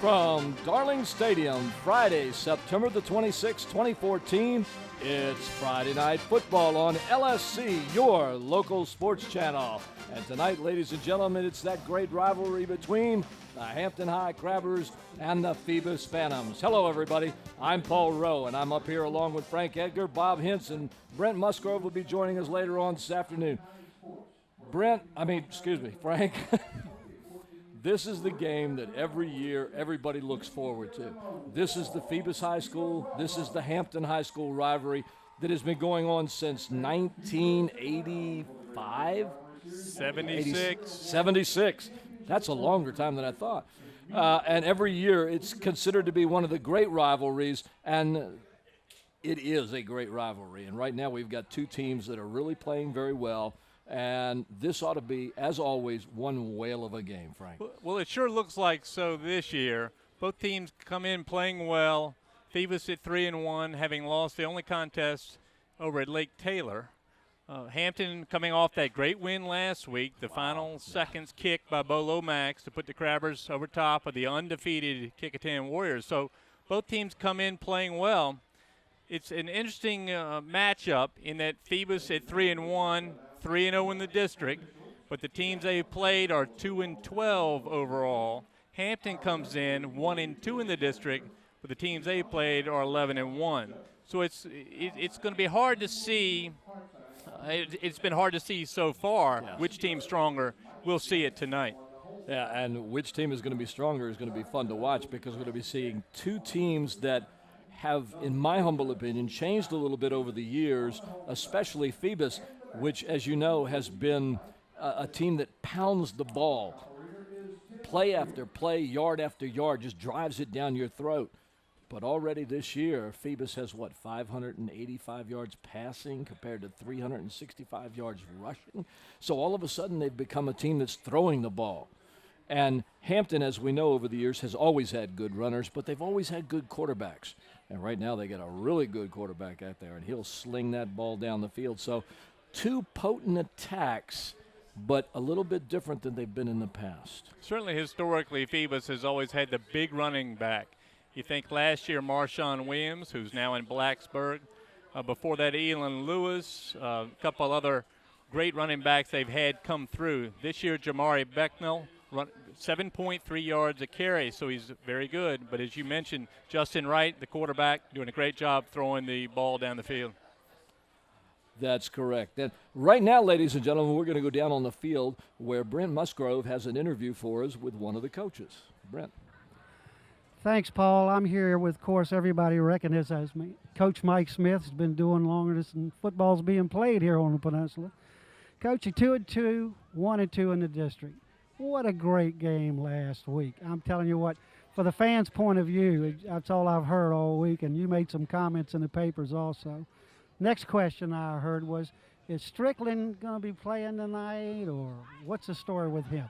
From Darling Stadium, Friday, September the 26th, 2014, it's Friday Night Football on LSC, your local sports channel. And tonight, ladies and gentlemen, it's that great rivalry between the Hampton High Crabbers and the Phoebus Phantoms. Hello, everybody. I'm Paul Rowe, and I'm up here along with Frank Edgar, Bob Hintz, and Brent Musgrove will be joining us later on this afternoon. Frank. This is the game that every year everybody looks forward to. This is the Phoebus High School. This is the Hampton High School rivalry that has been going on since 1985? 76. 76. That's a longer time than I thought. And every year it's considered to be one of the great rivalries, and it is a great rivalry. And right now we've got two teams that are really playing very well. And this ought to be, as always, one whale of a game, Frank. Well, it sure looks like so this year. Both teams come in playing well. Phoebus at 3-1, having lost the only contest over at Lake Taylor. Hampton coming off that great win last week, the final seconds kick by Bo Lomax to put the Crabbers over top of the undefeated Kickoff Warriors. So both teams come in playing well. It's an interesting matchup in that Phoebus at 3-1, 3-0 in the district, but the teams they've played are 2-12 overall. Hampton comes in 1-2 in the district, but the teams they played are 11-1. So it's going to be hard to see. It's been hard to see so far which team's stronger. We'll see it tonight. Yeah, and which team is going to be stronger is going to be fun to watch, because we're going to be seeing two teams that have, in my humble opinion, changed a little bit over the years, especially Phoebus, which, as you know, has been a team that pounds the ball. Play after play, yard after yard, just drives it down your throat. But already this year, Phoebus has, 585 yards passing compared to 365 yards rushing? So all of a sudden they've become a team that's throwing the ball. And Hampton, as we know over the years, has always had good runners, but they've always had good quarterbacks. And right now they got a really good quarterback out there, and he'll sling that ball down the field. So two potent attacks, but a little bit different than they've been in the past. Certainly historically, Phoebus has always had the big running back. You think last year Marshawn Williams, who's now in Blacksburg. Before that, Elon Lewis, a couple other great running backs they've had come through. This year, Jamari Becknell, 7.3 yards a carry, so he's very good. But as you mentioned, Justin Wright, the quarterback, doing a great job throwing the ball down the field. That's correct. And right now, ladies and gentlemen, we're going to go down on the field where Brent Musgrove has an interview for us with one of the coaches. Brent. Thanks, Paul. I'm here with, of course, everybody recognizes me. Coach Mike Smith has been doing longer than football's being played here on the peninsula. Coach, 2-2, 1-2 in the district. What a great game last week. I'm telling you what, for the fans' point of view, that's all I've heard all week, and you made some comments in the papers also. Next question I heard was, is Strickland going to be playing tonight, or what's the story with him?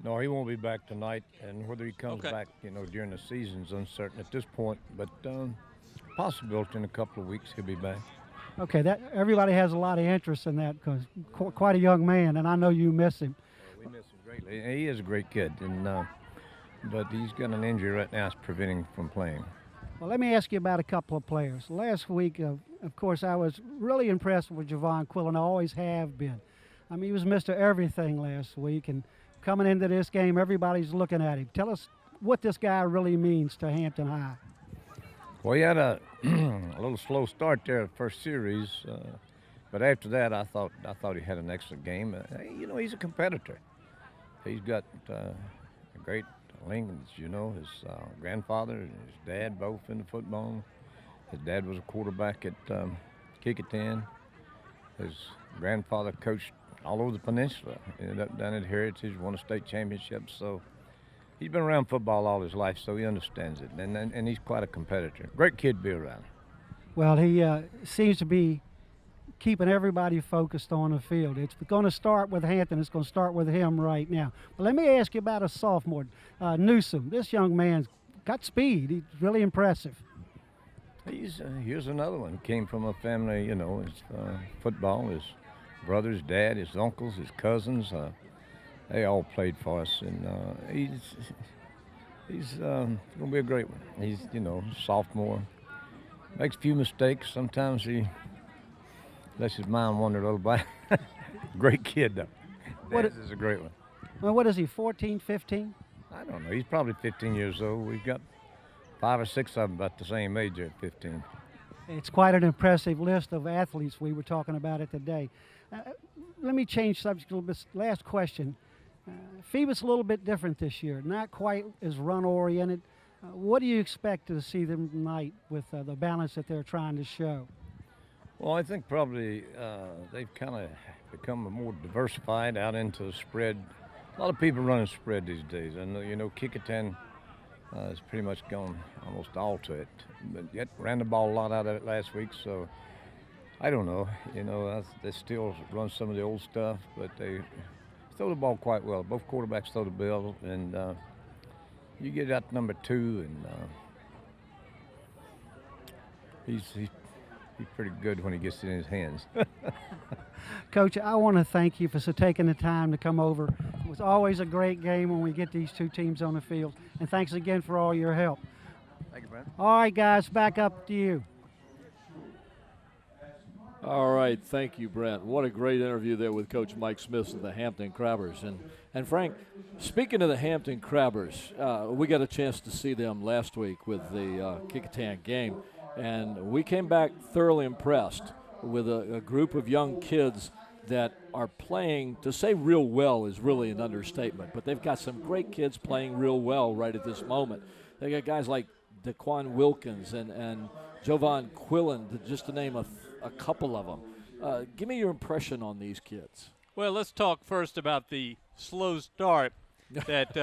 No, he won't be back tonight, and whether he comes back, during the season is uncertain at this point, but possibility in a couple of weeks he'll be back. Okay, everybody has a lot of interest in that, because quite a young man, and I know you miss him. We miss him greatly. He is a great kid, but he's got an injury right now that's preventing him from playing. Well, let me ask you about a couple of players. Last week, of course, I was really impressed with Javon Quillen. I always have been. I mean, he was Mr. Everything last week, and coming into this game, everybody's looking at him. Tell us what this guy really means to Hampton High. Well, he had a little slow start there at the first series, but after that, I thought he had an excellent game. He's a competitor. He's got a great link, his grandfather and his dad both in the football. His dad was a quarterback at Kickoff. His grandfather coached all over the peninsula. Ended up down at Heritage, won a state championship. So he's been around football all his life, so he understands it. And he's quite a competitor. Great kid to be around. Well, he seems to be keeping everybody focused on the field. It's going to start with Hampton. It's going to start with him right now. But let me ask you about a sophomore, Newsom. This young man's got speed. He's really impressive. Here's another one. Came from a family, his football, his brother's dad, his uncles, his cousins. They all played for us. And He's going to be a great one. He's, sophomore. Makes a few mistakes. Sometimes he lets his mind wander a little bit. Great kid, though. Dez is a great one. Well, what is he, 14, 15? I don't know. He's probably 15 years old. We've got 5 or 6 of them about the same age at 15. It's quite an impressive list of athletes we were talking about it today. Let me change subject a little bit. Last question. Phoebus a little bit different this year, not quite as run-oriented. What do you expect to see them tonight with the balance that they're trying to show? Well, I think probably they've kind of become more diversified out into the spread. A lot of people running spread these days. I know, Kickoff has pretty much gone almost all to it, but yet ran the ball a lot out of it last week. So I don't know. They still run some of the old stuff, but they throw the ball quite well. Both quarterbacks throw the ball, and you get out to number 2, and he's pretty good when he gets it in his hands. Coach, I want to thank you for taking the time to come over. It was always a great game when we get these two teams on the field. And thanks again for all your help. Thank you, Brent. All right, guys, back up to you. All right, thank you, Brent. What a great interview there with Coach Mike Smith of the Hampton Crabbers. And Frank, speaking of the Hampton Crabbers, we got a chance to see them last week with the Kickoff game, and we came back thoroughly impressed with a group of young kids that are playing. To say real well is really an understatement, but they've got some great kids playing real well right at this moment. They got guys like Daquan Wilkins and Jovan Quillen, just to name a couple of them. Give me your impression on these kids. Well, let's talk first about the slow start that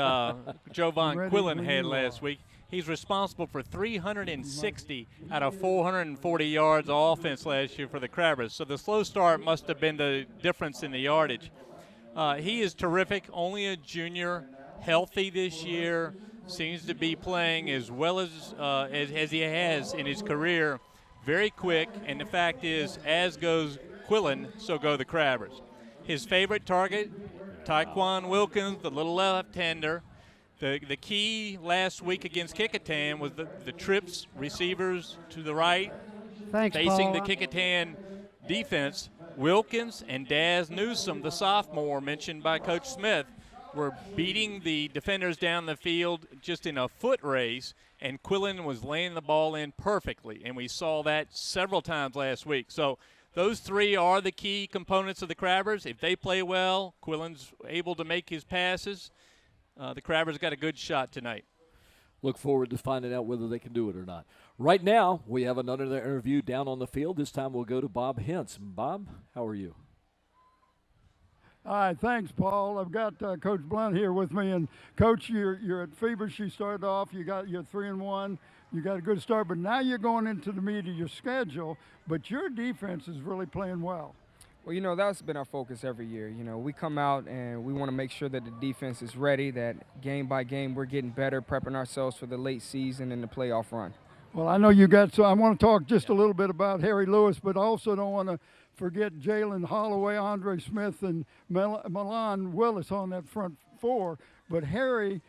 Jovan Quillen had last week. He's responsible for 360 out of 440 yards of offense last year for the Crabbers. So the slow start must have been the difference in the yardage. He is terrific, only a junior, healthy this year, seems to be playing as well as he has in his career, very quick, and the fact is, as goes Quillen, so go the Crabbers. His favorite target, Taekwon Wilkins, the little left-hander. The key last week against Kickoff was the trips, receivers to the right, facing the Kickoff defense. Wilkins and Daz Newsome, the sophomore mentioned by Coach Smith, were beating the defenders down the field just in a foot race, and Quillen was laying the ball in perfectly, and we saw that several times last week. So those three are the key components of the Crabbers. If they play well, Quillen's able to make his passes. The Crabbers got a good shot tonight. Look forward to finding out whether they can do it or not. Right now, we have another interview down on the field. This time we'll go to Bob Hintz. Bob, how are you? All right, thanks, Paul. I've got Coach Blunt here with me, and Coach, you're at Feebas. You started off. You're 3-1. You got a good start, but now you're going into the meat of your schedule. But your defense is really playing well. Well, that's been our focus every year. We come out and we want to make sure that the defense is ready, that game by game we're getting better, prepping ourselves for the late season and the playoff run. Well, I know you got, so I want to talk just a little bit about Harry Lewis, but also don't want to forget Jalen Holloway, Andre Smith, and Milan Willis on that front four. But Harry's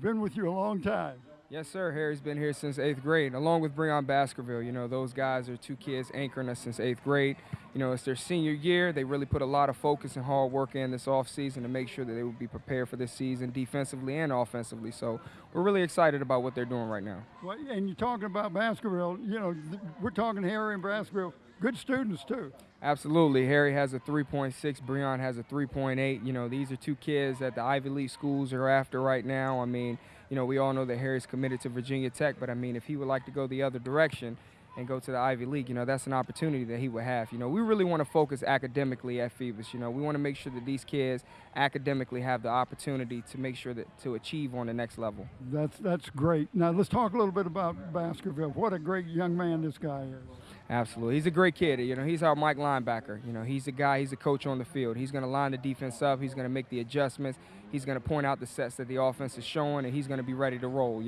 been with you a long time. Yes, sir. Harry's been here since 8th grade, along with Breon Baskerville. Those guys are two kids anchoring us since 8th grade. It's their senior year. They really put a lot of focus and hard work in this offseason to make sure that they would be prepared for this season defensively and offensively. So we're really excited about what they're doing right now. Well, and you're talking about Baskerville. We're talking Harry and Baskerville. Good students, too. Absolutely. Harry has a 3.6. Breon has a 3.8. These are two kids that the Ivy League schools are after right now. We all know that Harry's committed to Virginia Tech, but if he would like to go the other direction and go to the Ivy League, that's an opportunity that he would have. We really want to focus academically at Phoebus. We want to make sure that these kids academically have the opportunity to make sure that to achieve on the next level. That's great. Now let's talk a little bit about Baskerville. What a great young man this guy is. Absolutely. He's a great kid. He's our Mike linebacker. He's a guy, he's a coach on the field. He's going to line the defense up. He's going to make the adjustments. He's going to point out the sets that the offense is showing, and he's going to be ready to roll.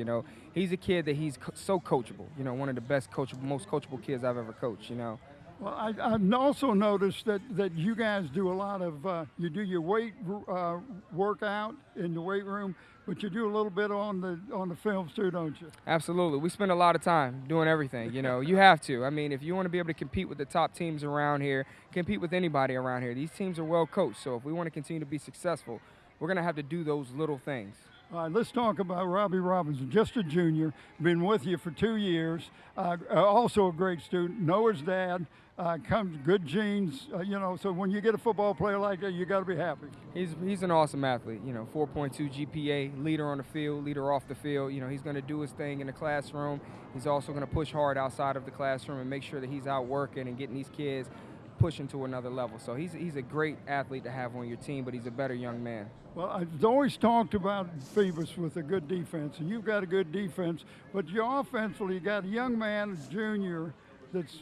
He's a kid that he's so coachable. One of the best coachable, most coachable kids I've ever coached. Well, I've also noticed that you guys do a lot of, you do your weight workout in the weight room, but you do a little bit on the films too, don't you? Absolutely. We spend a lot of time doing everything. You know, you have to. I mean, if you want to be able to compete with the top teams around here, compete with anybody around here, these teams are well coached. So if we want to continue to be successful, we're going to have to do those little things. All right, let's talk about Robbie Robinson, just a junior, been with you for 2 years, also a great student, Noah's dad, comes good genes, you know, so when you get a football player like that, you got to be happy. He's an awesome athlete, you know, 4.2 GPA, leader on the field, leader off the field. You know, he's going to do his thing in the classroom. He's also going to push hard outside of the classroom and make sure that he's out working and getting these kids pushing to another level. So he's a great athlete to have on your team, but he's a better young man. Well, I've always talked about Phoebus with a good defense, and you've got a good defense, but your offensively, you got a young man, a junior, that's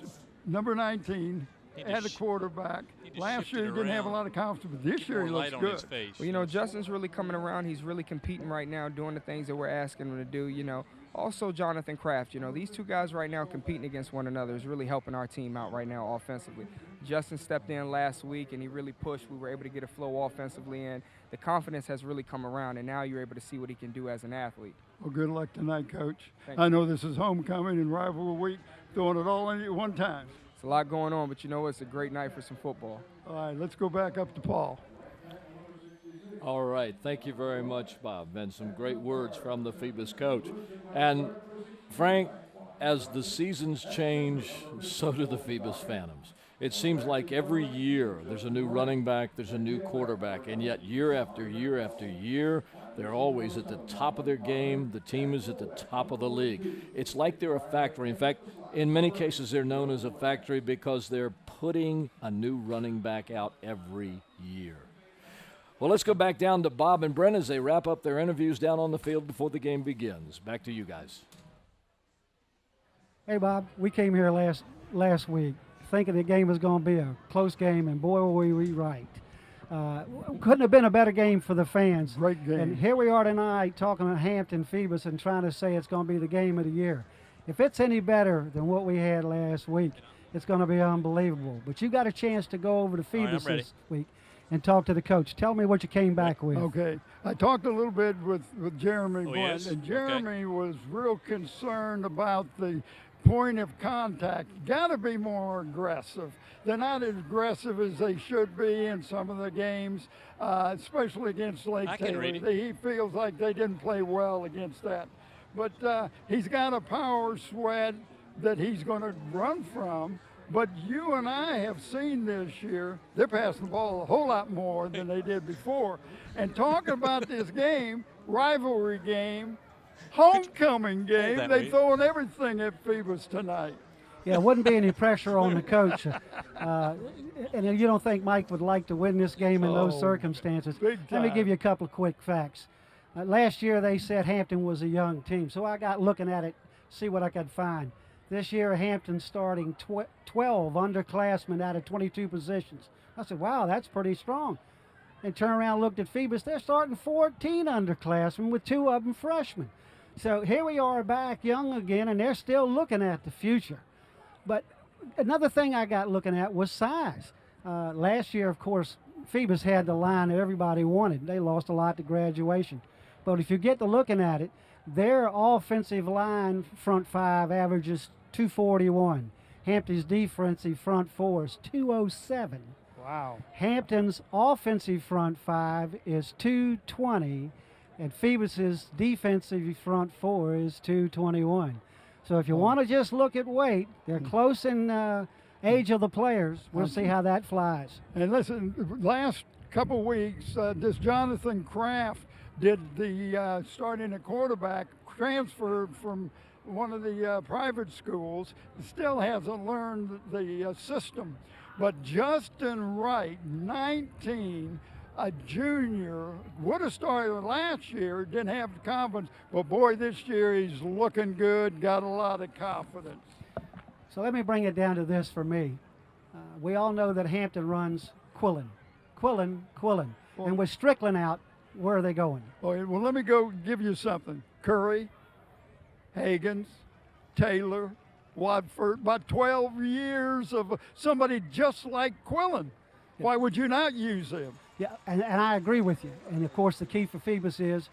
number 19 at a quarterback. Last year he didn't have a lot of confidence, but this year he looks good. Well, you know, Justin's really coming around. He's really competing right now, doing the things that we're asking him to do, you know. Also, Jonathan Kraft, you know, these two guys right now competing against one another is really helping our team out right now offensively. Justin stepped in last week, and he really pushed. We were able to get a flow offensively in. The confidence has really come around, and now you're able to see what he can do as an athlete. Well, good luck tonight, Coach. Thank I know this is homecoming and rivalry week, throwing it all in at one time. It's a lot going on, but you know, it's a great night for some football. All right, let's go back up to Paul. All right, thank you very much, Bob, and some great words from the Phoebus coach. And Frank, as the seasons change, so do the Phoebus Phantoms. It seems like every year there's a new running back, there's a new quarterback, and yet year after year after year, they're always at the top of their game. The team is at the top of the league. It's like they're a factory. In fact, in many cases, they're known as a factory because they're putting a new running back out every year. Well, let's go back down to Bob and Brent as they wrap up their interviews down on the field before the game begins. Back to you guys. Hey, Bob, we came here last week thinking the game was going to be a close game, and boy, were we right. Couldn't have been a better game for the fans. Great game. And here we are tonight talking about Hampton, Phoebus, and trying to say it's going to be the game of the year. If it's any better than what we had last week, it's going to be unbelievable. But you got a chance to go over to Phoebus this week and talk to the coach. Tell me what you came back with. Okay. I talked a little bit with Jeremy Blunt, yes? and Jeremy was real concerned about the point of contact. Got to be more aggressive. They're not as aggressive as they should be in some of the games, especially against Lake Taylor. He feels like they didn't play well against that. But he's got a power sweat that he's going to run from. But you and I have seen this year, they're passing the ball a whole lot more than they did before. And talking about this game, rivalry game, homecoming game, they're throwing everything at Phoebus tonight. Yeah, wouldn't be any pressure on the coach. And you don't think Mike would like to win this game in those circumstances. Let me give you a couple of quick facts. Last year they said Hampton was a young team, so I got looking at it, see what I could find. This year, Hampton starting 12 underclassmen out of 22 positions. I said, wow, that's pretty strong. And turned around and looked at Phoebus. They're starting 14 underclassmen with 2 of them freshmen. So here we are back young again, and they're still looking at the future. But another thing I got looking at was size. Last year, of course, Phoebus had the line that everybody wanted. They lost a lot to graduation. But if you get to looking at it, their offensive line front 5 averages 241. Hampton's defensive front 4 is 207. Wow. Hampton's offensive front 5 is 220, and Phoebus's defensive front 4 is 221. So if you want to just look at weight, they're close in age of the players. We'll see how that flies. And listen, last couple weeks, this Jonathan Kraft did the starting at quarterback, transferred from one of the private schools, still hasn't learned the system. But Justin Wright, 19, a junior, would have started last year, didn't have the confidence, but boy, this year he's looking good, got a lot of confidence. So let me bring it down to this for me. We all know that Hampton runs Quillen. And with Strickland out, where are they going? Okay, well, let me go give you something. Curry, Hagens, Taylor, for about 12 years of somebody just like Quillen. Why would you not use him? Yeah, and I agree with you. And of course, the key for Phoebus is,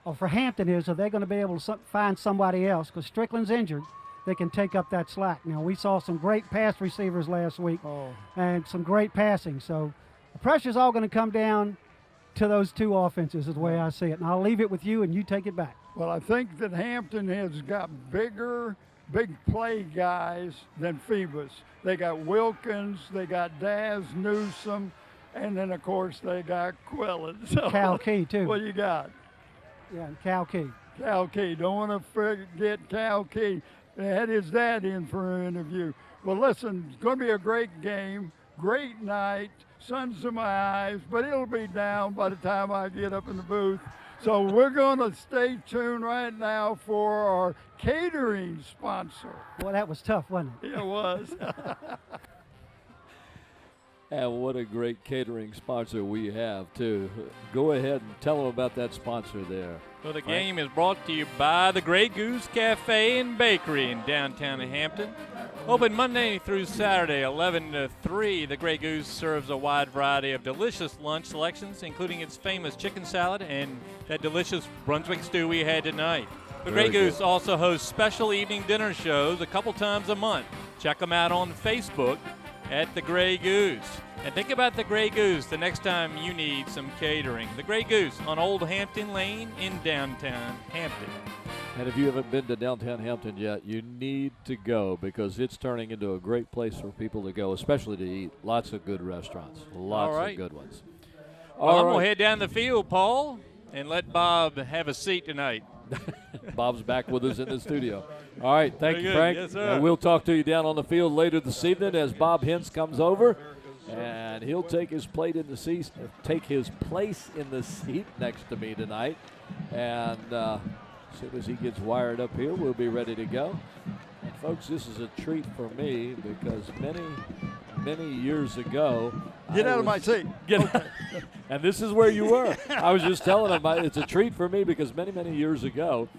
or for Hampton is, are they going to be able to find somebody else? Because Strickland's injured, they can take up that slack. Now, we saw some great pass receivers last week and some great passing. So the pressure's all going to come down to those two offenses is the way I see it. And I'll leave it with you, and you take it back. Well, I think that Hampton has got big play guys than Phoebus. They got Wilkins, they got Daz Newsome, and then, of course, they got Quillen. So, Cal Key, too. What you got? Yeah, Cal Key. Cal Key. Don't want to forget Cal Key. They had his dad in for an interview. Well, listen, it's going to be a great game, great night, sun's in my eyes, but it'll be down by the time I get up in the booth. So we're going to stay tuned right now for our catering sponsor. Boy, that was tough, wasn't it? It was. And what a great catering sponsor we have, too. Go ahead and tell them about that sponsor there. Well, the game is brought to you by the Grey Goose Cafe and Bakery in downtown Hampton. Open Monday through Saturday, 11 to 3. The Grey Goose serves a wide variety of delicious lunch selections, including its famous chicken salad and that delicious Brunswick stew we had tonight. The Grey Goose also hosts special evening dinner shows a couple times a month. Check them out on Facebook at the Grey Goose. And think about the Grey Goose the next time you need some catering. The Grey Goose on Old Hampton Lane in downtown Hampton. And if you haven't been to downtown Hampton yet, you need to go because it's turning into a great place for people to go, especially to eat. Lots of good restaurants. Lots of good ones. Well, I'm going to head down the field, Paul, and let Bob have a seat tonight. Bob's back with us in the studio. All right, thank you, Frank. Yes, sir. And we'll talk to you down on the field later this evening as Bob Hintz comes over, and he'll take his place in the seat next to me tonight. And as soon as he gets wired up here, we'll be ready to go. And folks, this is a treat for me because many years ago, Get out of my seat. And this is where you were. I was just telling him it's a treat for me because many years ago,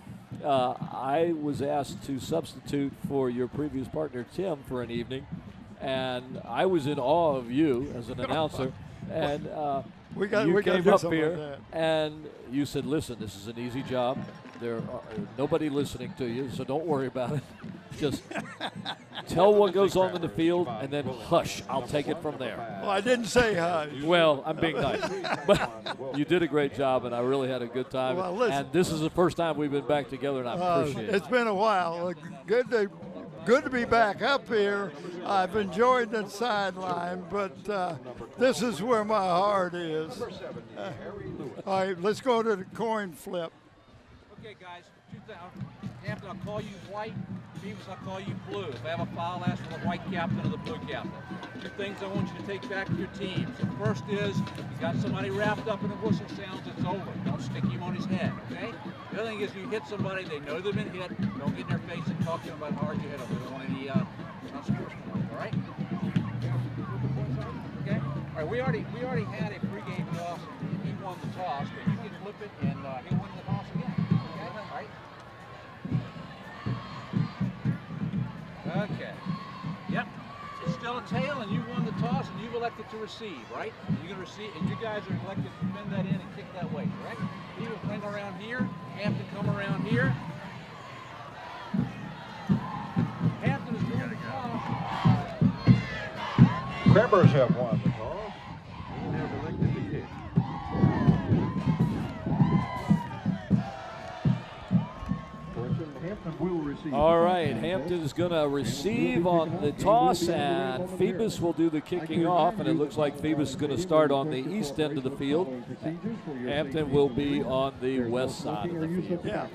I was asked to substitute for your previous partner, Tim, for an evening. And I was in awe of you as an announcer. And we came up here and you said, listen, this is an easy job. There are nobody listening to you, so don't worry about it. Just tell what goes on in the field and then hush. I'll take it from there. Well, I didn't say hush. Well, I'm being nice. But you did a great job, and I really had a good time. Well, listen, and this is the first time we've been back together, and I appreciate it. It's been a while. Good to be back up here. I've enjoyed the sideline, but this is where my heart is. All right, let's go to the coin flip. Okay, guys, Hampton, I'll call you white. Feebas, I'll call you blue. If I have a foul, ask for the white captain or the blue captain. Two things I want you to take back to your team. So first is, you got somebody wrapped up in a whistle sounds, it's over. Don't stick him on his head, okay? The other thing is, you hit somebody, they know they've been hit. Don't get in their face and talk to them about how hard you hit them. We don't want any unsportsmanlike, all right? Okay? All right, we already had a pregame toss. He won the toss, but you can flip it and he'll win the toss again. Okay? All right? Okay. Yep. It's still a tail, and you won the toss, and you've elected to receive, right? You're going to receive, and you guys are elected to bend that in and kick that way, correct? You will bring around here. Hampton come around here. Hampton is doing the toss. Members have won the toss. They have elected to kick. All right, Hampton's going to receive on the toss, and Phoebus will do the kicking off, and it looks like Phoebus is going to start on the east end of the field. Hampton will be on the west side of the field. Yeah.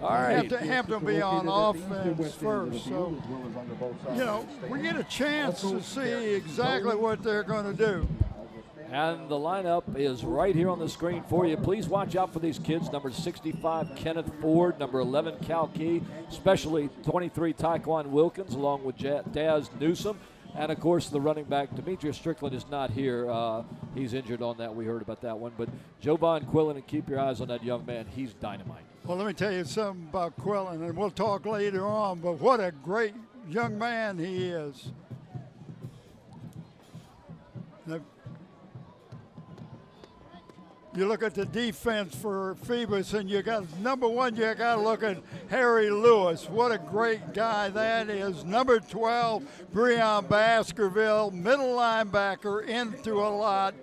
All right. Hampton will be on offense first, so, we get a chance to see exactly what they're going to do. And the lineup is right here on the screen for you. Please watch out for these kids. Number 65, Kenneth Ford. Number 11, Cal Key. Especially 23, Taekwon Wilkins, along with Daz Newsome. And, of course, the running back, Demetrius Strickland, is not here. He's injured on that. We heard about that one. But Jovan Quillen, and keep your eyes on that young man. He's dynamite. Well, let me tell you something about Quillen, and we'll talk later on, but what a great young man he is. Now, you look at the defense for Phoebus, and you got number one, you got to look at Harry Lewis. What a great guy that is. Number 12, Breon Baskerville, middle linebacker, into a lot.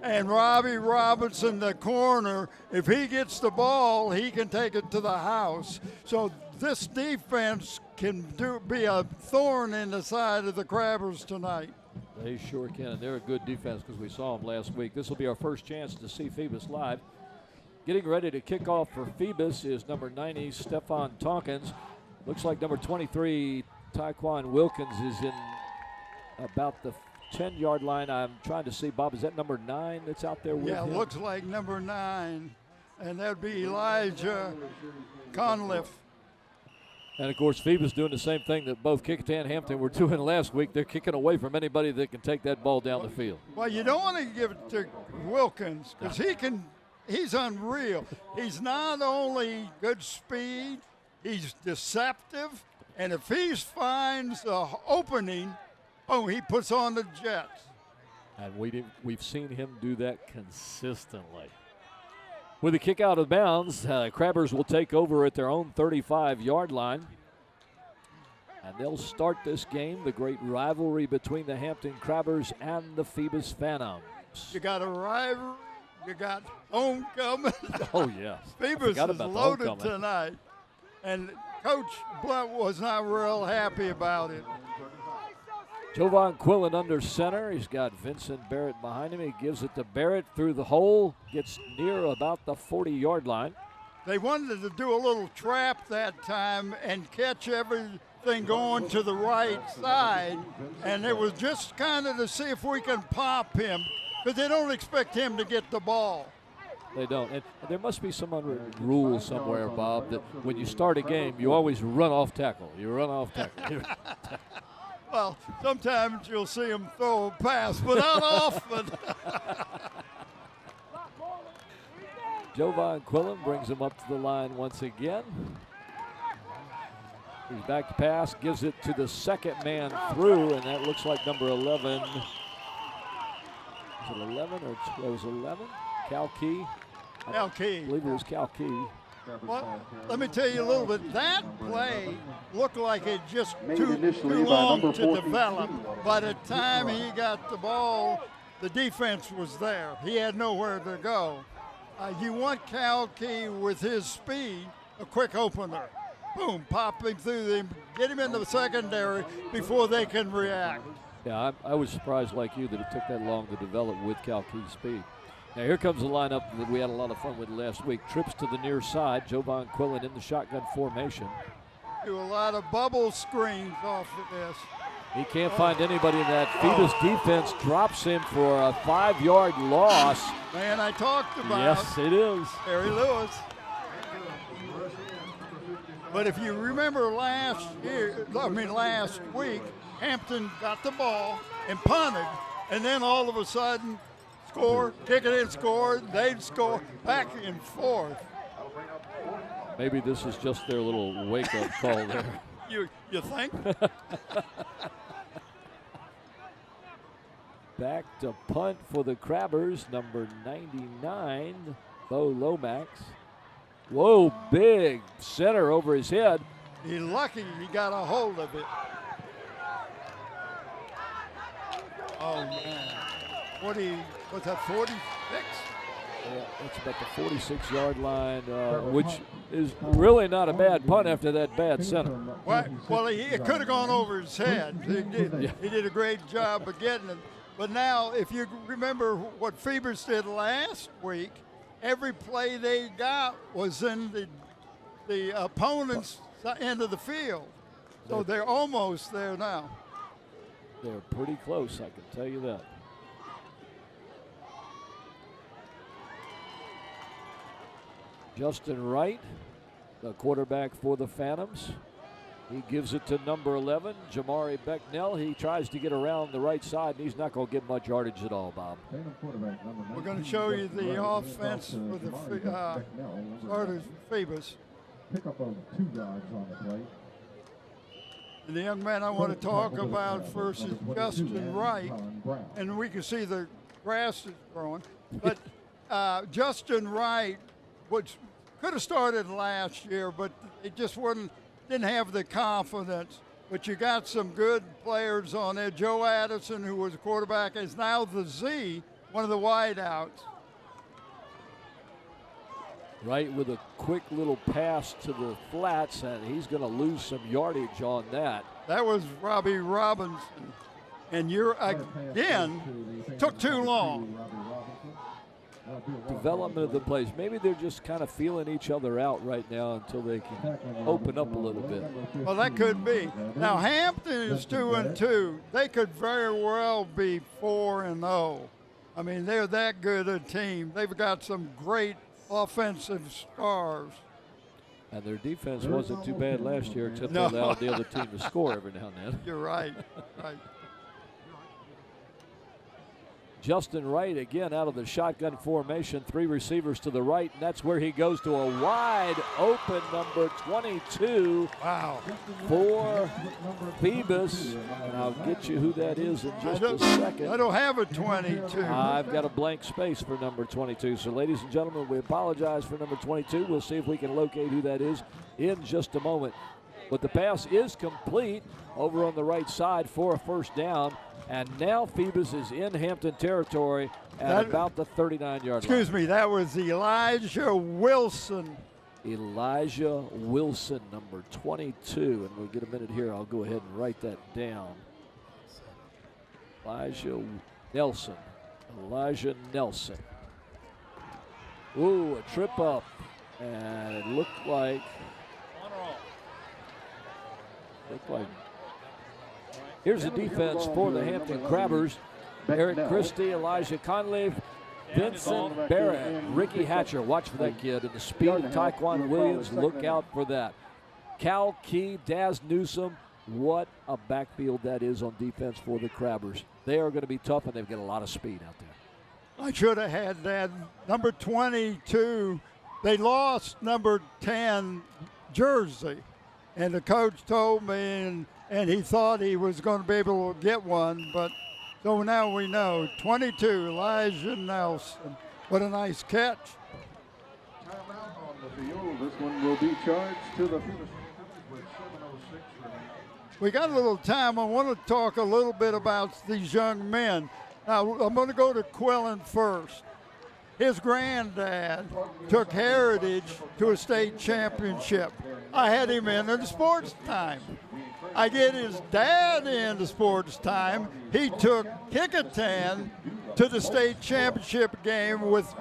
And Robbie Robinson, the corner, if he gets the ball, he can take it to the house. So this defense can be a thorn in the side of the Crabbers tonight. They sure can, and they're a good defense because we saw them last week. This will be our first chance to see Phoebus live. Getting ready to kick off for Phoebus is number 90, Stephon Tompkins. Looks like number 23, Tyquan Wilkins, is in about the 10-yard line. I'm trying to see, Bob, is that number 9 that's out there with him? Yeah, looks like number 9, and that'd be Elijah Conliff. And, of course, Phoebus doing the same thing that both Kickoff and Hampton were doing last week. They're kicking away from anybody that can take that ball down the field. Well, you don't want to give it to Wilkins because he's unreal. He's not only good speed, he's deceptive, and if he finds an opening, he puts on the Jets. And we've seen him do that consistently. With a kick out of bounds, Crabbers will take over at their own 35-yard line. And they'll start this game, the great rivalry between the Hampton Crabbers and the Phoebus Phantoms. You got a rivalry, you got homecoming. Oh, yes. Phoebus is loaded tonight. And Coach Blunt was not real happy about it. Jovan Quillen under center. He's got Vincent Barrett behind him. He gives it to Barrett through the hole. Gets near about the 40-yard line. They wanted to do a little trap that time and catch everything going to the right side. And it was just kind of to see if we can pop him, because they don't expect him to get the ball. They don't. And there must be some unwritten rule somewhere, Bob, that when you start a game, you always run off tackle. You run off tackle. Well, sometimes you'll see him throw a pass, but not often. Jovan Quillen brings him up to the line once again. He's back to pass, gives it to the second man through, and that looks like number 11. Is it 11 or it was 11? Cal Key? Cal Key. I believe it was Cal Key. Well, let me tell you a little bit. That play looked like it just too long to develop. By the time he got the ball, the defense was there. He had nowhere to go. You want Cal Key with his speed, a quick opener. Boom, popping through them, get him in the secondary before they can react. Yeah, I was surprised like you that it took that long to develop with Cal Key's speed. Now here comes the lineup that we had a lot of fun with last week. Trips to the near side. Jovan Quillen in the shotgun formation. Do a lot of bubble screens off of this. He can't find anybody in that. Phoebus defense drops him for a 5-yard loss. Man, I talked about. Yes, it is. Harry Lewis. But if you remember last week, Hampton got the ball and punted, and then all of a sudden, score, kick it in, score, they'd score, back and forth. Maybe this is just their little wake-up call there. You think? Back to punt for the Crabbers, number 99, Bo Lomax. Whoa, big center over his head. He's lucky he got a hold of it. Oh, man. What's that, 46? Yeah, that's about the 46-yard line, which is really not a bad punt after that bad center. Well, it could have gone over his head. He did a great job of getting it. But now, if you remember what Feebas did last week, every play they got was in the opponent's end of the field. So they're almost there now. They're pretty close, I can tell you that. Justin Wright, the quarterback for the Phantoms. He gives it to number 11, Jamari Becknell. He tries to get around the right side, and he's not going to get much yardage at all, Bob. We're going to show you the offense for the starters, Phoebus. Pick up of 2 yards on the play. And the young man I want to talk about first is Justin Wright. And we can see the grass is growing. But Justin Wright, which could have started last year, but it just didn't have the confidence. But you got some good players on there. Joe Addison, who was a quarterback, is now the Z, one of the wideouts. Right with a quick little pass to the flats, and he's going to lose some yardage on that. That was Robbie Robinson. And you're, again, took too long. Development of the plays. Maybe they're just kind of feeling each other out right now until they can open up a little bit. Well, that could be. Now, Hampton is 2-2. They could very well be 4-0. I mean, they're that good a team. They've got some great offensive stars. And their defense wasn't too bad last year, except No. they allowed the other team to score every now and then. You're right. Right. Justin Wright again out of the shotgun formation, 3 receivers to the right, and that's where he goes to a wide open number 22. Wow. For Phoebus. And I'll get you who that is in just a second. I don't have a 22. I've got a blank space for number 22. So, ladies and gentlemen, we apologize for number 22. We'll see if we can locate who that is in just a moment. But the pass is complete over on the right side for a first down. And now Phoebus is in Hampton territory at about the 39-yard line. Excuse me, that was Elijah Wilson. Elijah Wilson, number 22. And we'll get a minute here. I'll go ahead and write that down. Elijah Nelson. Ooh, a trip up. And it looked like. Here's the defense for the Hampton Crabbers. Eric Christie, Elijah Conley, Vincent Barrett, Ricky Hatcher. Watch for that kid. And the speed of Tyquan Williams, look out for that. Cal Key, Daz Newsome. What a backfield that is on defense for the Crabbers. They are going to be tough, and they've got a lot of speed out there. I should have had that. Number 22, they lost number 10 jersey. And the coach told me, and he thought he was going to be able to get one, but so now we know. 22, Elijah Nelson. What a nice catch. Timeout on the field. This one will be charged to the Phoebus with 7:06 remaining. We got a little time. I want to talk a little bit about these young men. Now, I'm going to go to Quillen first. His granddad took Heritage to a state championship. I had him in the sports time. I get his dad into sports time. He took Kickoff to the state championship game with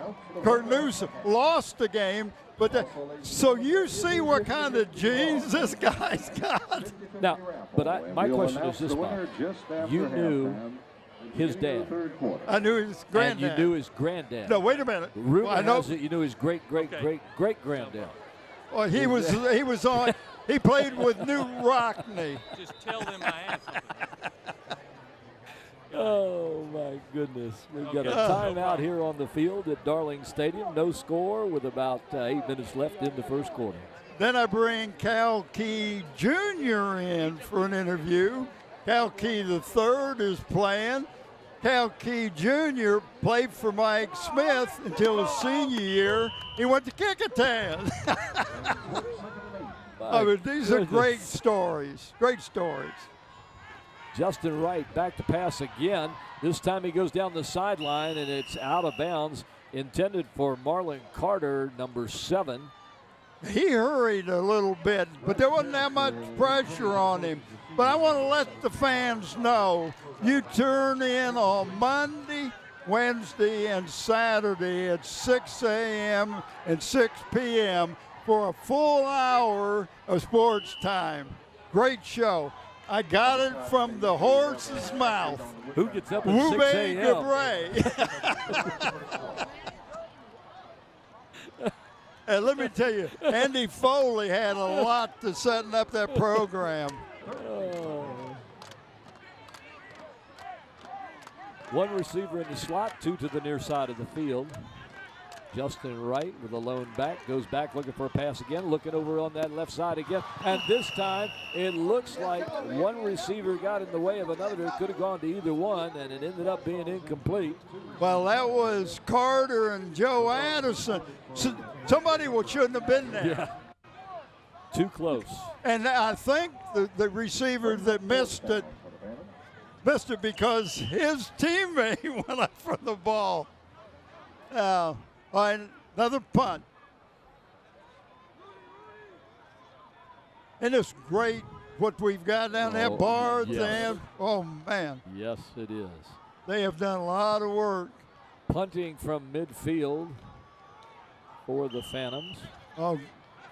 Kurt Newsom. Lost the game, but so you see what kind of genes this guy's got. Now, but my question is this, Bob. You knew his dad. I knew his granddad. And you knew his granddad. No, wait a minute. Rumor I know. has it you knew his great-great-great-great-granddad. Well, he was on. He played with New Rockney. Just tell them I asked something. Oh, my goodness. We've got a timeout here on the field at Darling Stadium. No score with about 8 minutes left in the first quarter. Then I bring Cal Key Jr. in for an interview. Cal Key III is playing. Cal Key Jr. played for Mike Smith until his senior year. He went to Kickoff. I mean, these are great stories. Great stories. Justin Wright back to pass again. This time he goes down the sideline, and it's out of bounds. Intended for Marlon Carter, number 7. He hurried a little bit, but there wasn't that much pressure on him. But I want to let the fans know, you turn in on Monday, Wednesday, and Saturday at 6 a.m. and 6 p.m. for a full hour of sports time. Great show. I got it from the horse's mouth. Who gets up at 6 a.m.? And let me tell you, Andy Foley had a lot to setting up that program. One receiver in the slot, two to the near side of the field. Justin Wright with a lone back, goes back looking for a pass again, looking over on that left side again. And this time it looks like one receiver got in the way of another. It could have gone to either one, and it ended up being incomplete. Well, that was Carter and Joe Anderson. Somebody shouldn't have been there. Yeah. Too close. And I think the receiver that missed it because his teammate went up for the ball. Another punt. And it's great what we've got down there. Bar yes. there. Oh, man. Yes, it is. They have done a lot of work. Punting from midfield for the Phantoms. Oh,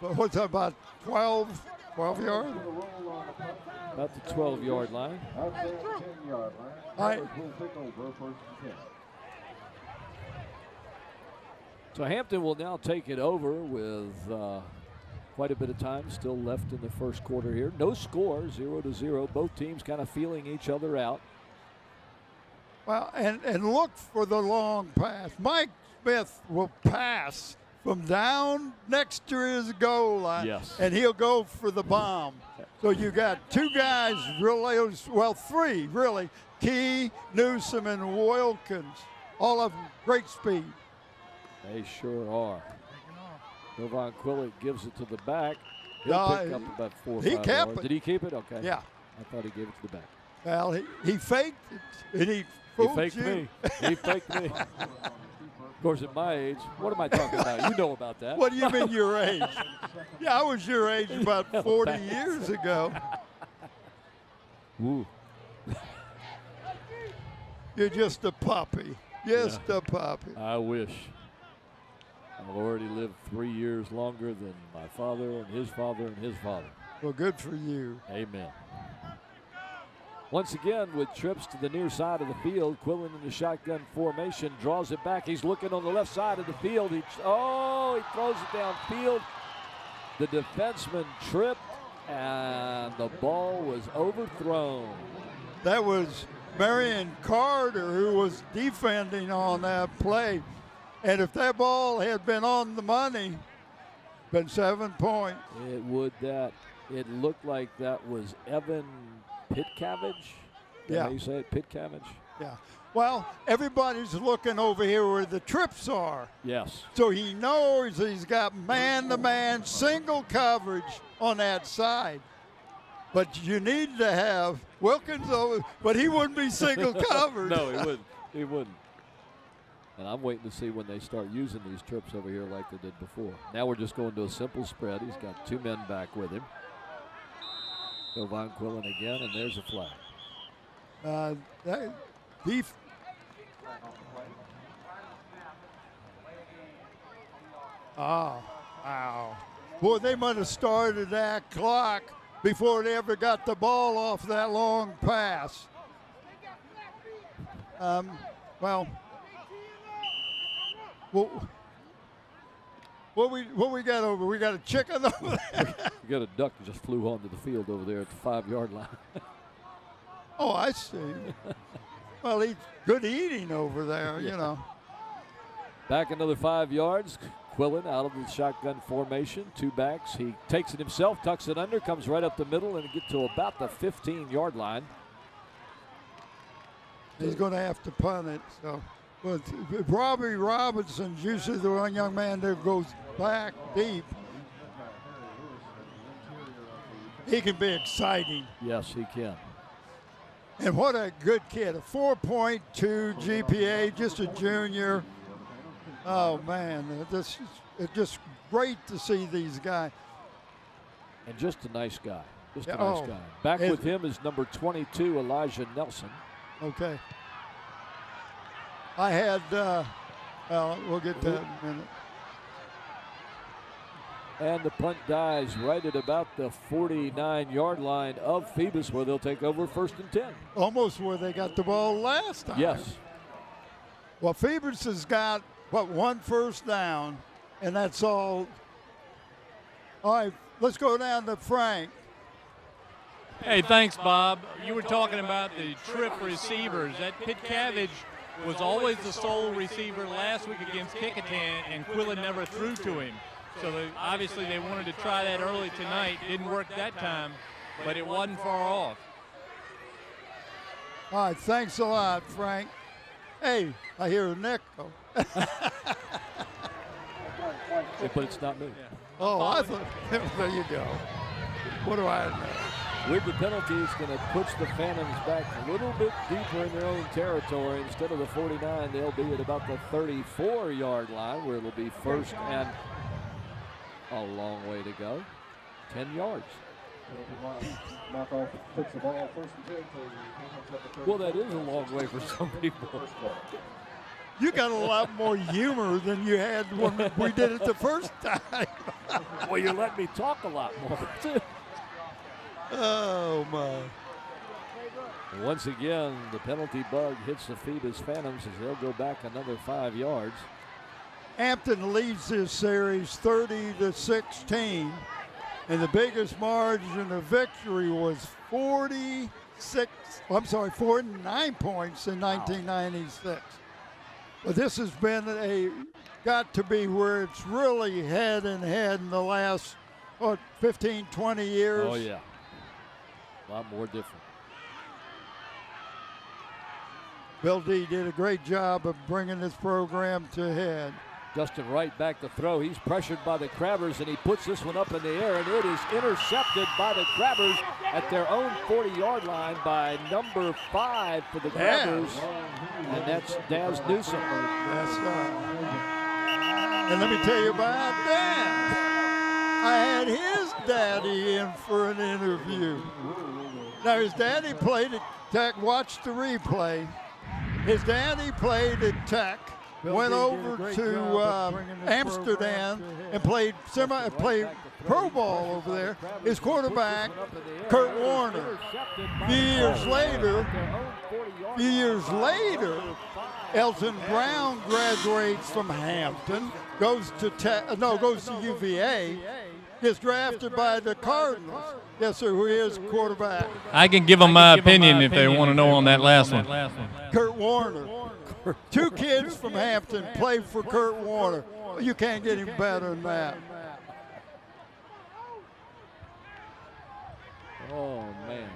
what's that, about 12 yards? About the 12-yard line. Outside the 10-yard line. Will take over first and 10. So Hampton will now take it over with quite a bit of time still left in the first quarter here. No score, 0-0. Both teams kind of feeling each other out. Well, and look for the long pass. Mike Smith will pass from down next to his goal line. Yes. And he'll go for the bomb. So you got two guys really, well, three really, Key, Newsom, and Wilkins. All of them great speed. They sure are. Jovan Quillett gives it to the back. He'll pick up about 4 or 5 kept yards. it. Did he keep it? Okay. Yeah. I thought he gave it to the back. Well, he faked it, and he fooled faked you. me. He faked me. Of course, at my age, what am I talking about? You know about that. What do you mean your age? Yeah, I was your age about 40 years ago. Woo. You're just a puppy. Just a puppy. I wish. I've already lived 3 years longer than my father and his father and his father. Well, good for you. Amen. Once again, with trips to the near side of the field, Quillen in the shotgun formation draws it back. He's looking on the left side of the field. He throws it downfield. The defenseman tripped, and the ball was overthrown. That was Marion Carter who was defending on that play. And if that ball had been on the money, been 7 points. It would that. It looked like that was Evan Pitcavage. Yeah. How you say it? Pitcavage? Yeah. Well, everybody's looking over here where the trips are. Yes. So he knows he's got man-to-man single coverage on that side. But you need to have Wilkins over, but he wouldn't be single covered. No, he wouldn't. He wouldn't. And I'm waiting to see when they start using these trips over here like they did before. Now we're just going to a simple spread. He's got two men back with him. Jovan Quillen again, and there's a flag. Wow. Boy, they might have started that clock before they ever got the ball off that long pass. What we got over? We got a chicken over there. We got a duck that just flew onto the field over there at the 5-yard line. Oh, I see. Well, he's good eating over there, you know. Back another 5 yards. Quillen out of the shotgun formation, two backs. He takes it himself, tucks it under, comes right up the middle, and get to about the 15-yard line. He's going to have to punt it. So, but Robbie Robinson's usually the one young man that goes back deep. He can be exciting. Yes, he can. And what a good kid, a 4.2 GPA, just a junior. Oh, man, it's just great to see these guys. And just a nice guy. Just a nice guy. Back with him is number 22, Elijah Nelson. Okay. I had, we'll get to that in a minute. And the punt dies right at about the 49-yard line of Phoebus, where they'll take over 1st and 10. Almost where they got the ball last time. Yes. Well, Phoebus has got, one first down, and that's all All right, let's go down to Frank. Hey, thanks, Bob. You were talking about the trip receivers. That Pitcavage was always the sole receiver last week against Kickoff, and Quillen never threw to him. So obviously they wanted to try that early tonight. Didn't work that time, but it wasn't far off. All right, thanks a lot, Frank. Hey, I hear a nickel. But it's not me. Oh, I thought, there you go. What do I know? With the penalty, it's going to push the Phantoms back a little bit deeper in their own territory. Instead of the 49, they'll be at about the 34-yard line, where it'll be first and a long way to go. 10 yards. Well, that is a long way for some people. You got a lot more humor than you had when we did it the first time. Well, you let me talk a lot more, too. Oh, my. Once again, the penalty bug hits the Phoebus Phantoms as they'll go back another 5 yards. Hampton leads this series 30-16, and the biggest margin of victory was 49 points in 1996. But this has been got to be where it's really head and head in the last, 15, 20 years. Oh, yeah. A lot more different. Bill D did a great job of bringing this program to head. Justin Wright back to throw. He's pressured by the Crabbers, and he puts this one up in the air, and it is intercepted by the Crabbers at their own 40-yard line by number 5 for the Crabbers, and that's Daz Newsom. That's and let me tell you about Daz. I had his daddy in for an interview. Now, his daddy played at Tech. Watch the replay. His daddy played at Tech. Went over to Amsterdam and played pro ball over there. His quarterback, Kurt Warner. A few years later, Elton Brown graduates from Hampton, goes to UVA, gets drafted by the Cardinals. Yes, sir, who is quarterback? I can give them my opinion if they want to know on that last one. Kurt Warner. 2 kids from Hampton played for Kurt Warner. You can't get any better than that. Oh, man.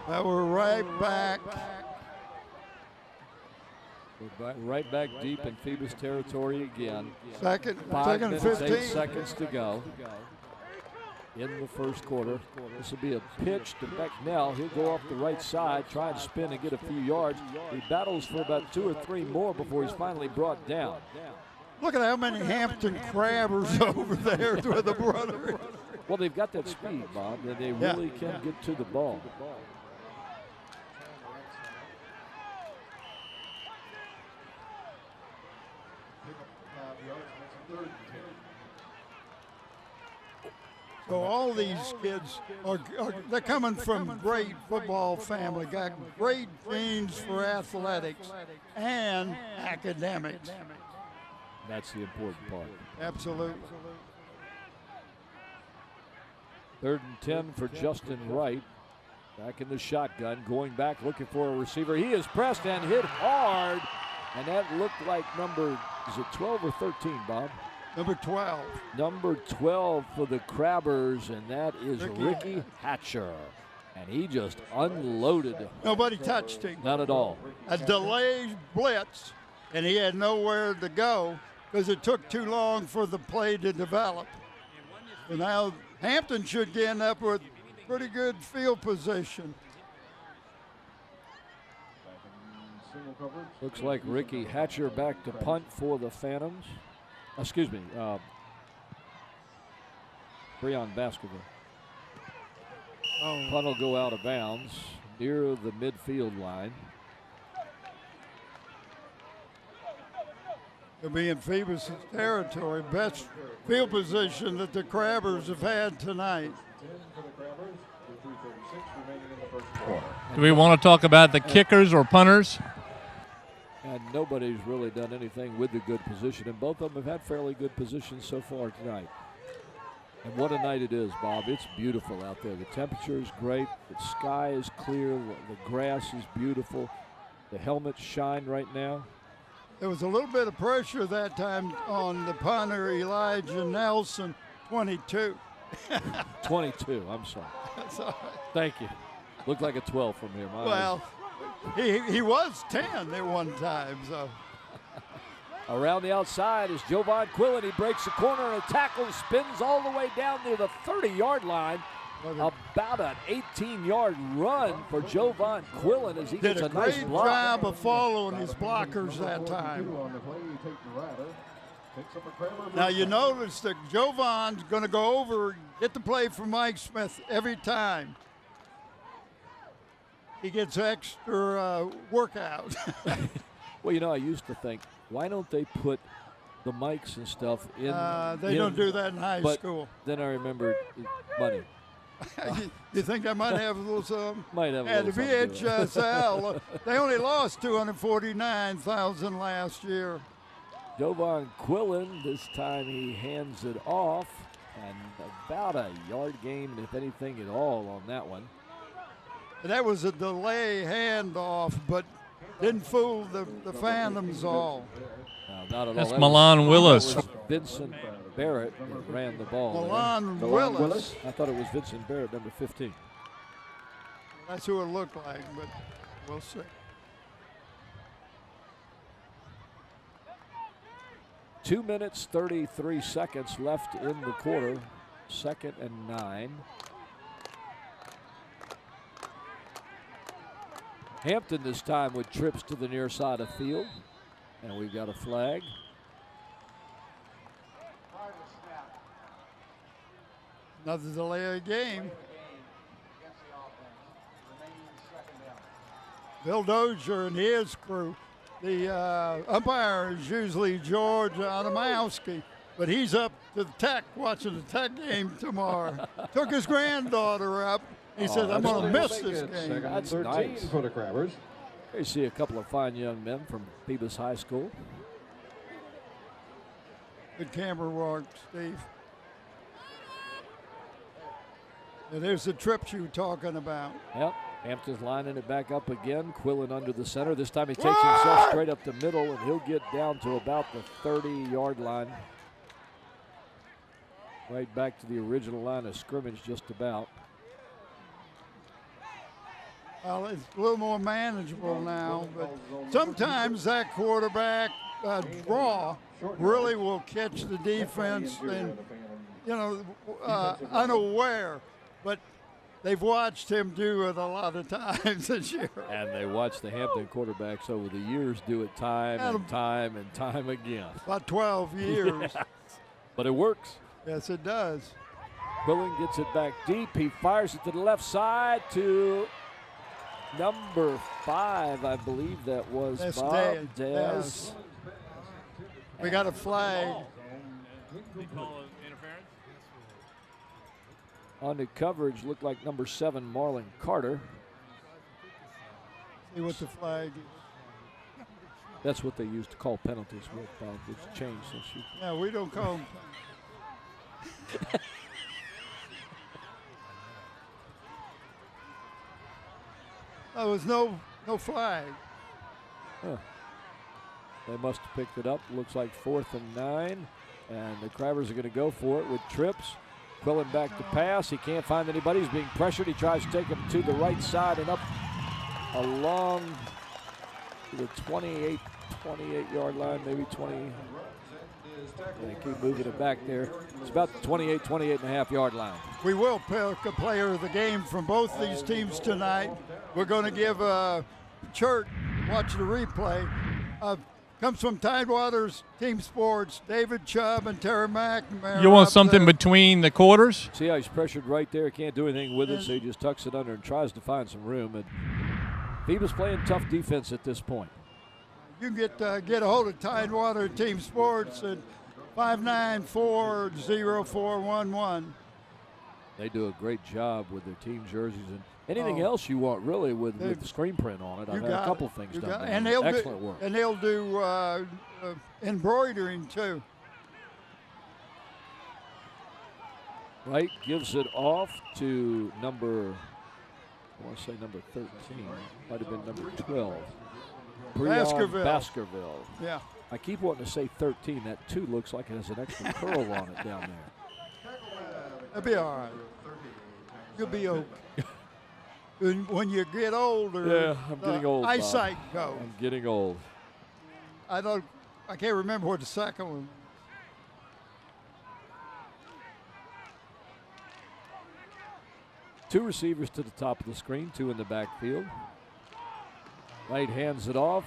Now we're right back. We're right back deep in Phoebus territory again. Second 5 and minutes, 15. 8 seconds to go in the first quarter. This will be a pitch to Becknell. He'll go off the right side, try and spin and get a few yards. He battles for about 2 or 3 more before he's finally brought down. Look at how many Hampton Crabbers over there with the brother. Well, they've got that speed, Bob, and they really can get to the ball. So all these kids they're coming from great football family, got great genes for athletics and academics. That's the important part. Absolutely. 3rd and 10 for Justin Wright. Back in the shotgun, going back, looking for a receiver. He is pressed and hit hard, and that looked like number, is it 12 or 13, Bob? Number 12. Number 12 for the Crabbers, and that is Ricky Hatcher. And he just unloaded. Nobody touched him. Not at all. A delayed blitz, and he had nowhere to go because it took too long for the play to develop. And now Hampton should end up with pretty good field position. Looks like Ricky Hatcher back to punt for the Phantoms. Excuse me, Breon Baskerville. Punt will go out of bounds near the midfield line. It'll be in Phoebus' territory. Best field position that the Crabbers have had tonight. Do we want to talk about the kickers or punters? And nobody's really done anything with the good position, and both of them have had fairly good positions so far tonight. And what a night it is, Bob. It's beautiful out there. The temperature is great. The sky is clear. The grass is beautiful. The helmets shine right now. There was a little bit of pressure that time on the punter, Elijah Nelson, 22. 22, I'm sorry. That's all right. Thank you. Looked like a 12 from here. Well, he was 10 at one time, so. Around the outside is Jovan Quillen. He breaks the corner and a tackle, spins all the way down near the 30-yard line. About an 18-yard run for Jovan Quillen as he did gets a a nice great block. job of following his blockers that time. Now you notice that Jovan's going to go over, get the play from Mike Smith every time. He gets extra workout. Well, you know, I used to think, why don't they put the mics and stuff in? They don't do that in high school. Then I remembered money. You think I might have a little something? Might have a At little the something to do with it. VHSL, they only lost 249,000 last year. Jovan Quillen, this time he hands it off, and about a yard gain, if anything at all, on that one. And that was a delay handoff, but didn't fool the Phantoms all. No, not at That's all. Milan Willis. That was Vincent Barrett that ran the ball. Milan there. Willis. I thought it was Vincent Barrett, number 15. That's who it looked like, but we'll see. Two minutes, 33 seconds left in the quarter. 2nd and 9. Hampton this time with trips to the near side of field. And we've got a flag. Another delay of game. Bill Dozier and his crew. The umpire is usually George Adamowski, but he's up to the Tech, watching the Tech game tomorrow. Took his granddaughter up. He said, I'm going to miss this game. That's 13 nice. for the Crabbers. Here you see a couple of fine young men from Feebas High School. Good camera work, Steve. And there's the trips you were talking about. Yep. Hampton's lining it back up again. Quillen under the center. This time he takes himself straight up the middle, and he'll get down to about the 30-yard line. Right back to the original line of scrimmage, just about. Well, it's a little more manageable now, but sometimes that quarterback draw really will catch the defense and, unaware. But they've watched him do it a lot of times this year. And they watched the Hampton quarterbacks over the years do it time and time and time again. About 12 years. Yes. But it works. Yes, it does. Quillen gets it back deep. He fires it to the left side to number 5, I believe that was That's Bob Dez. Dez. Yes. We got a flag. On the coverage, looked like number 7, Marlon Carter. See what the flag is. That's what they used to call penalties with, Bob. It's changed since you. No, we don't call them. There was no flag. Huh. They must have picked it up. Looks like 4th and 9. And the Crabbers are going to go for it with trips. Quillen back to pass. He can't find anybody. He's being pressured. He tries to take him to the right side and up along to the 28-yard line, maybe 20. They keep moving it back there. It's about the 28 and a half yard line. We will pick a player of the game from both these teams tonight. We're going to give Churt, watch the replay, comes from Tidewaters Team Sports, David Chubb and Terry McNamara. You want something between the quarters? See how he's pressured right there? Can't do anything with it, so he just tucks it under and tries to find some room. And Phoebus playing tough defense at this point. You can get a hold of Tidewater Team Sports at 594-0411. They do a great job with their team jerseys and anything else you want, really, with the screen print on it. I've had a couple things done. And excellent work. And they'll do embroidering too. Wright gives it off to number, I want to say number 13. Might have been number 12. Baskerville. Baskerville. Yeah. I keep wanting to say 13. That 2 looks like it has an extra curl on it down there. It'll be all right. You'll be okay. When you get older, Yeah, I'm getting old, Bob. eyesight goes. I'm getting old. I can't remember what the second one. Two receivers to the top of the screen, 2 in the backfield. Wright hands it off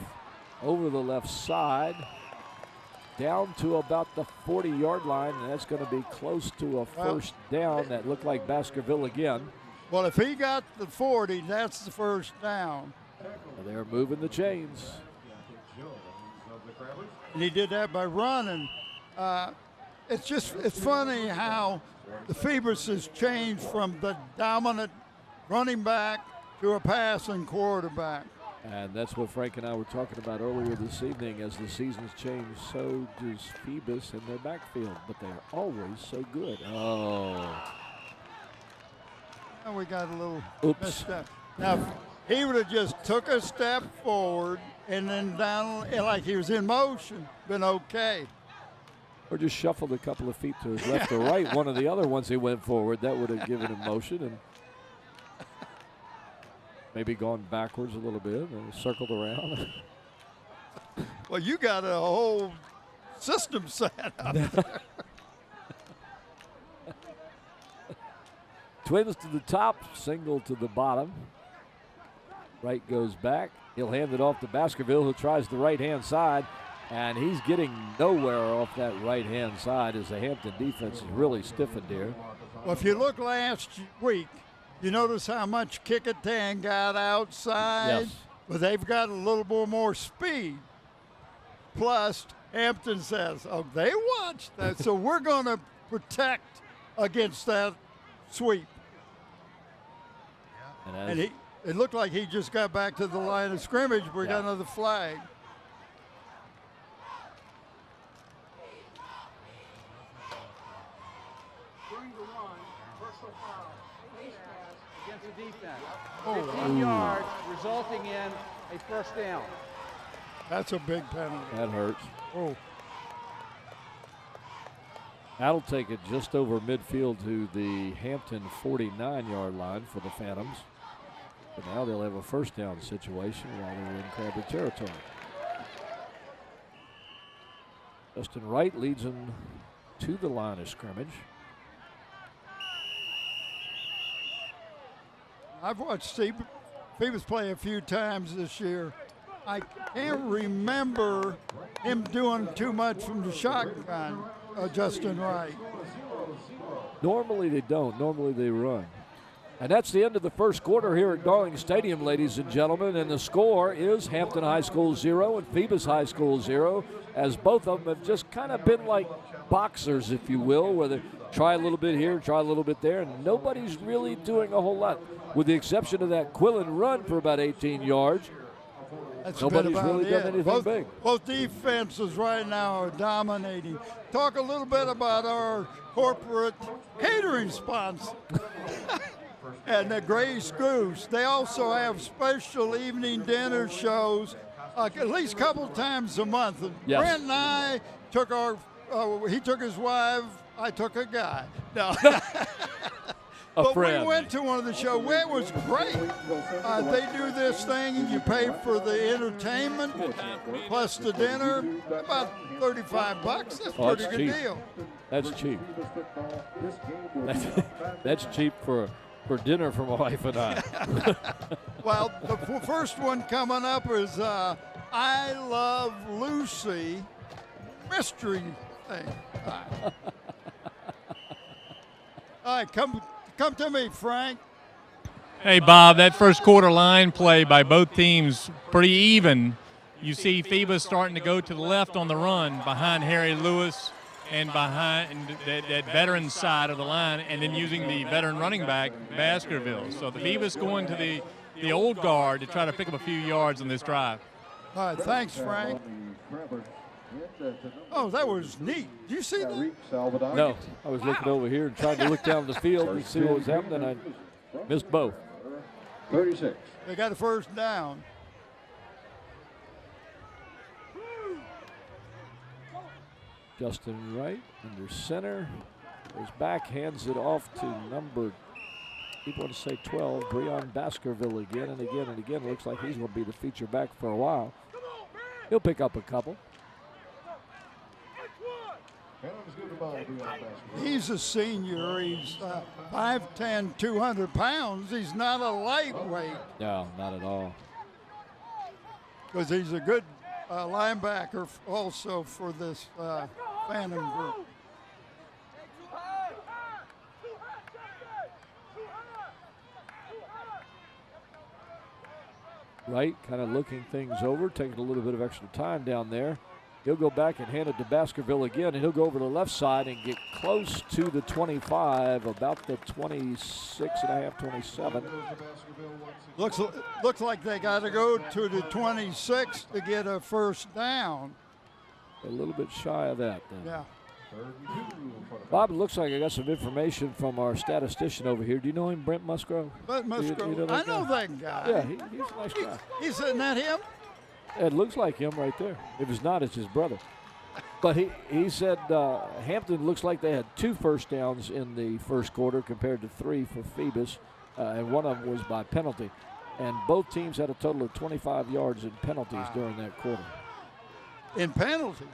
over the left side, down to about the 40-yard line, and that's going to be close to a first down. That looked like Baskerville again. Well, if he got the 40, that's the first down. They're moving the chains. And he did that by running. It's funny how the Phoebus has changed from the dominant running back to a passing quarterback. And that's what Frank and I were talking about earlier this evening. As the seasons change, so does Phoebus in their backfield. But they're always so good. Oh. And we got a little Oops. messed up. Now, if he would have just took a step forward and then down like he was in motion, been okay. Or just shuffled a couple of feet to his left or right. One of the other ones he went forward. That would have given him motion and maybe gone backwards a little bit and circled around. Well, you got a whole system set up there. Twins to the top, single to the bottom. Wright goes back. He'll hand it off to Baskerville, who tries the right-hand side, and he's getting nowhere off that right-hand side as the Hampton defense is really stiffened here. Well, if you look last week, you notice how much Kickoff got outside? Yes. But they've got a little more speed. Plus, Hampton says, oh, they watched that, so we're going to protect against that sweep. And it looked like he just got back to the line of scrimmage. We got another flag. During the run, personal foul, face pass against the defense. 15 yards, resulting in a first down. That's a big penalty. That hurts. Oh. That'll take it just over midfield to the Hampton 49-yard line for the Phantoms. But now they'll have a first down situation while they're in Crabber territory. Justin Wright leads them to the line of scrimmage. I've watched Phoebus play a few times this year. I can't remember him doing too much from the shotgun, Justin Wright. Normally they don't. Normally they run. And that's the end of the first quarter here at Darling Stadium, ladies and gentlemen. And the score is Hampton High School 0 and Phoebus High School 0, as both of them have just kind of been like boxers, if you will, where they try a little bit here, try a little bit there, and nobody's really doing a whole lot, with the exception of that Quillen run for about 18 yards. That's Nobody's really done anything big. Both defenses right now are dominating. Talk a little bit about our corporate catering sponsor. And the Gray's Goose. They also have special evening dinner shows at least a couple times a month. Yes. Brent and I took he took his wife, I took a guy. No. But friend. we went to one of the shows. It was great. They do this thing, and you pay for the entertainment plus the dinner. About $35. That's a pretty good cheap. deal. That's cheap. That's cheap for dinner for my wife and I. Well, the first one coming up is I Love Lucy mystery thing. All right, come to me, Frank. Hey, Bob, that first quarter line play by both teams pretty even. You see Feebas starting to go to the left on the run behind Harry Lewis and behind that veteran side of the line, and then using the veteran running back, Baskerville. So the Feebas going to the old guard to try to pick up a few yards on this drive. All right, thanks, Frank. Oh, that was neat. Did you see that? No, I was looking over here and trying to look down the field and see what was happening. I missed both. 36. They got a first down. Justin Wright under center. Goes back, hands it off to number, I want to say 12, Breon Baskerville again and again and again. Looks like he's going to be the feature back for a while. He'll pick up a couple. He's a senior. He's 5'10", 200 pounds. He's not a lightweight. No, not at all. Because he's a good linebacker also for this Phantom group. Wright kind of looking things over, taking a little bit of extra time down there. He'll go back and hand it to Baskerville again, and he'll go over to the left side and get close to the 25, about the 26 and a half, 27. Looks like they got to go to the 26 to get a first down. A little bit shy of that then. Yeah. Bob, it looks like I got some information from our statistician over here. Do you know him, Brent Musgrove? But Musgrove, I know that guy. Yeah, he's a nice guy. Isn't that him? It looks like him right there. If it's not, it's his brother. But he said Hampton looks like they had 2 first downs in the first quarter compared to 3 for Phoebus, and one of them was by penalty. And both teams had a total of 25 yards in penalties during that quarter. In penalty?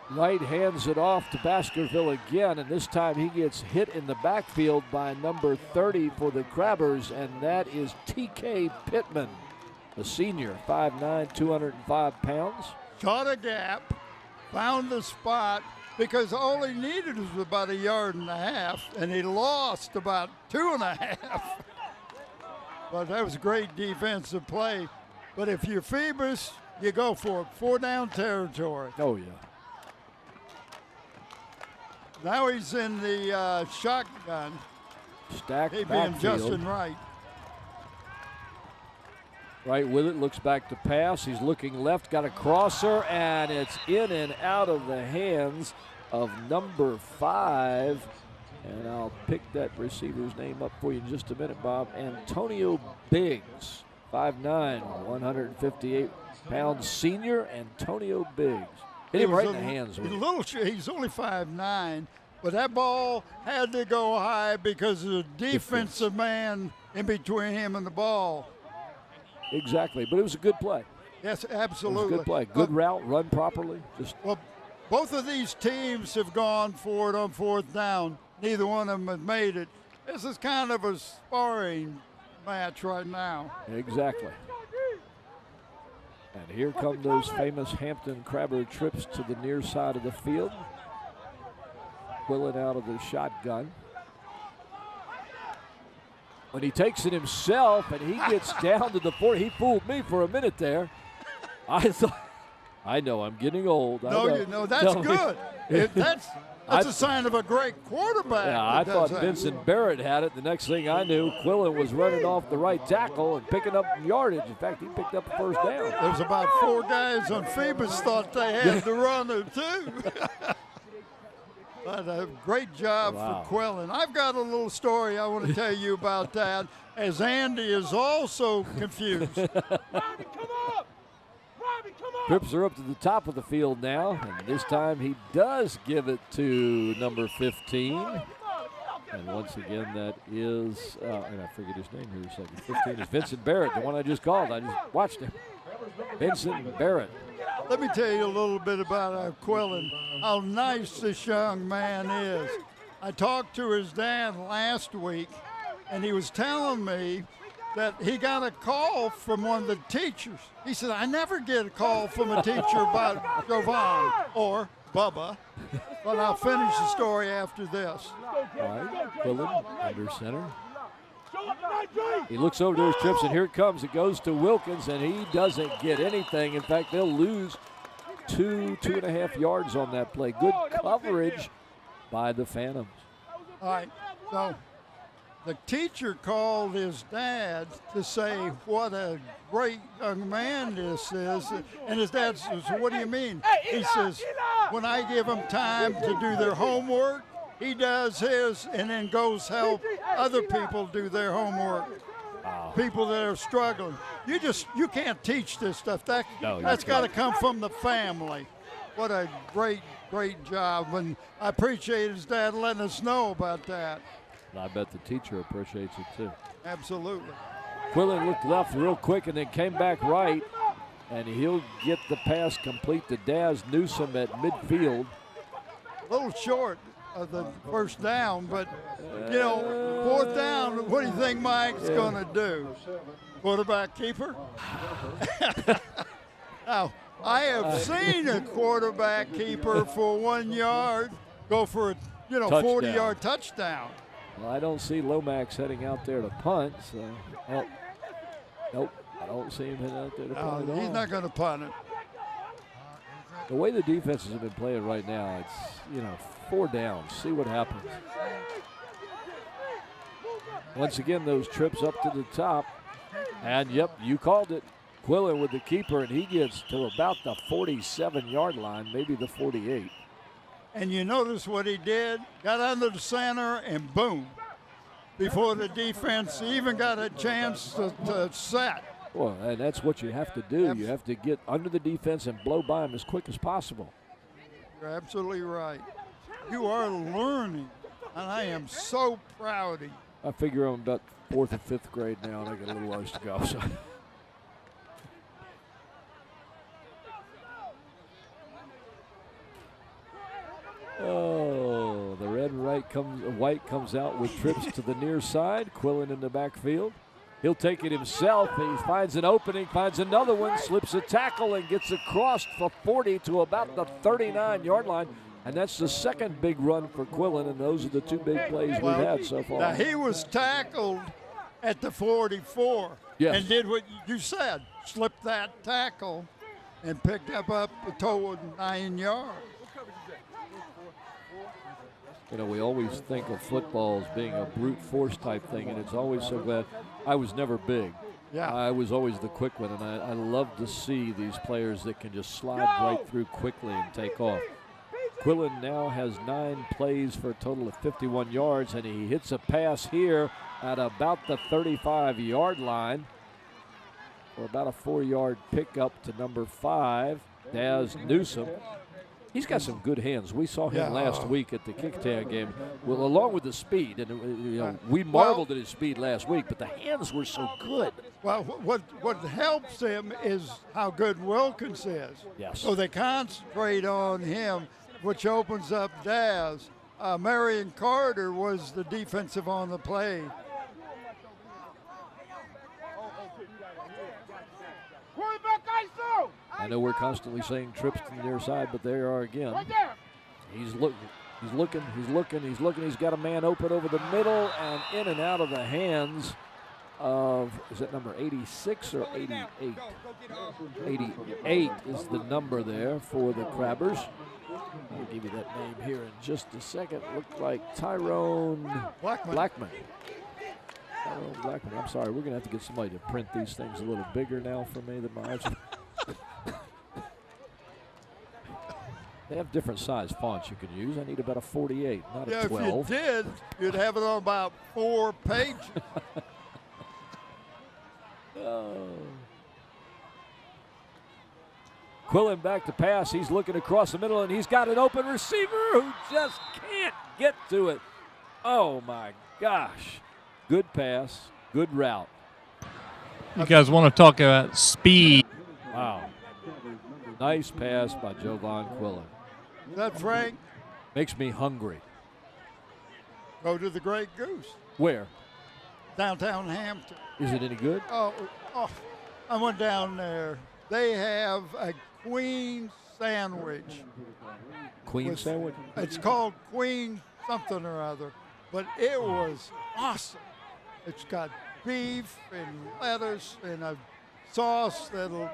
Wright hands it off to Baskerville again, and this time he gets hit in the backfield by number 30 for the Crabbers, and that is T.K. Pittman, a senior, 5'9", 205 pounds. Caught a gap, found the spot, because all he needed was about 1.5 yards, and he lost about 2.5. But that was a great defensive play. But if you're Phoebus, you go for it. 4-down territory. Oh, yeah. Now he's in the shotgun. Stacked he being backfield. Justin Wright. Right with it, looks back to pass. He's looking left, got a crosser, and it's in and out of the hands of number 5. And I'll pick that receiver's name up for you in just a minute, Bob. Antonio Biggs, 5'9", 158-pound senior Antonio Biggs. Hit him right in the hands. He's only 5'9", but that ball had to go high because of the defensive man in between him and the ball. Exactly, but it was a good play. Yes, absolutely. It was a good play. Good route, run properly. Well, both of these teams have gone for it on 4th down. Neither one of them has made it. This is kind of a sparring match right now. Exactly. And here come those famous Hampton Crabber trips to the near side of the field. Quillen out of the shotgun. But he takes it himself, and he gets down to the 40. He fooled me for a minute there. I thought, I know, I'm getting old. That's good. That's a sign of a great quarterback. Yeah, I thought Vincent Barrett had it. The next thing I knew, Quillen was running off the right tackle and picking up yardage. In fact, he picked up a first down. There's about 4 guys on Phoebus thought they had the runner, too. But a great job for Quillen. I've got a little story I want to tell you about that, as Andy is also confused. Trips are up to the top of the field now, and this time he does give it to number 15. And once again, that is, and I forget his name here a second. 15 is Vincent Barrett, the one I just called. I just watched him. Vincent Barrett. Let me tell you a little bit about Quillen, how nice this young man is. I talked to his dad last week, and he was telling me that he got a call from one of the teachers. He said, I never get a call from a teacher about Jovan or Bubba, but I'll finish the story after this. All right, Quillen under center. He looks over to his trips, and here it comes. It goes to Wilkins, and he doesn't get anything. In fact, they'll lose 2.5 yards on that play. Good coverage by the Phantoms. All right, so the teacher called his dad to say what a great young man this is. And his dad says, what do you mean? He says, when I give them time to do their homework, he does his and then goes help other people do their homework. People that are struggling. You can't teach this stuff. That's got to come from the family. What a great job. And I appreciate his dad letting us know about that. I bet the teacher appreciates it too. Absolutely. Quillen looked left real quick and then came back right, and he'll get the pass complete to Daz Newsome at midfield. A little short of the first down, but, fourth down, what do you think Mike's going to do? Quarterback keeper? Now, I have seen a quarterback keeper for 1 yard go for a 40-yard touchdown. Well, I don't see Lomax heading out there to punt. So, nope, I don't see him heading out there to punt at all. He's not going to punt it. The way the defenses have been playing right now, it's 4 downs. See what happens. Once again, those trips up to the top, and yep, you called it. Quillen with the keeper, and he gets to about the 47-yard line, maybe the 48. And you notice what he did? Got under the center and boom. Before the defense even got a chance to set. Well, and that's what you have to do. You have to get under the defense and blow by him as quick as possible. You're absolutely right. You are learning, and I am so proud of you. I figure I'm about 4th or 5th grade now, and I got a little ways to go. So. Oh, the red and white comes out with trips to the near side. Quillen in the backfield. He'll take it himself. He finds an opening, finds another one, slips a tackle, and gets across the 40 to about the 39-yard line. And that's the second big run for Quillen, and those are the 2 big plays we've had so far. Now, he was tackled at the 44 and did what you said, slipped that tackle and picked up a total 9 yards. We always think of football as being a brute force type thing, and it's always so glad. I was never big. Yeah. I was always the quick one, and I love to see these players that can just slide right through quickly and take off. Quillen now has 9 plays for a total of 51 yards, and he hits a pass here at about the 35-yard line for about a 4-yard pickup to number 5, Daz Newsome. He's got some good hands. We saw him last week at the kick-tag game, well, along with the speed. And we marveled at his speed last week, but the hands were so good. Well, what helps him is how good Wilkins is. Yes. So they concentrate on him, which opens up Daz. Marion Carter was the defensive on the play. I know we're constantly saying trips to the near side, but there are again. He's looking. He's got a man open over the middle and in and out of the hands of, is that number 86 or 88? 88 is the number there for the Crabbers. I'll give you that name here in just a second. Looked like Tyrone Blackman. Tyrone Blackman. I'm sorry, we're going to have to get somebody to print these things a little bigger now for me than my eyes. They have different size fonts you can use. I need about a 48, not a 12. If you did, you'd have it on about 4 pages. Quillen back to pass. He's looking across the middle, and he's got an open receiver who just can't get to it. Oh, my gosh. Good pass, good route. You guys want to talk about speed. Wow. Nice pass by Jovan Quillen. Is that Frank? Makes me hungry. Go to the Great Goose. Where? Downtown Hampton. Is it any good? Oh, I went down there. They have a queen sandwich. Queen sandwich? It's called Queen something or other, but it was awesome. It's got beef and lettuce and a sauce that'll,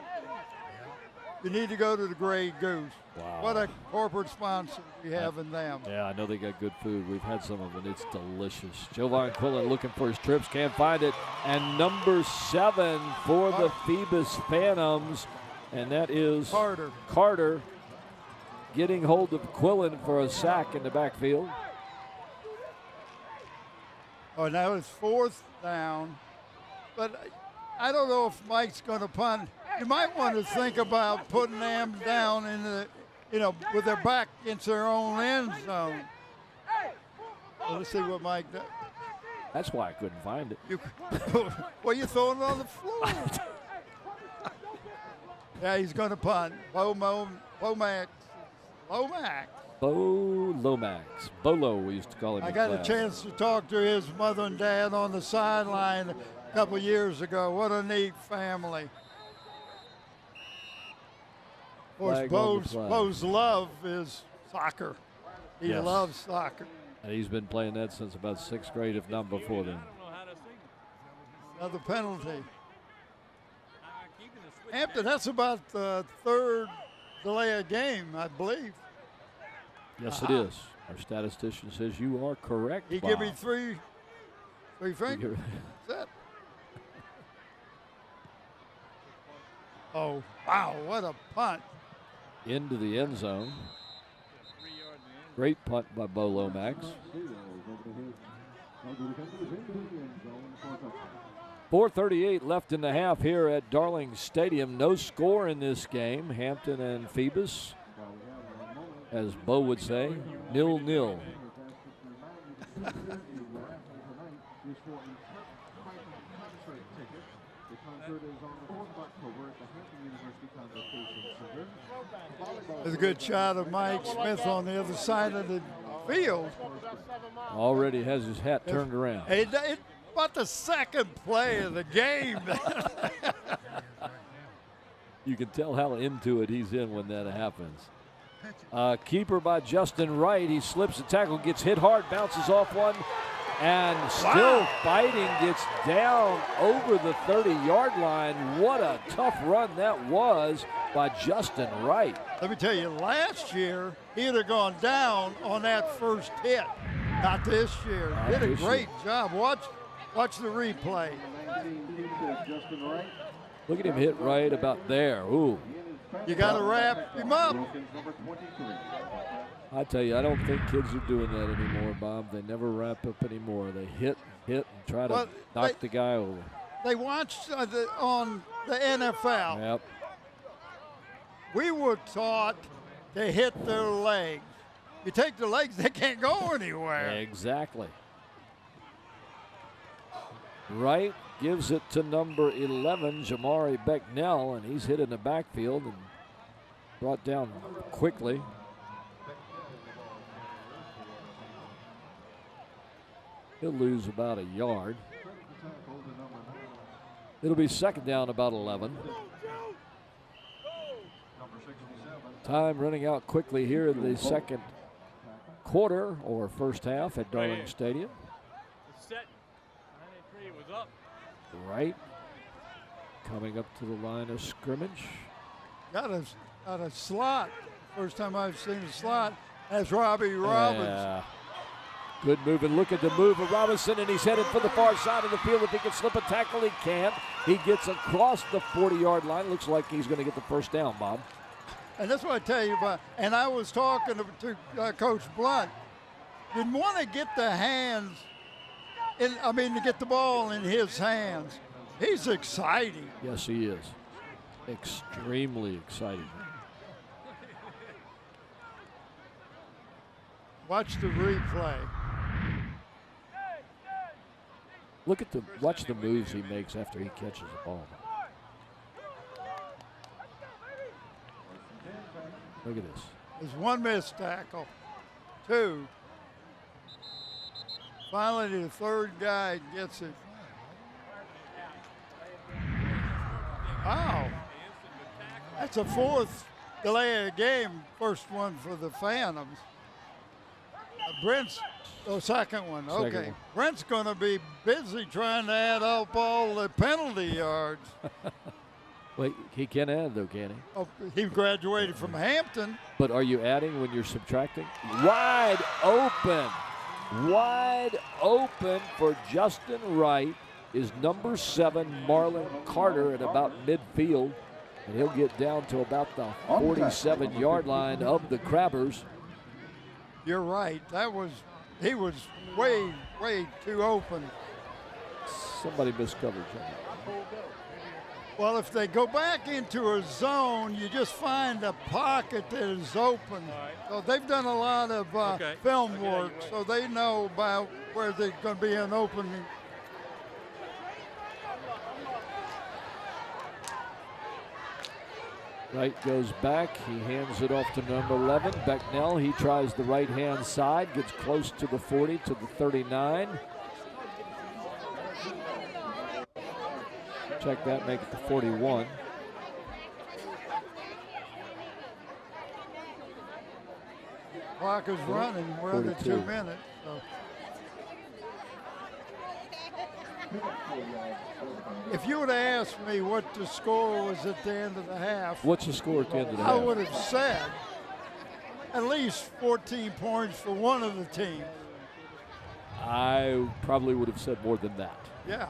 you need to go to the Grey Goose. Wow. What a corporate sponsor we have in them. Yeah, I know they got good food. We've had some of it. It's delicious. Jovan Quillen looking for his trips, can't find it. And number 7 for the Phoebus Phantoms, and that is Carter getting hold of Quillen for a sack in the backfield. Oh, now it's 4th down. But I don't know if Mike's going to punt. You might want to think about putting them down in the, with their back into their own end zone. Well, let's see what Mike does. That's why I couldn't find it. Well, you're throwing it on the floor. Yeah, he's going to punt. Lomax. Bolo, we used to call him. I in got class. a chance to talk to his mother and dad on the sideline a couple of years ago. What a neat family. Of course, Bo's love is soccer. He Yes. loves soccer. And he's been playing that since about 6th grade, if not before then. Another penalty. Hampton, that's about the 3rd delay of game, I believe. Yes, it is. Our statistician says you are correct. He Bob. give me three fingers. That's it. Oh, wow, what a punt. Into the end zone. Great punt by Bo Lomax. 4:38 left in the half here at Darling Stadium. No score in this game. Hampton and Phoebus, as Bo would say, 0-0. There's a good shot of Mike Smith on the other side of the field. Already has his hat turned around. It's about the second play of the game. You can tell how into it he's in when that happens. Keeper by Justin Wright. He slips the tackle, gets hit hard, bounces off one, and still fighting, gets down over the 30-yard line. What a tough run that was by Justin Wright. Let me tell you, last year, he'd have gone down on that first hit. Not this year. Did a great job. Watch the replay. Look at him hit right about there. Ooh. You got to wrap him up. I tell you, I don't think kids are doing that anymore, Bob. They never wrap up anymore. They hit, and try to knock the guy over. They watched on the NFL. Yep. We were taught to hit their legs. You take the legs, they can't go anywhere. Exactly. Wright gives it to number 11, Jamari Becknell, and he's hit in the backfield and brought down quickly. He'll lose about a yard. It'll be second down about 11. Time running out quickly here in the second quarter or first half at Darling Stadium. Set. 93 was up. Right. Coming up to the line of scrimmage. Got a slot. First time I've seen a slot. That's Robbie Robbins. Yeah. Good move, and look at the move of Robinson, and he's headed for the far side of the field. If he can slip a tackle, he can't. He gets across the 40-yard line. Looks like he's going to get the first down, Bob. And that's what I tell you about. And I was talking to Coach Blunt. You want to get the hands, to get the ball in his hands. He's exciting. Yes, he is. Extremely exciting. Watch the replay. Watch the moves he makes after he catches the ball. Look at this. There's one missed tackle. Two. Finally, the third guy gets it. Wow. That's a fourth delay of game. First one for the Phantoms. Second one. Okay. Second one. Brent's going to be busy trying to add up all the penalty yards. Wait, he can add though, can he? Oh, he graduated from Hampton. But are you adding when you're subtracting? Wide open. Wide open for Justin Wright is number 7, Marlon Carter, at about midfield. And he'll get down to about the 47-yard line of the Crabbers. You're right. He was way, way too open. Somebody miscovered. Well, if they go back into a zone, you just find a pocket that is open. So they've done a lot of film work, so they know about where there's going to be an opening. Wright goes back. He hands it off to number 11, Becknell. He tries the right-hand side, gets close to the 40, to the 39. Check that, make it the 41. Clock is running. We're under 2 minutes. So. If you would have asked me what the score was at the end of the half, what's the score at the end of the half? I would have said at least 14 points for one of the teams. I probably would have said more than that. Yeah.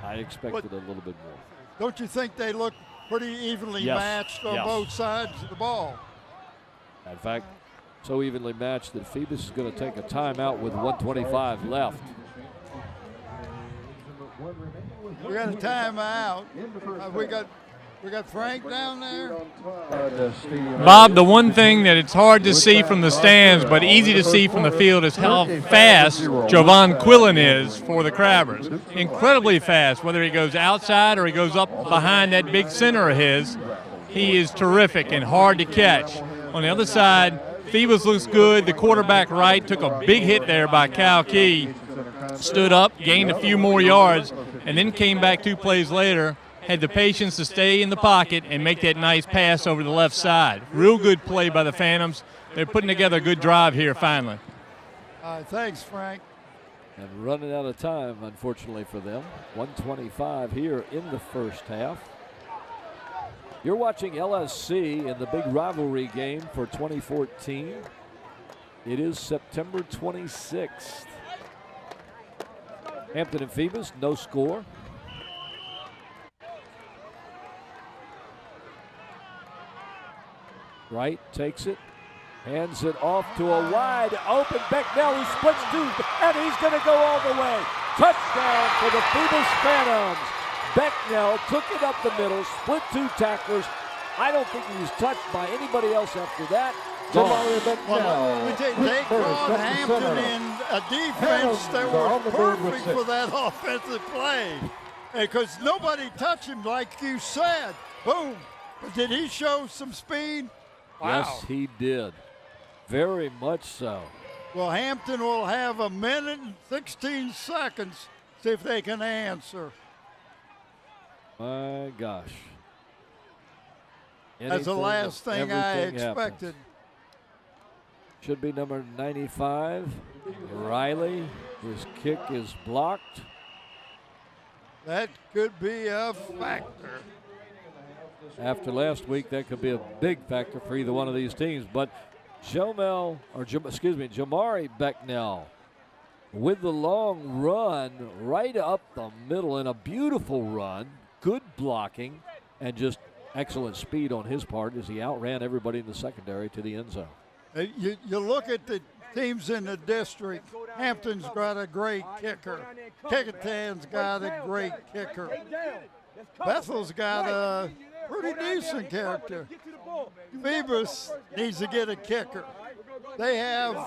I expected a little bit more. Don't you think they look pretty evenly matched on both sides of the ball? In fact, so evenly matched that Phoebus is going to take a timeout with 1:25 left. We got a timeout. We got Frank down there. Bob, the one thing that it's hard to see from the stands but easy to see from the field is how fast Jovan Quillen is for the Crabbers. Incredibly fast, whether he goes outside or he goes up behind that big center of his. He is terrific and hard to catch. On the other side, Phoebus looks good. The quarterback Wright took a big hit there by Cal Key. Stood up, gained a few more yards, and then came back 2 plays later, had the patience to stay in the pocket and make that nice pass over the left side. Real good play by the Phantoms. They're putting together a good drive here finally. All right, thanks, Frank. And running out of time, unfortunately for them. 1:25 here in the first half. You're watching LSC in the big rivalry game for 2014. It is September 26th. Hampton and Phoebus, no score. Wright takes it, hands it off to a wide open Becknell, who splits 2, and he's going to go all the way. Touchdown for the Phoebus Phantoms. Becknell took it up the middle, split 2 tacklers. I don't think he was touched by anybody else after that. Well, they caught Hampton in a defense that was perfect for that offensive play. Because nobody touched him, like you said. Boom. Did he show some speed? Wow. Yes, he did. Very much so. Well, Hampton will have 1 minute and 16 seconds. See if they can answer. My gosh. That's the last thing I expected. Happens. Should be number 95, Riley. His kick is blocked. That could be a factor. After last week, that could be a big factor for either one of these teams. But Jamari Becknell with the long run right up the middle, and a beautiful run, good blocking, and just excellent speed on his part as he outran everybody in the secondary to the end zone. You look at the teams in the district. Hampton's got a great kicker. Kickatan's got a great kicker. Bethel's got a pretty decent character. Phoebus needs to get a kicker. They have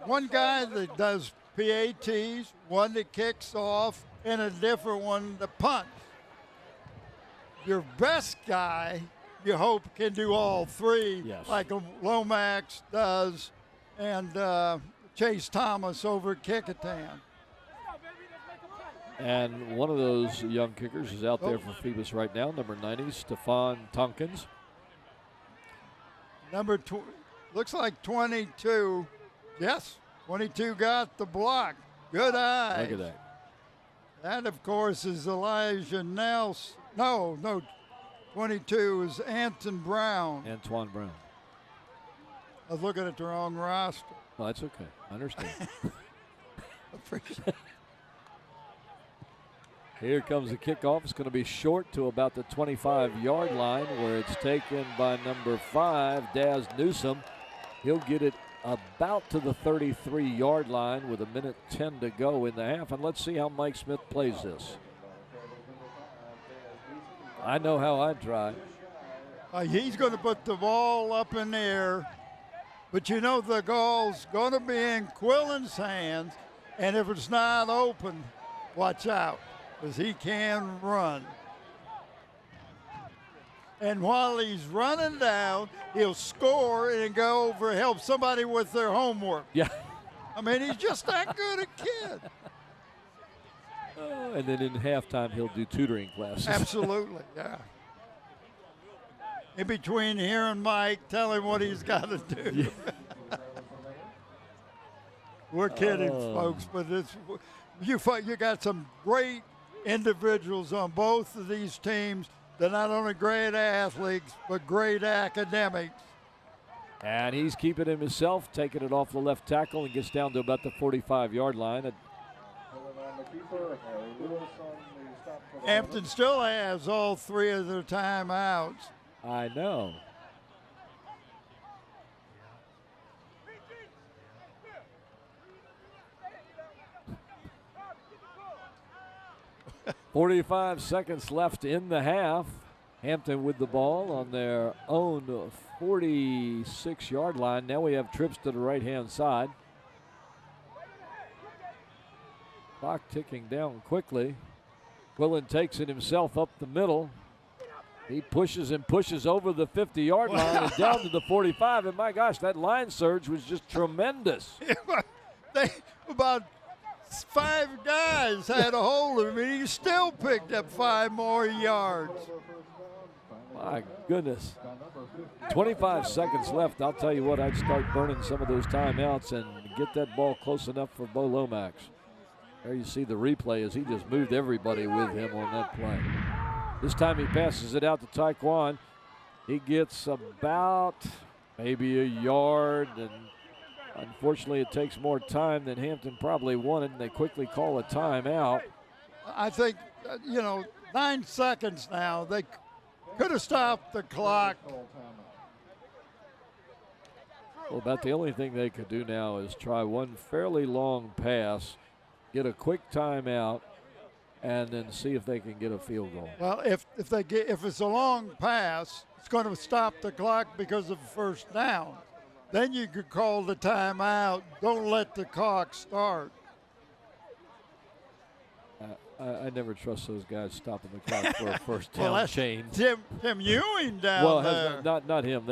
one guy that does PATs, one that kicks off, and a different one that punts. Your best guy, you hope, can do all 3, like Lomax does, and Chase Thomas over at Kickatan. And one of those young kickers is out there for Phoebus right now, number 90, Stephon Tompkins. Looks like 22. Yes, 22 got the block. Good eye. Look at that. That, of course, is Elijah Nelson. No, 22 is Anton Brown. Antoine Brown. I was looking at the wrong roster. Well, that's okay. I understand. Appreciate it. Here comes the kickoff. It's going to be short to about the 25-yard line where it's taken by number 5, Daz Newsom. He'll get it about to the 33-yard line with 1:10 to go in the half. And let's see how Mike Smith plays this. I know how I'd try. He's going to put the ball up in the air, but you know the ball's going to be in Quillen's hands, and if it's not open, watch out, because he can run. And while he's running down, he'll score and go over, help somebody with their homework. Yeah. I mean, he's just that good a kid. And then in halftime, he'll do tutoring classes. Absolutely, yeah. In between here and Mike, tell him what he's got to do. Yeah. We're kidding, folks, but it's you got some great individuals on both of these teams. They're not only great athletes, but great academics. And he's keeping it himself, taking it off the left tackle and gets down to about the 45-yard line. Hampton still has all 3 of their timeouts. I know. "45 seconds left in the half. Hampton with the ball on their own 46-yard line. Now we have trips to the right-hand side. Clock ticking down quickly. Quillen takes it himself up the middle. He pushes and pushes over the 50-yard line and down to the 45. And my gosh, that line surge was just tremendous. About 5 guys had a hold of him, and he still picked up 5 more yards. My goodness. 25 seconds left. I'll tell you what, I'd start burning some of those timeouts and get that ball close enough for Bo Lomax. There you see the replay as he just moved everybody with him on that play. This time he passes it out to Taekwon. He gets about maybe a yard, and unfortunately it takes more time than Hampton probably wanted, and they quickly call a timeout. I think, 9 seconds now. They could have stopped the clock. Well, about the only thing they could do now is try one fairly long pass, get a quick timeout, and then see if they can get a field goal. Well, if it's a long pass, it's going to stop the clock because of first down. Then you could call the timeout. Don't let the clock start. I never trust those guys stopping the clock for a first down well, chain. Tim Ewing down there. Well, not him.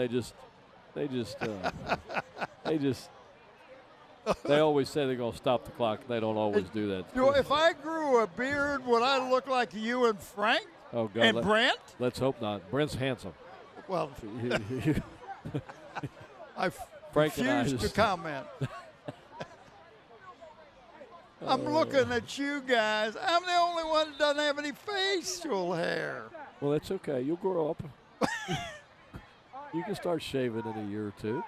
They always say they're going to stop the clock. They don't always do that. If I grew a beard, would I look like you and Frank? Oh, God. And Brent? Let's hope not. Brent's handsome. Well, I Frank refuse and I to comment. I'm looking at you guys. I'm the only one that doesn't have any facial hair. Well, that's okay. You'll grow up. You can start shaving in a year or two.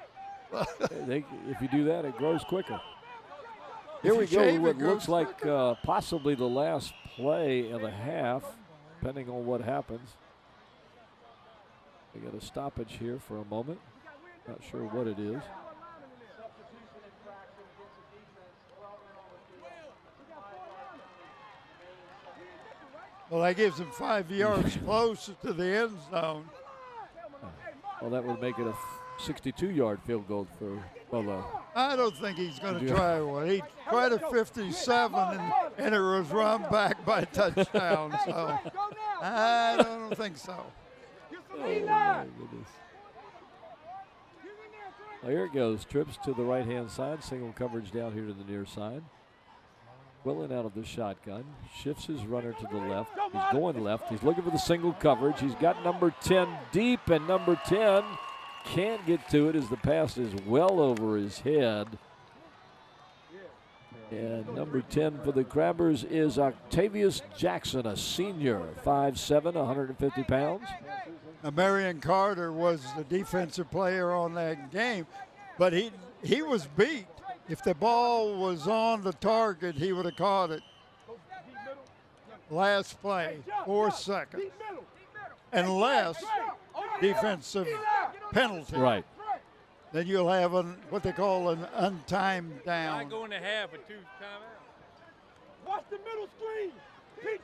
If you do that, it grows quicker. Here we go. What looks like possibly the last play of the half, depending on what happens. We got a stoppage here for a moment. Not sure what it is. Well, that gives him 5 yards closer to the end zone. Well, that would make it a 62-yard field goal for Bolo. I don't think he's going to try one. He tried a 57, and it was run back by touchdown. So I don't think so. Oh, my goodness. Well, here it goes. Trips to the right-hand side. Single coverage down here to the near side. Quillen out of the shotgun. Shifts his runner to the left. He's going left. He's looking for the single coverage. He's got number 10 deep, and number 10 can't get to it as the pass is well over his head. And number 10 for the Crabbers is Octavius Jackson, a senior, 5'7", 150 pounds. Now, Marion Carter was the defensive player on that game, but he was beat. If the ball was on the target, he would have caught it. Last play, 4 seconds. Unless defensive penalty. Right. Then you'll have what they call an untimed down. Not going to half with 2 timeouts. Watch the middle screen. PG,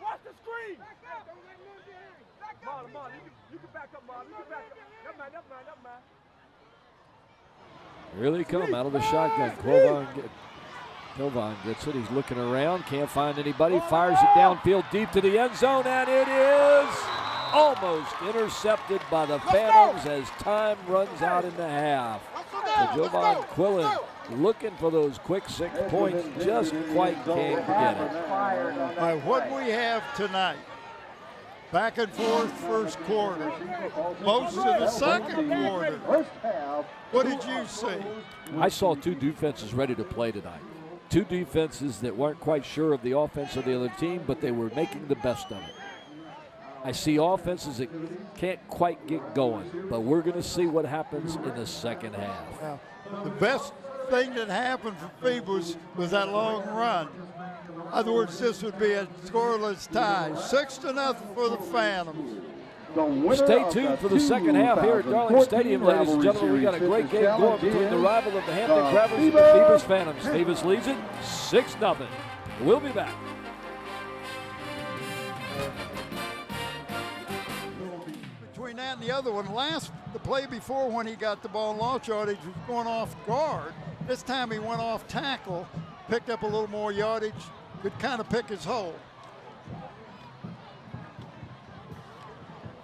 watch the screen. Marlon, you can back up, Marlon. You can back up. Never mind. Here they come out of the shotgun. Quilvon gets it. He's looking around. Can't find anybody. Fires it downfield deep to the end zone, and it is almost intercepted by the Phantoms as time runs out in the half. So Jovan Quillen looking for those quick 6 points, just quite can't get it. All right, what we have tonight, back and forth first quarter, most of the second quarter. What did you see? I saw 2 defenses ready to play tonight. 2 defenses that weren't quite sure of the offense of the other team, but they were making the best of it. I see offenses that can't quite get going, but we're going to see what happens in the second half. Now, the best thing that happened for Phoebus was that long run. In other words, this would be a scoreless tie. 6-0 for the Phantoms. Stay tuned for the second half here at Darling Stadium, ladies and gentlemen. We got a great game going between the rival of the Hampton Crabbers and the Feebas Phantoms. Feebas leads it 6-0. We'll be back. Between that and the other one, the play before when he got the ball in launch yardage was going off guard. This time he went off tackle, picked up a little more yardage, could kind of pick his hole.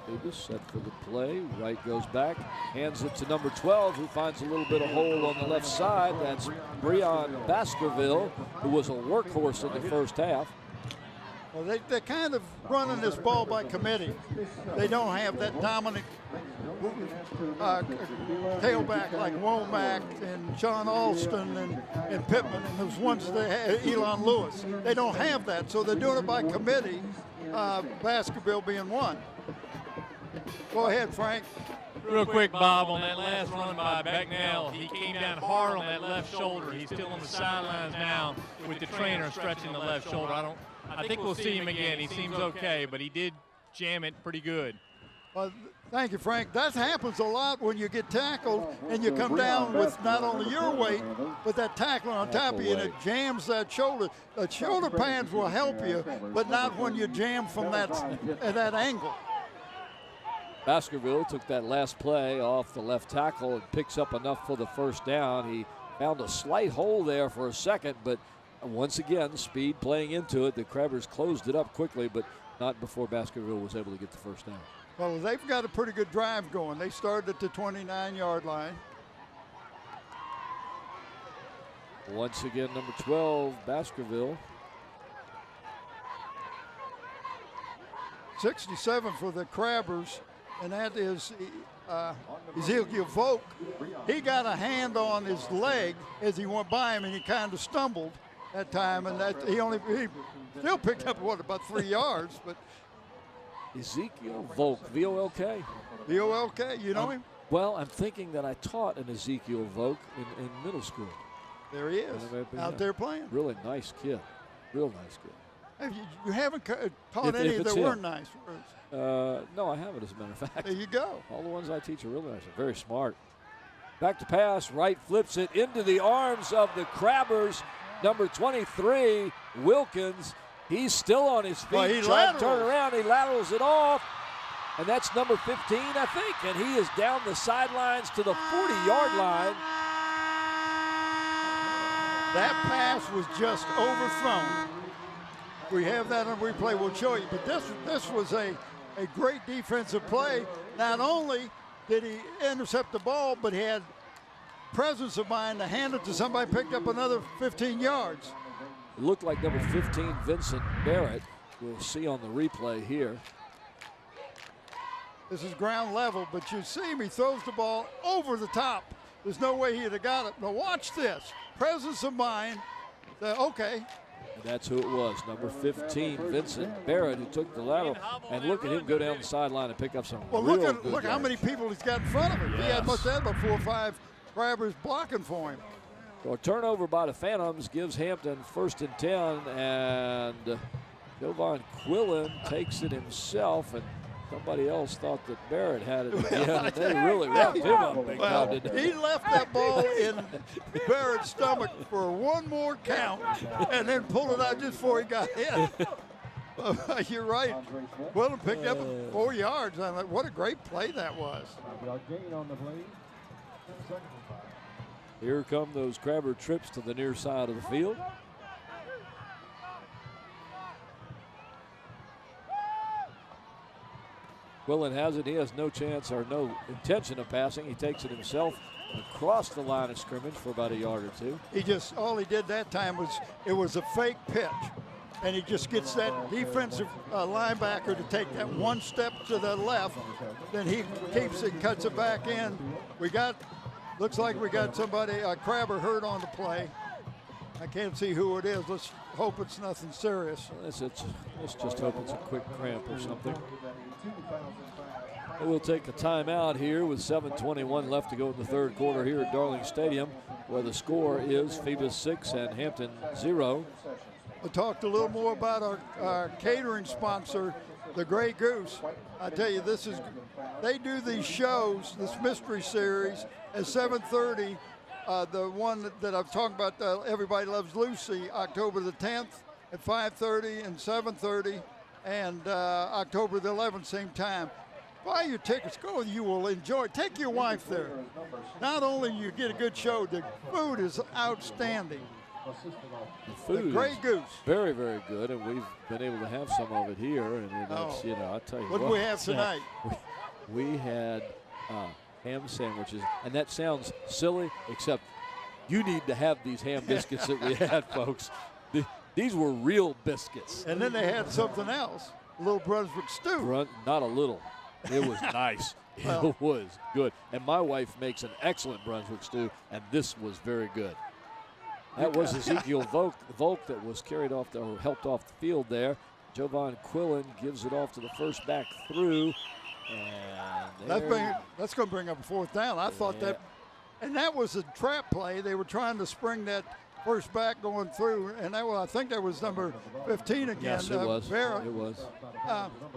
Feebas set for the play. Wright goes back, hands it to number 12, who finds a little bit of hole on the left side. That's Breon Baskerville, who was a workhorse in the first half. Well, they're kind of running this ball by committee. They don't have that dominant tailback like Womack and Sean Alston and Pittman and those ones they had, Elon Lewis. They don't have that, so they're doing it by committee, Baskerville being one. Go ahead, Frank. Real quick, Bob, on that last run by Becknell, he came down hard on that left shoulder. He's still on the sidelines now with the trainer stretching the left shoulder. I think we'll see him again. He seems okay, but he did jam it pretty good. Well, thank you, Frank. That happens a lot when you get tackled and you come down with not only your weight, but that tackle on top of you, and it jams that shoulder. The shoulder pads will help you, but not when you jam from that angle. Baskerville took that last play off the left tackle and picks up enough for the first down. He found a slight hole there for a second, but once again, speed playing into it. The Crabbers closed it up quickly, but not before Baskerville was able to get the first down. Well, they've got a pretty good drive going. They started at the 29-yard line. Once again, number 12, Baskerville. 67 for the Crabbers, and that is Ezekiel Volk. He got a hand on his leg as he went by him, and he kind of stumbled that time, and that he still picked up about 3 yards. But Ezekiel Volk, V-O-L-K. V-O-L-K, you know him? Well, I'm thinking that I taught an Ezekiel Volk in middle school. There he is, out there playing. Really nice kid, real nice kid. You haven't taught any that weren't nice. No, I haven't, as a matter of fact. There you go. All the ones I teach are really nice. They're very smart. Back to pass. Wright flips it into the arms of the Crabbers. Number 23, Wilkins. He's still on his feet. Well, trying to turn around. He laterals it off. And that's number 15, I think. And he is down the sidelines to the 40-yard line. That pass was just overthrown. We have that on replay. We'll show you. But this was a great defensive play. Not only did he intercept the ball, but he had presence of mind to hand it to somebody, picked up another 15 yards. It looked like number 15, Vincent Barrett. We'll see on the replay here. This is ground level, but you see him, he throws the ball over the top. There's no way he'd have got it. Now watch this. Presence of mind, Okay. And that's who it was, number 15, Vincent Barrett, who took the lateral. And look at him go down the sideline and pick up some Well, real look good how yards. many people he's got in front of him. He Yes. must have about 4 or 5 grabbers blocking for him. So a turnover by the Phantoms gives Hampton 1st and 10, and Jovan Quillen takes it himself, and somebody else thought that Barrett had it again, and they really wrapped him up big time, didn't they? He left that ball in Barrett's stomach for one more count and then pulled it out just before he got hit. You're right. Quillen picked up 4 yards. I'm like, what a great play that was. Gain on the play. Here come those Crabber trips to the near side of the field. Quillen has it. He has no chance or no intention of passing. He takes it himself across the line of scrimmage for about a yard or two. All he did that time was, it was a fake pitch. And he just gets that defensive linebacker to take that one step to the left. Then he keeps it and cuts it back in. Looks like we got somebody, Crabber hurt on the play. I can't see who it is. Let's hope it's nothing serious. Let's just hope it's a quick cramp or something. We'll take a timeout here with 7:21 left to go in the third quarter here at Darling Stadium, where the score is Phoebus 6 and Hampton 0. We talked a little more about our catering sponsor, the Grey Goose. I tell you, they do these shows, this mystery series, at 7:30. The one that I'm talking about, Everybody Loves Lucy, October the 10th at 5:30 and 7:30, and October the 11th, same time. Buy your tickets, go, you will enjoy it. Take your wife there. Not only you get a good show, the food is outstanding. The food Grey is Goose. very, very good, and we've been able to have some of it here. And it's, I'll tell you What do we have tonight? We had ham sandwiches, and that sounds silly, except you need to have these ham biscuits that we had, folks. These were real biscuits. And then they had something else, a little Brunswick stew. Not a little. It was nice. It was good. And my wife makes an excellent Brunswick stew, and this was very good. That was Ezekiel Volk that was carried off or helped off the field there. Jovan Quillen gives it off to the first back through. And That's going to bring up a 4th down. I thought that, and that was a trap play. They were trying to spring that first back going through, and I think that was number 15 again. Yes, it was. Vera. It was.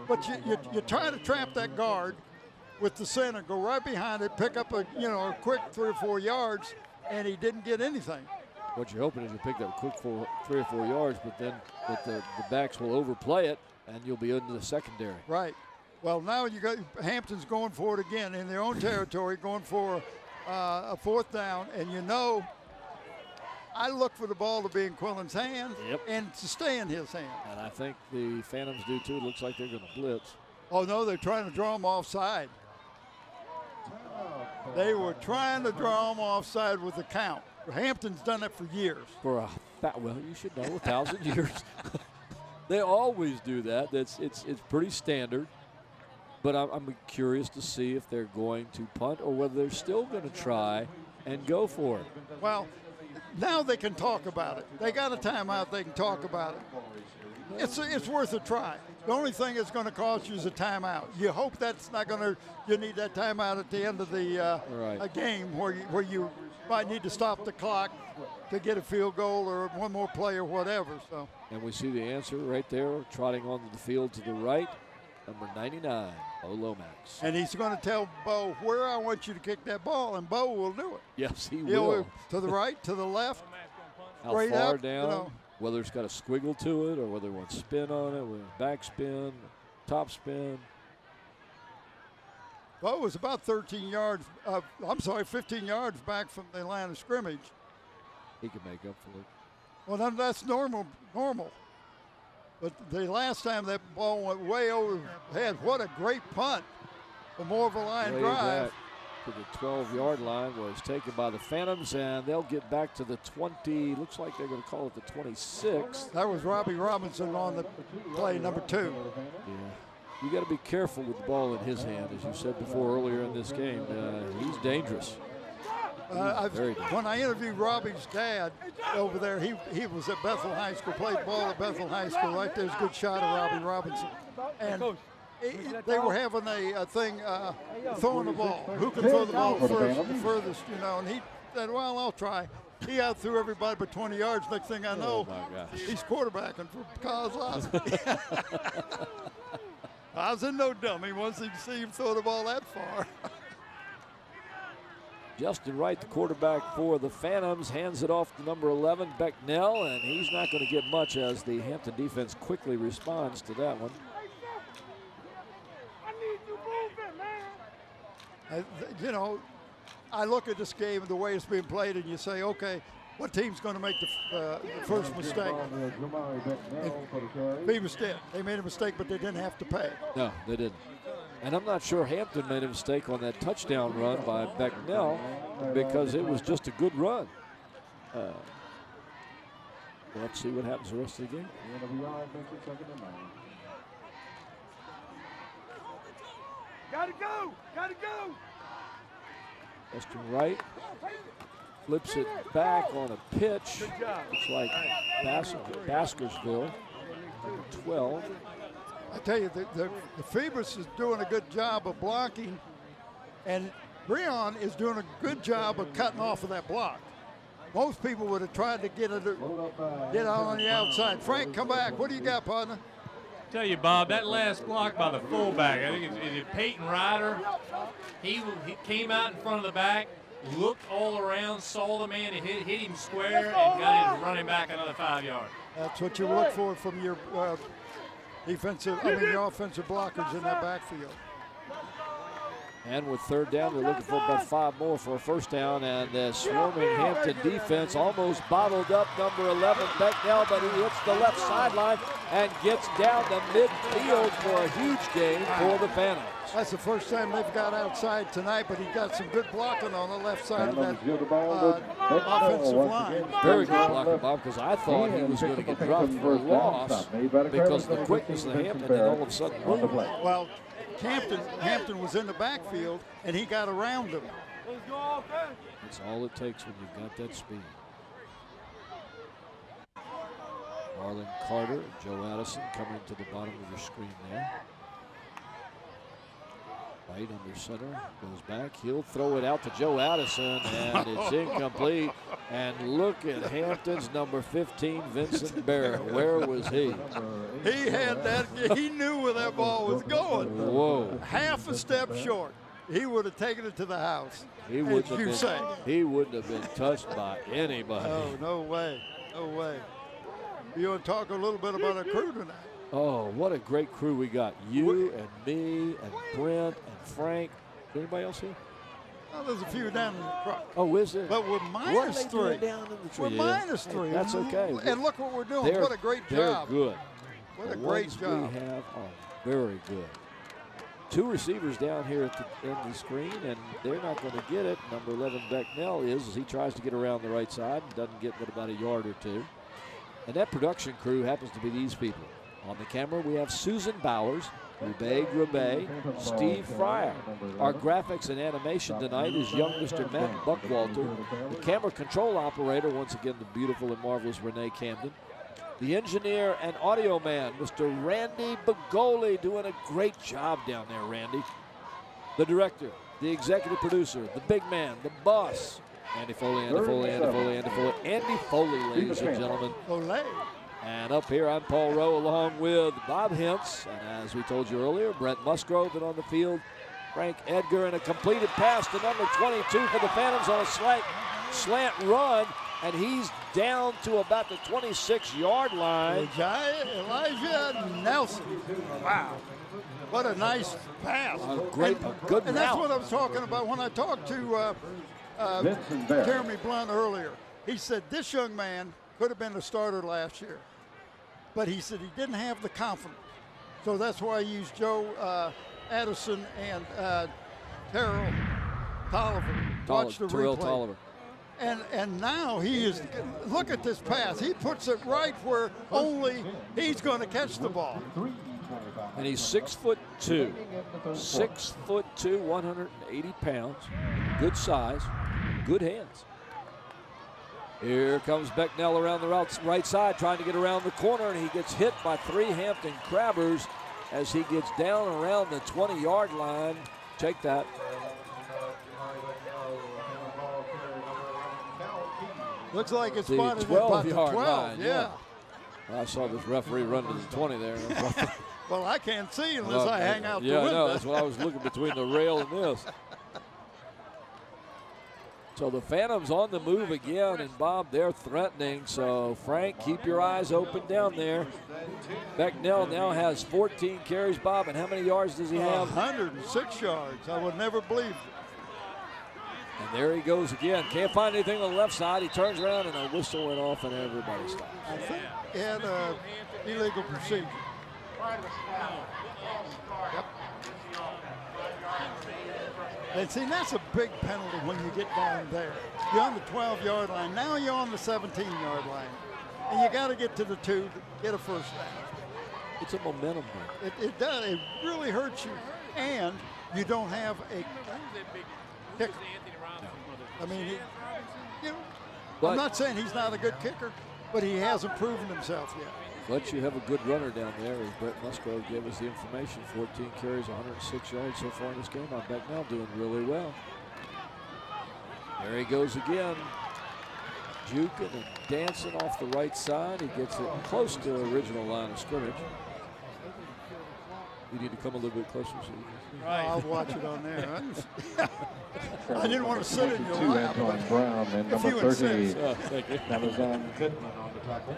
But you try to trap that guard with the center, go right behind it, pick up a quick 3 or 4 yards, and he didn't get anything. What you're hoping is you pick up a quick 3 or 4 yards, but then the backs will overplay it, and you'll be into the secondary. Right. Well, now you got Hampton's going for it again in their own territory, going for a 4th down, and I look for the ball to be in Quillen's hand and to stay in his hand. And I think the Phantoms do too. It looks like they're going to blitz. Oh, no, they're trying to draw him offside. They were trying to draw him offside with the count. Hampton's done it for years. Well, you should know, 1,000 years. They always do that. It's pretty standard. But I'm curious to see if they're going to punt or whether they're still going to try and go for it. Well, now they can talk about it. They got a timeout. They can talk about it. It's worth a try. The only thing it's going to cost you is a timeout. You hope that's not going to. You need that timeout at the end of the a game where you might need to stop the clock to get a field goal or one more play or whatever. So. And we see the answer right there, trotting onto the field to the right, number 99, Bo Lomax. And he's going to tell Bo where I want you to kick that ball, and Bo will do it. Yes, he will. To the right, to the left. How far down? Whether it's got a squiggle to it or whether it wants spin on it, with back spin, top spin. Bo was about 15 yards back from the line of scrimmage. He can make up for it. Well, that's normal. But the last time that ball went way overhead, what a great punt. The more of a line drive. To the 12-yard line was taken by the Phantoms, and they'll get back to the 20. Looks like they're going to call it the 26. That was Robbie Robinson on the play, number 2. Yeah. You got to be careful with the ball in his hand, as you said before earlier in this game. He's dangerous. When I interviewed Robbie's dad over there, he was at Bethel High School, played ball at Bethel High School. Right there's a good shot of Robbie Robinson. And they were having a thing throwing the ball. Who can throw the ball furthest, you know? And he said, well, I'll try. He outthrew everybody but 20 yards. Next thing I know, he's quarterbacking for Kozlowski. I was in no dummy once he see him throw the ball that far. Justin Wright, the quarterback for the Phantoms, hands it off to number 11, Becknell, and he's not going to get much as the Hampton defense quickly responds to that one. You know, I look at this game and the way it's being played, and you say, okay, what team's going to make the first mistake? Phoebus did. They made a mistake, but they didn't have to pay. No, they didn't. And I'm not sure Hampton made a mistake on that touchdown run by Becknell because it was just a good run. Let's see what happens the rest of the game. Gotta go! Gotta go! Justin Wright flips it back on a pitch. Looks like Baskersville, 12. I tell you, the Phoebus is doing a good job of blocking, and Breon is doing a good job of cutting off of that block. Most people would have tried to get out on the outside. Frank, come back. What do you got, partner? Tell you, Bob, that last block by the fullback, I think it's Peyton Ryder. He came out in front of the back, looked all around, saw the man, and hit him square, and got him running back another 5 yards. That's what you look for from your your offensive blockers in that backfield. And with third down, they're looking for about 5 more for a first down, and the swarming Hampton defense almost bottled up number 11, Becknell, but he hits the left sideline and gets down the midfield for a huge gain for the Phantoms. That's the first time they've got outside tonight, but he got some good blocking on the left side of that offensive line. Very good blocking, Bob, because I thought he was going to get dropped for a loss because of the quickness of Hampton, and all of a sudden, well, Hampton was in the backfield, and he got around him. That's all it takes when you've got that speed. Marlon Carter and Joe Addison coming to the bottom of your screen there. Right under center, goes back. He'll throw it out to Joe Addison, and it's incomplete. And look at Hampton's number 15, Vincent Barrett. Where was he? He had that. He knew where that ball was going. Whoa! Half a step short, he would have taken it to the house. He wouldn't have been touched by anybody. Oh, no way, no way. You want to talk a little bit about our crew tonight? Oh, what a great crew we got. You and me and Brent and Frank. Anybody else here? Oh, there's a few down in the truck. Oh, is there? But we're minus 3. Down in the we're minus 3. That's okay. And look what we're doing. What a great job. They're good. What a great job. We have are very good. 2 receivers down here in the screen, and they're not going to get it. Number 11, Becknell is, as he tries to get around the right side and doesn't get but about a yard or 2. And that production crew happens to be these people. On the camera, we have Susan Bowers, Rubé Grabé, Steve Fryer. Our graphics and animation tonight is young Mr. Matt Buckwalter. The camera control operator, once again, the beautiful and marvelous Renee Camden. The engineer and audio man, Mr. Randy Bagoli, doing a great job down there, Randy. The director, the executive producer, the big man, the boss, Andy Foley, Andy Foley, Andy Foley, Andy Foley, Andy Foley, ladies and gentlemen. And up here, I'm Paul Rowe along with Bob Hintz. And as we told you earlier, Brent Musgrove, and on the field, Frank Edgar, and a completed pass to number 22 for the Phantoms on a slant run. And he's down to about the 26-yard line. Elijah Nelson. Wow. What a nice pass. A good and that's what I was talking about when I talked to Jeremy Blunt earlier. He said this young man could have been a starter last year. But he said he didn't have the confidence. So that's why I used Joe Addison and Terrell Tolliver. Watch the replay. Tolliver. And now he is, look at this pass. He puts it right where only he's going to catch the ball. And he's 6'2". 6'2", 180 pounds. Good size. good hands. Here comes Becknell around the right side, trying to get around the corner, and he gets hit by 3 Hampton Crabbers as he gets down around the 20-yard line. Take that. Looks like it's The spotted at about the 12-yard 12. line. Yeah. I saw this referee run to the 20 there. Well, I can't see unless I hang out the window. Yeah, I know. That's what I was looking between the rail and this. So the Phantoms on the move again, and Bob, they're threatening. So Frank, keep your eyes open down there. Becknell now has 14 carries, Bob, and how many yards does he have? 106 yards. I would never believe it. And there he goes again. Can't find anything on the left side. He turns around, and a whistle went off, and everybody stops. I think he had an illegal procedure. Yep. And see, that's a big penalty when you get down there. You're on the 12-yard line. Now you're on the 17-yard line. And you got to get to the 2 to get a first down. It's a momentum thing. It does. It really hurts you. And you don't have a kicker. I mean, I'm not saying he's not a good kicker, but he hasn't proven himself yet. But you have a good runner down there, as Brett Musgrove gave us the information. 14 carries, 106 yards so far in this game. I bet now doing really well. There he goes again. Juking and dancing off the right side. He gets it close to the original line of scrimmage. You need to come a little bit closer so you can see. I'll watch it on there. I didn't want to sit in your lap. Antoine Brown and If you number 30, insist. Thank you. Amazon Pittman on the tackle.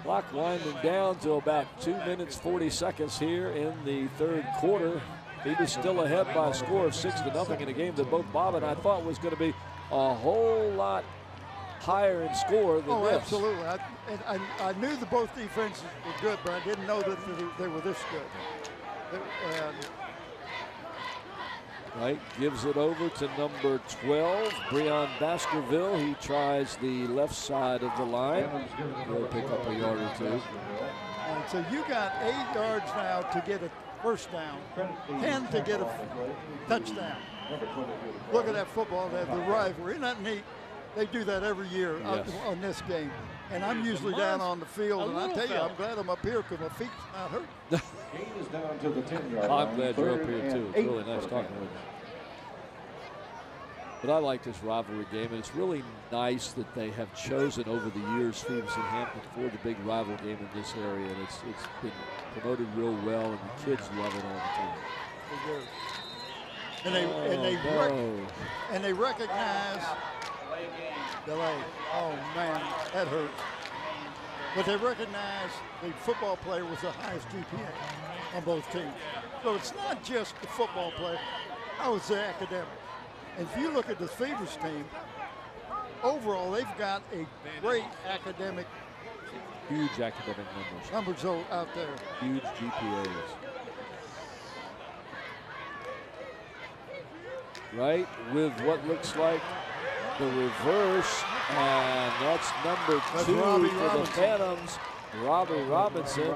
Clock winding down to about 2 minutes 40 seconds here in the third quarter. Phoebus still ahead by a score of 6-0 in a game that both Bob and I thought was going to be a whole lot higher in score than this. Absolutely. I knew that both defenses were good, but I didn't know that they were this good. Right, gives it over to number 12, Breon Baskerville. He tries the left side of the line. He'll pick up a yard or 2. And so you got 8 yards now to get a first down, 10 to get a touchdown. Look at that football, the rivalry. Isn't that neat? They do that every year on this game. And I'm usually down on the field, and I tell you, I'm glad I'm up here because my feet's not hurt. Gain is down to the 10-yard line. I'm glad you're up here, too. It's really nice talking with you. But I like this rivalry game, and it's really nice that they have chosen over the years Phoebus and Hampton for the big rival game in this area. And it's been promoted real well, and the kids love it all the time. And they recognize delay. Oh man, that hurts. But they recognize the football player with the highest GPA on both teams. So it's not just the football player. How is the academic? And if you look at the Feebas team, overall they've got a great academic. Huge academic numbers out there. Huge GPAs. Right, with what looks like the reverse, and that's number 2 for the Phantoms, Robbie Robinson.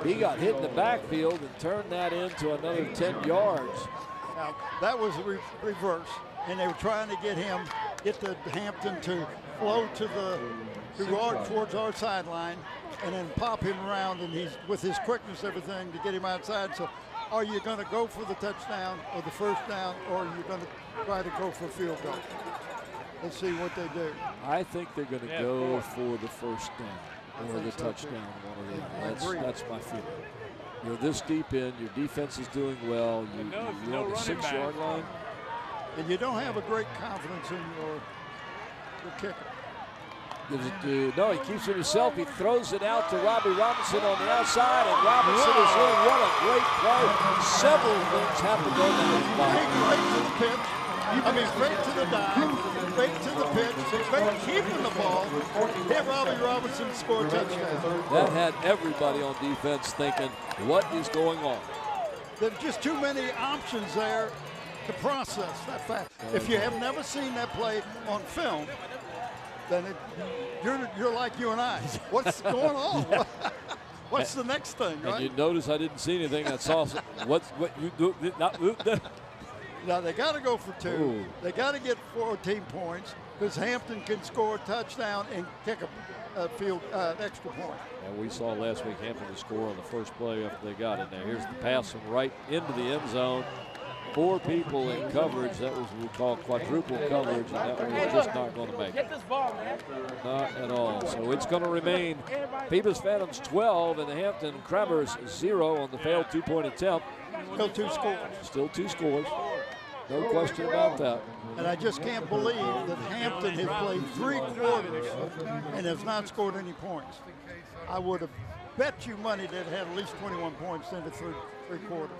He got hit in the backfield and turned that into another 10 yards. Now, that was a reverse, and they were trying to get the Hampton to flow towards our sideline, and then pop him around, and he's with his quickness, everything to get him outside. So, are you going to go for the touchdown or the first down, or are you going to try to go for a field goal? Let's see what they do. I think they're going to go for the first down or the touchdown. That's my feeling. You're this deep in, your defense is doing well. You're on the 6-yard line. And you don't have a great confidence in your kicker. Gives it to, no, he keeps it himself. He throws it out to Robbie Robinson on the outside, and Robinson is in. What a great play. Several things have to go down. Straight to the pitch. Straight to the dive, straight to the pitch, straight keeping the ball. Hit Robbie Robinson, score a touchdown. That had everybody on defense thinking, what is going on? There's just too many options there to process that fact. If you have never seen that play on film, then you're like you and I. What's going on? What's the next thing, right? And you notice I didn't see anything. I saw what you do. Now they got to go for 2. Ooh. They got to get 14 points because Hampton can score a touchdown and kick a field extra point. And we saw last week Hampton score on the first play after they got in there. Here's the pass from right into the end zone. 4 people in coverage. That was what we call quadruple coverage, and that one was just not going to make it. Not at all. So it's going to remain Phoebus Phantoms 12 and the Hampton Crabbers 0 on the failed 2-point attempt. Still 2 scores. Still 2 scores. No question about that. And I just can't believe that Hampton has played 3 quarters and has not scored any points. I would have bet you money that it had at least 21 points into three quarters.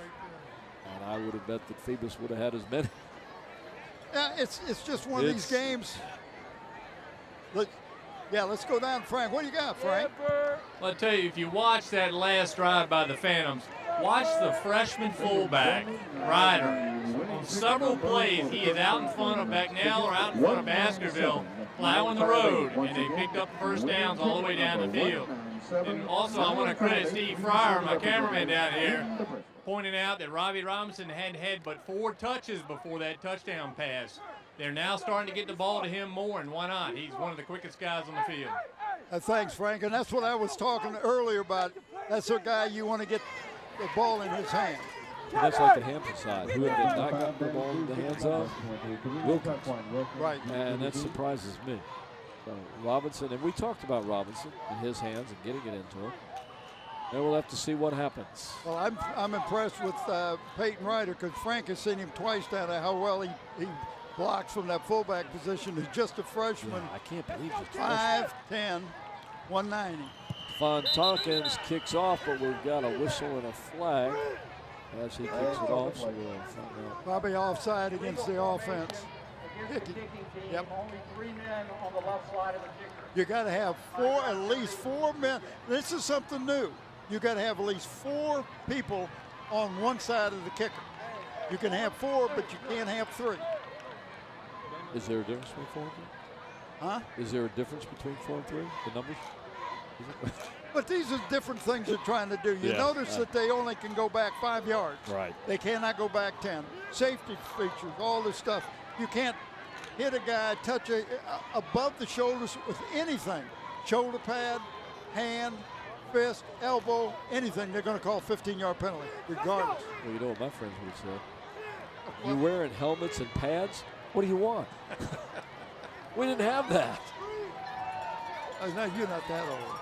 And I would have bet that Phoebus would have had as many. Yeah, it's just one of these games. Let's go down, Frank. What do you got, Frank? Well, I tell you, if you watch that last drive by the Phantoms, watch the freshman fullback, Ryder. On several plays, he is out in front of Backnell or out in front of Baskerville, plowing the road, and they picked up first downs all the way down the field. And also, I want to credit Steve Fryer, my cameraman down here, pointing out that Robbie Robinson had but 4 touches before that touchdown pass. They're now starting to get the ball to him more, and why not? He's one of the quickest guys on the field. Thanks, Frank. And that's what I was talking earlier about. That's a guy you want to get the ball in his hand. And that's like the Hampton side. Who have they not gotten the ball in the hands of? Wilkins. Right. And that surprises me. So Robinson, and we talked about Robinson in his hands and getting it into him. And we'll have to see what happens. Well, I'm impressed with Peyton Ryder because Frank has seen him twice down there, how well he blocks from that fullback position. He's just a freshman. Yeah, I can't believe it. 5'10", 190. Von Tompkins kicks off, but we've got a whistle and a flag as he kicks it off. So we'll find out. Probably offside against the offense. Yep. Only 3 men on the left side of the kicker. You got to have at least 4 men. This is something new. You got to have at least 4 people on one side of the kicker. You can have 4, but you can't have 3. Is there a difference between 4 and 3? Huh? Is there a difference between 4 and 3? The numbers? But these are different things they're trying to do. You notice that they only can go back 5 yards. Right. They cannot go back 10. Safety features, all this stuff. You can't hit a guy, touch above the shoulders with anything. Shoulder pad, hand, fist, elbow, anything. They're going to call a 15-yard penalty, regardless. Well, you know what my friends would say. You wearing helmets and pads? What do you want? We didn't have that. No, you're not that old.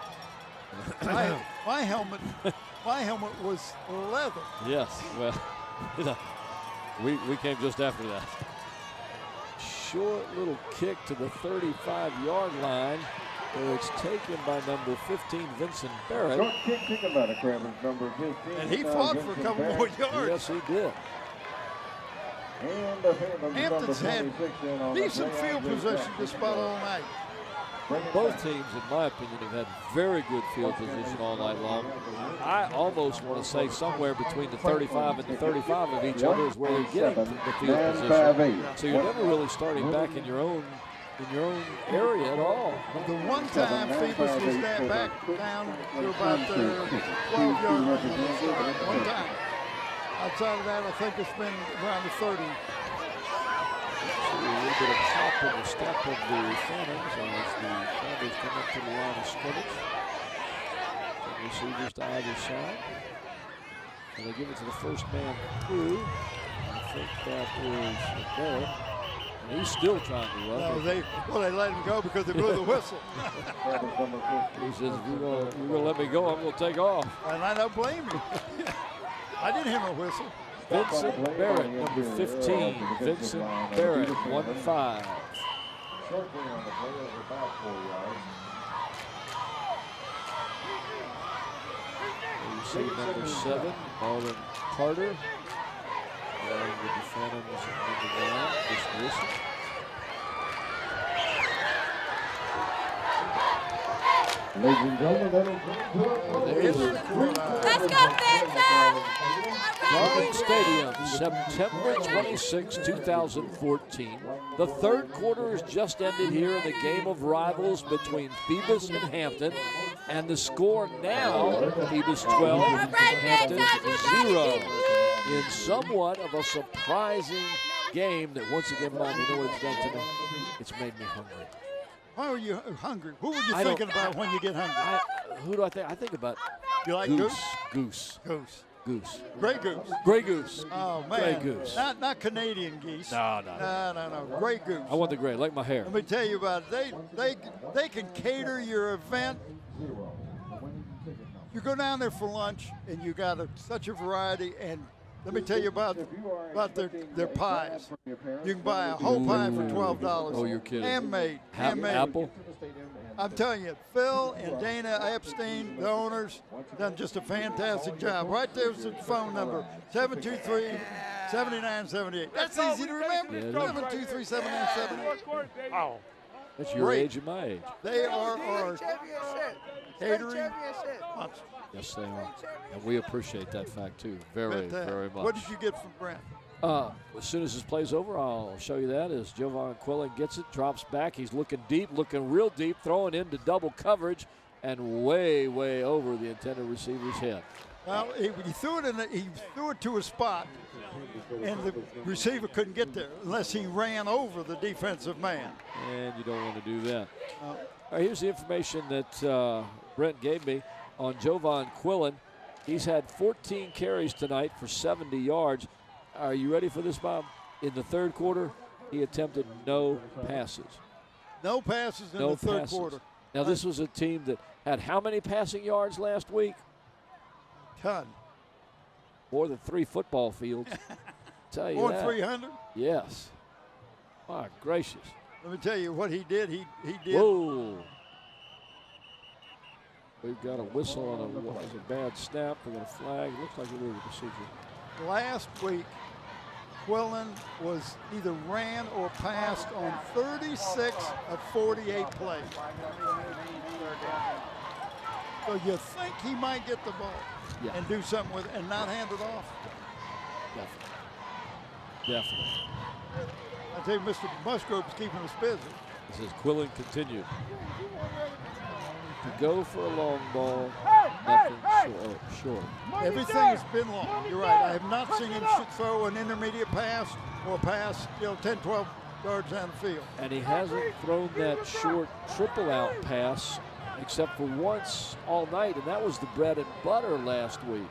my helmet was leather. Yes, well, you know, we came just after that. Short little kick to the 35-yard line, where it's taken by number 15, Vincent Barrett. Short kick taken by the Crabbers, number 15. And he fought for a couple more yards. Yes, he did. And the Hampton's had decent field position just about all night. Both teams, in my opinion, have had very good field position all night long. I almost want to say somewhere between the 35 and the 35 of each other is where they're getting the field position. So you're never really starting back in your own area at all. The one time Phoebus was back down to about the 12-yard line. One time. Outside of that, I think it's been around the 30. A little bit of hop in the step of the Phantoms as the Crabbers come up to the line of scrimmage. And receivers to either side. And they give it to the first man through. I think that is Barrett. And he's still trying to run. No, they let him go because they blew the whistle. He says, if you're going to let me go, I'm going to take off. And I don't blame him. I didn't hear no whistle. Vincent Barrett, number 15. Vincent Barrett, 1-5. Shortly on the play of about 4 yards. You see number 7, Marlon Carter. And with the Phantoms number 9, Chris Wilson. Ladies and gentlemen, Let's go, Vincent! Garden Stadium, September 26, 2014. The third quarter has just ended here in the game of rivals between Feebas and Hampton. And the score now, Feebas 12, Hampton 0. In somewhat of a surprising game that once again, Mom, you know what it's done to me? It's made me hungry. Why were you hungry? What were you I don't- thinking about when you get hungry? Who do I think? I think about You like goose. Goose. Goose. Gray goose. Gray goose. Oh, Gray man. goose. Not Canadian geese. No. No. Gray goose. I want the gray, like my hair. Let me tell you about it. They can cater your event. You go down there for lunch, and you got such a variety. And let me tell you about their pies. You can buy a whole pie for $12. Oh, you're kidding. Handmade. Apple? I'm telling you, Phil and Dana Epstein, the owners, done just a fantastic job. Right there's the phone number, 723-7978. That's easy to remember, 723-7978. Oh. That's your Great. age and my age. They are our catering monsters. Yes, they are. And we appreciate that fact, too, very, But, very much. What did you get from Brent? As soon as this play's over, I'll show you that as Jovan Quillen gets it, drops back. He's looking deep, looking real deep, throwing into double coverage and way, way over the intended receiver's head. Well, he threw it to a spot, and the receiver couldn't get there unless he ran over the defensive man. And you don't want to do that. All right, here's the information that Brent gave me on Jovan Quillen. He's had 14 carries tonight for 70 yards. Are you ready for this, Bob? In the third quarter, he attempted no passes. No passes in the third quarter. Now, this was a team that had how many passing yards last week? Ton. More than 3 football fields. Tell you More that. than 300? Yes. My gracious. Let me tell you what he did. He did. Whoa. We've got a whistle on a bad snap. We got a flag. Looks like a legal procedure. Last week, Quillen was either ran or passed on 36 of 48 plays. So you think he might get the ball and do something with it and not hand it off? Definitely. I tell you, Mr. Musgrove's keeping us busy. This is Quillen continued. To go for a long ball, nothing short. Everything has been long. You're right. I have not seen him throw an intermediate pass or pass, 10, 12 yards down the field. And he hasn't thrown that short triple out pass except for once all night, and that was the bread and butter last week.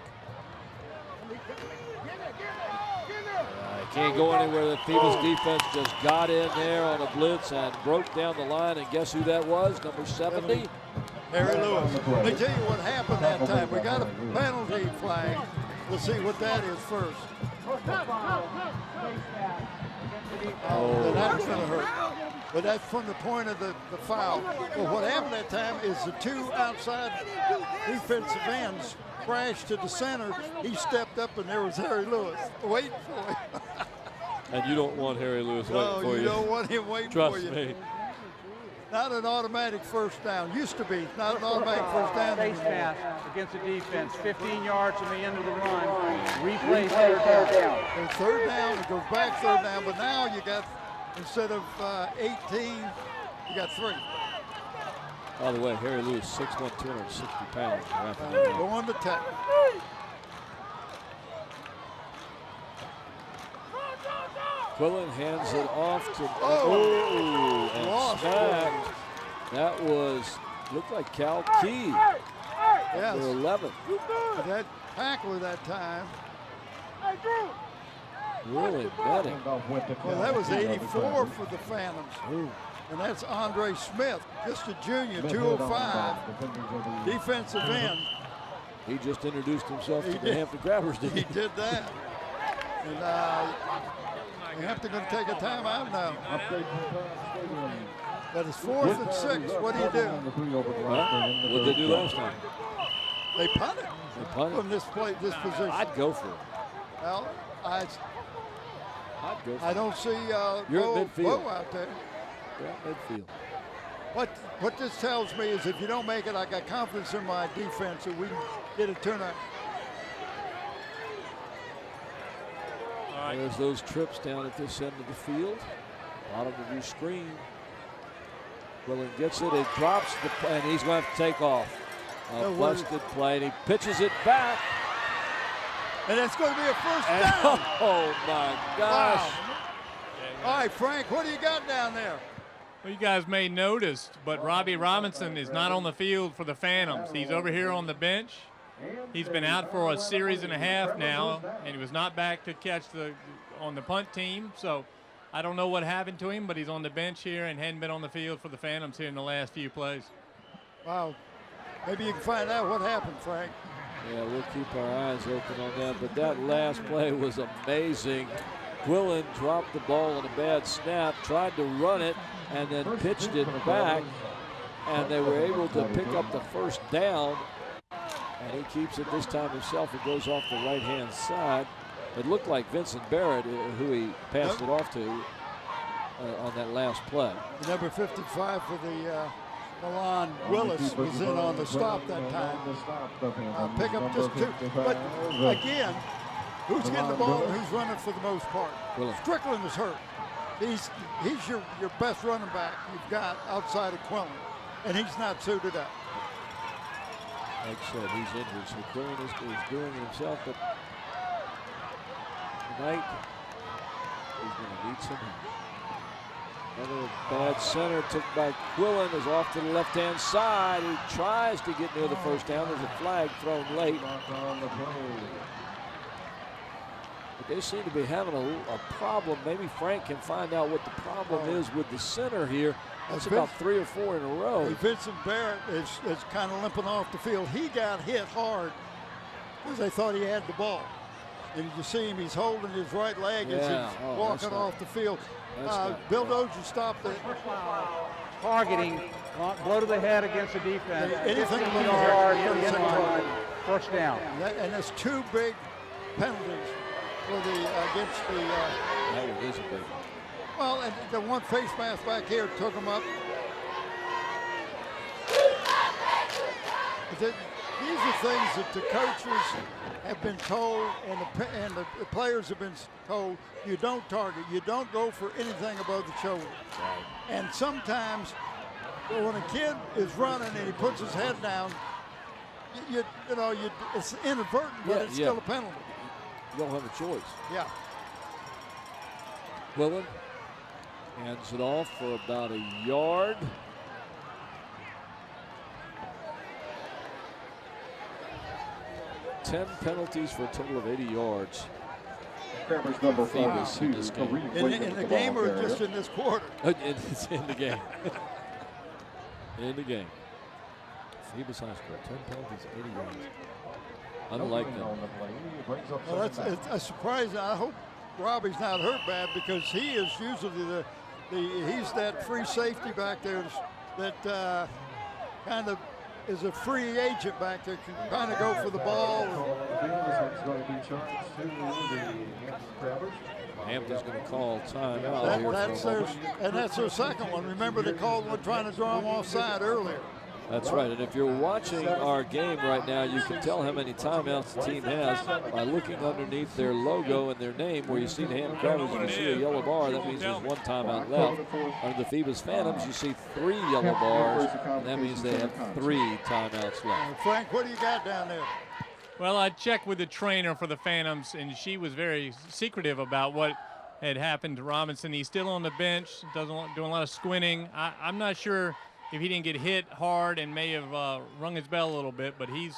Can't go anywhere. The Phoebus defense just got in there on a blitz and broke down the line, and guess who that was? Number 70. Harry Lewis. Let me tell you what happened that time. We got a penalty flag. We'll see what that is first. Oh, that was going to hurt. But that's from the point of the foul. But what happened that time is the 2 outside defensive ends crashed to the center. He stepped up, and there was Harry Lewis waiting for him. And you don't want Harry Lewis waiting for you. No, you don't want him waiting Trust for you. me. Not an automatic first down. Used to be not an automatic first down. Face mask against the defense. 15 yards from the end of the run. Replay third down. And third down, it goes back third down, but now you got, instead of 18, you got 3. By the way, Harry Lewis, 6'1", 260 pounds. Go on the tackle. Quillen hands it off to and lost. smacked. That looked like Cal Key. Yes. For 11. That tackler that time. Really met him. Well, that was 84 for the Phantoms. Ooh. And that's Andre Smith, just a junior, 205, defensive end. He just introduced himself to the Hampton Grabbers, didn't he? He did that. And Hampton going to take a timeout now. But it's 4th and 6. What do you do? What did they do last time? They punt it. They punt it. From this position. I'd go for it. Well, I'd go for I don't see You're at midfield. Bo out there. Yeah, midfield. What this tells me is if you don't make it, I got confidence in my defense that we can get a turnout. There's those trips down at this end of the field. Bottom of your screen. Quillen gets it. It drops and he's going to have to take off. A busted play, and he pitches it back. And it's going to be a first down. Oh my gosh. Wow. All right, Frank, what do you got down there? Well, you guys may notice, but Robbie Robinson is not on the field for the Phantoms. He's over here on the bench. He's been out for a series and a half now, and he was not back to catch on the punt team. So I don't know what happened to him, but he's on the bench here and hadn't been on the field for the Phantoms here in the last few plays. Wow. Maybe you can find out what happened, Frank. Yeah, we'll keep our eyes open on that. But that last play was amazing. Quillen dropped the ball on a bad snap, tried to run it, and then pitched it back. And they were able to pick up the first down. And he keeps it this time himself. It goes off the right-hand side. It looked like Vincent Barrett, who he passed it off to on that last play. The number 55 for the Milan Willis was in on the stop that time. Pick up just two. But again, who's getting the ball and who's running for the most part? Strickland is hurt. He's your best running back you've got outside of Quillen, and he's not suited up. Like I said, he's injured, so Quillen is doing it himself, but tonight he's going to need some help. Another bad center took by Quillen is off to the left-hand side. He tries to get near the first down. There's a flag thrown late. But they seem to be having a problem. Maybe Frank can find out what the problem is with the center here. That's about 3 or 4 in a row. Vincent Barrett is kind of limping off the field. He got hit hard because they thought he had the ball. And you see him, he's holding his right leg as he's walking off the field. Bill Dozier stopped it. Targeting, blow to the head against the defense. Anything 15 but yards, first down. And that's 2 big penalties for against the. That one is a big one. Well, and the one face mask back here took him up. These are things that the coaches have been told and the players have been told, you don't target, you don't go for anything above the shoulder. Right. And sometimes when a kid is running and he puts his head down, it's inadvertent, but it's still a penalty. You don't have a choice. Yeah. Quillen hands it off for about a yard. Ten penalties for a total of 80 yards. Crammers number Phoebus in this game. In the game or just in this quarter? It's in the game. In the game. Phoebus High School, 10 penalties, 80 yards. Unlike them. Well, that's a surprise. I hope Robbie's not hurt bad because he is usually he's that free safety back there that kind of is a free agent back there, can kind of go for the ball. Hampton's going to call timeout. That's their second one. Remember, they called one trying to draw him offside earlier. That's right, and if you're watching our game right now, you can tell how many timeouts the team has by looking underneath their logo and their name, where you see the Hampton Crabbers, you can see a yellow bar. That means there's 1 timeout left. Under the Feebas Phantoms, you see 3 yellow bars, and that means they have 3 timeouts left. Frank, what do you got down there? Well, I checked with the trainer for the Phantoms, and she was very secretive about what had happened to Robinson. He's still on the bench, doing a lot of squinting. I'm not sure if he didn't get hit hard and may have rung his bell a little bit, but he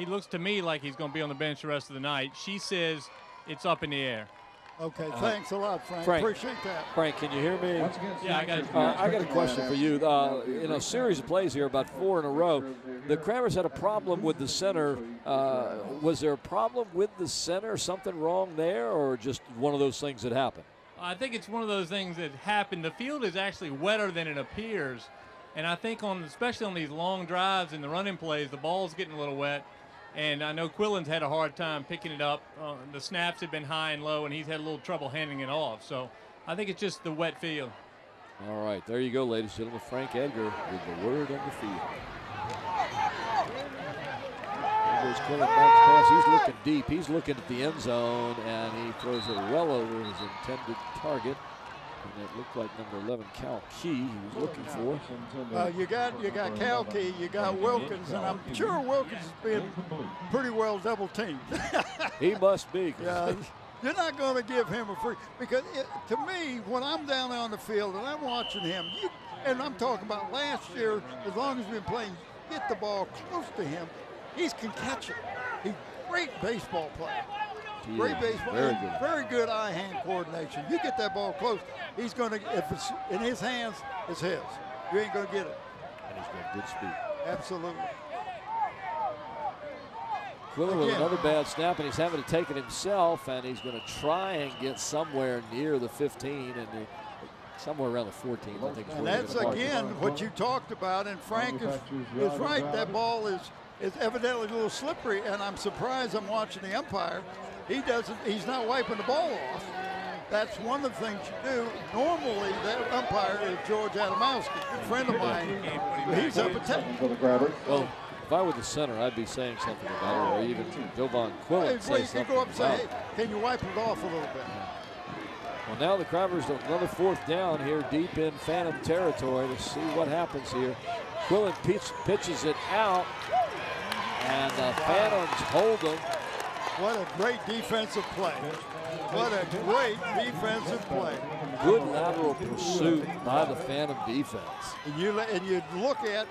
looks to me like he's going to be on the bench the rest of the night. She says it's up in the air. Okay, thanks a lot, Frank. Appreciate that. Frank, can you hear me? Yeah, I got it. I got a question for you. In a series of plays here, about 4 in a row, the Crabbers had a problem with the center. Was there a problem with the center? Something wrong there, or just one of those things that happened? I think it's one of those things that happened. The field is actually wetter than it appears. And I think especially on these long drives and the running plays, the ball's getting a little wet. And I know Quillen's had a hard time picking it up. The snaps have been high and low, and he's had a little trouble handing it off. So I think it's just the wet field. All right, there you go, ladies and gentlemen. Frank Edgar with the word on the field. There goes Quillen back to pass. He's looking deep. He's looking at the end zone, and he throws it well over his intended target. And it looked like number 11, Cal Key, he was looking for. You got Cal Key, you got Wilkins, and I'm sure Wilkins is being pretty well double teamed. He must be. Yeah, You're not going to give him a free, because to me, when I'm down on the field and I'm watching him, and I'm talking about last year, as long as we've been playing, get the ball close to him, he can catch it. He's great baseball player. Great baseball, very good eye-hand coordination. You get that ball close, he's going to, if it's in his hands, it's his. You ain't going to get it. And he's got good speed. Absolutely. Quillen with another bad snap, and he's having to take it himself, and he's going to try and get somewhere near the 15 and somewhere around the 14. I think. And that's again what you talked about, and Frank is right. That ball is evidently a little slippery, and I'm surprised. I'm watching the umpire. He's not wiping the ball off. That's one of the things you do. Normally, that umpire is George Adamowski, a friend of mine. He's up at 10. Well, if I were the center, I'd be saying something about it, or even Jovan Quillen say something. You go up and say, hey, can you wipe it off a little bit? Well, now the Crabbers another 4th down here deep in Phantom territory. To see what happens here. Quillen pitches it out, and the Phantoms hold them. What a great defensive play. What a great defensive play. Good lateral pursuit by the Phantom defense. And you look at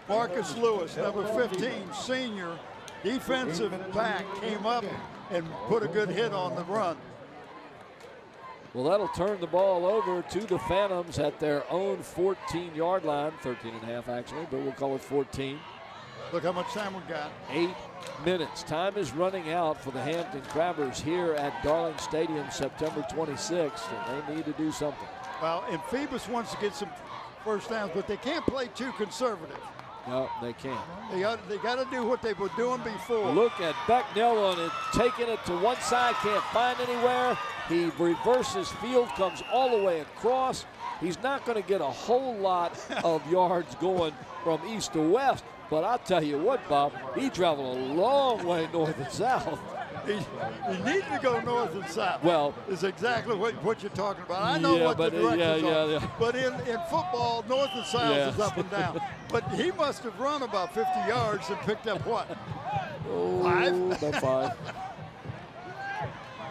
Marcus Lewis, number 15, senior, defensive back, came up and put a good hit on the run. Well, that'll turn the ball over to the Phantoms at their own 14-yard line, 13 and a half actually, but we'll call it 14. Look how much time we got. 8 minutes. Time is running out for the Hampton Crabbers here at Darling Stadium, September 26th, and they need to do something. Well, and Phoebus wants to get some first downs, but they can't play too conservative. No, they can't. They got to do what they were doing before. Look at Becknell on it, taking it to one side, can't find anywhere. He reverses field, comes all the way across. He's not going to get a whole lot of yards going from east to west. But I'll tell you what, Bob, he traveled a long way north and south. He needs to go north and south. Well, is exactly what you're talking about. I know what the directions are. Yeah. But in football, north and south is up and down. But he must have run about 50 yards and picked up what? About 5.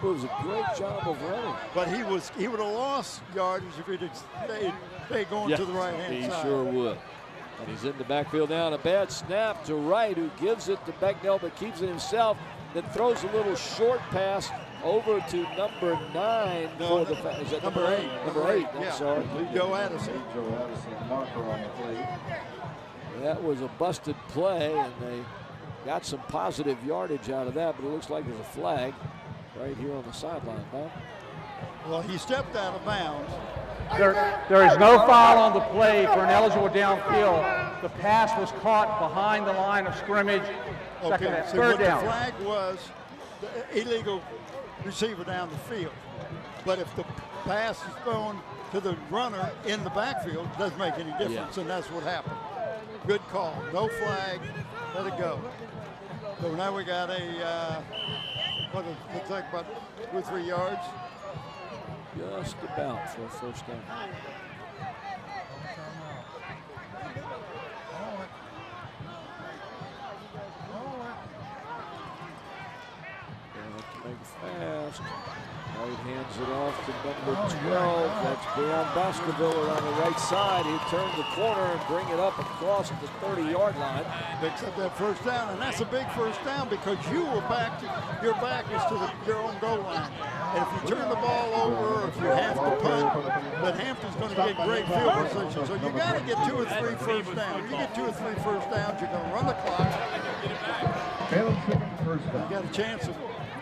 It was a great job of running. But he would have lost yardage if he'd stayed going to the right-hand side. He sure would. And he's in the backfield now, and a bad snap to Wright, who gives it to Becknell but keeps it himself, then throws a little short pass over to number 9. Is that number 8? Number 8, I'm sorry. Joe Addison. Marker on the play. That was a busted play, and they got some positive yardage out of that, but it looks like there's a flag right here on the sideline, Bob. Well, he stepped out of bounds. There is no foul on the play for an eligible downfield. The pass was caught behind the line of scrimmage. Third down. The flag was the illegal receiver down the field. But if the pass is thrown to the runner in the backfield, it doesn't make any difference, and that's what happened. Good call. No flag. Let it go. So now we got looks like about 2 or 3 yards. Just about for a first down. They have to make it fast. White hands it off to number 12. That's Breon Baskerville on the right side. He turned the corner and bring it up across the 30-yard line. Picks up that first down, and that's a big first down because your back is to your own goal line. And if you turn the ball over, or if you have to punt, then Hampton's going to get great field position. So you got to get 2 or 3 first downs. You get 2 or 3 first downs, you're going to run the clock. You got a chance of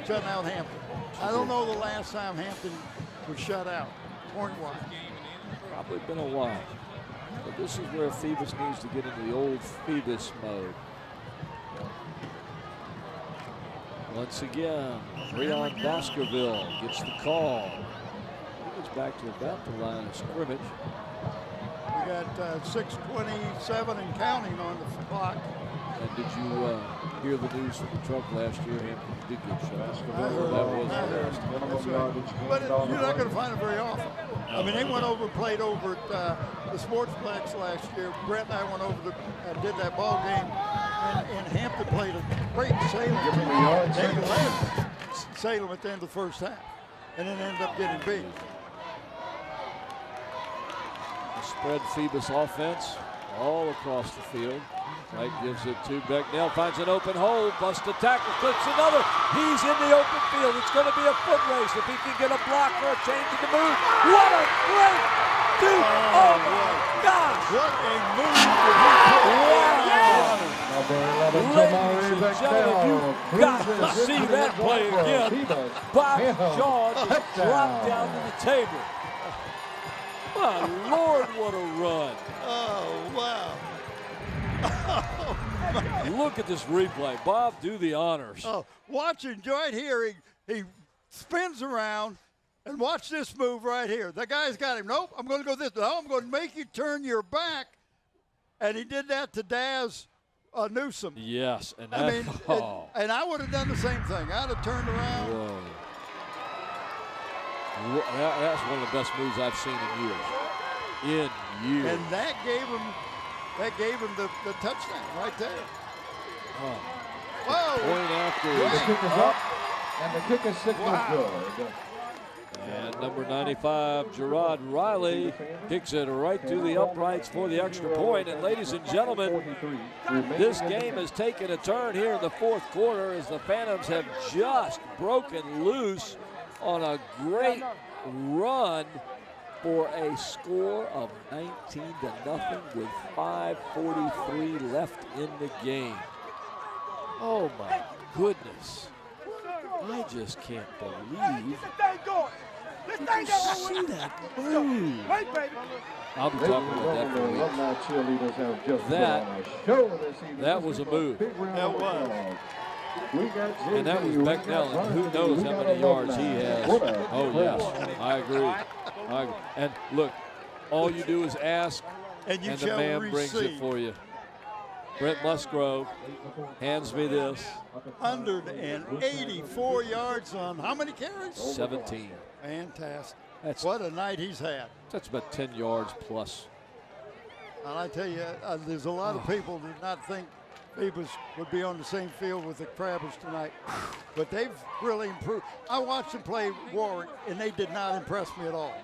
shutting out Hampton. I don't know the last time Hampton was shut out, point-wise. Probably been a while. But this is where Phoebus needs to get into the old Phoebus mode. Once again, Breon Baskerville gets the call. He gets back to about the line of scrimmage. We got 6:27 and counting on the clock. And did you hear the news from the truck last year? Hampton did get shut. I heard That was But you're not going to find it very often. I mean, they went over, played over at the Sportsplex last year. Brett and I went over did that ball game, and Hampton played a great Salem. They led Salem at the end of the first half. and then ended up getting beat. The spread Phoebus offense all across the field. Wright gives it to Becknell, finds an open hole, busts a tackle, clips another. He's in the open field. It's going to be a foot race if he can get a block or a change in the move. What a great dude! Oh my gosh! What a move did he put Ladies and gentlemen, you've got to see that play again. Bob's jaw just dropped down to the table. My Lord, what a run. Oh, wow. Look at this replay. Bob, do the honors. Oh, watching right here, he spins around, and watch this move right here. The guy's got him. Nope, I'm going to go this. No, I'm going to make you turn your back. And he did that to Daz Newsome. Yes. And I mean, and I would have done the same thing. I'd have turned around. Whoa. That's one of the best moves I've seen in years. And that gave him the touchdown right there. Oh. Whoa. Point after. The kick is up, and the kick is signaled good. And number 95, Gerard Riley, kicks it right through the uprights for the extra point. And ladies and gentlemen, this game has taken a turn here in the fourth quarter as the Phantoms have just broken loose on a great run for a score of 19-0 with 5:43 left in the game. Oh my goodness. I just can't believe. Did you see that move? I'll be talking about that for a week. That was a move. That was. And that was Becknell, and who knows how many yards he has. Oh, yes, I agree. And look, all you do is ask, and the man brings it for you. Brent Musgrove hands me this. 184 yards on how many carries? 17. Fantastic. What a night he's had. That's about 10 yards plus. And I tell you, there's a lot of people that did not think Feebas would be on the same field with the Crabbers tonight. But they've really improved. I watched them play Warwick, and they did not impress me at all.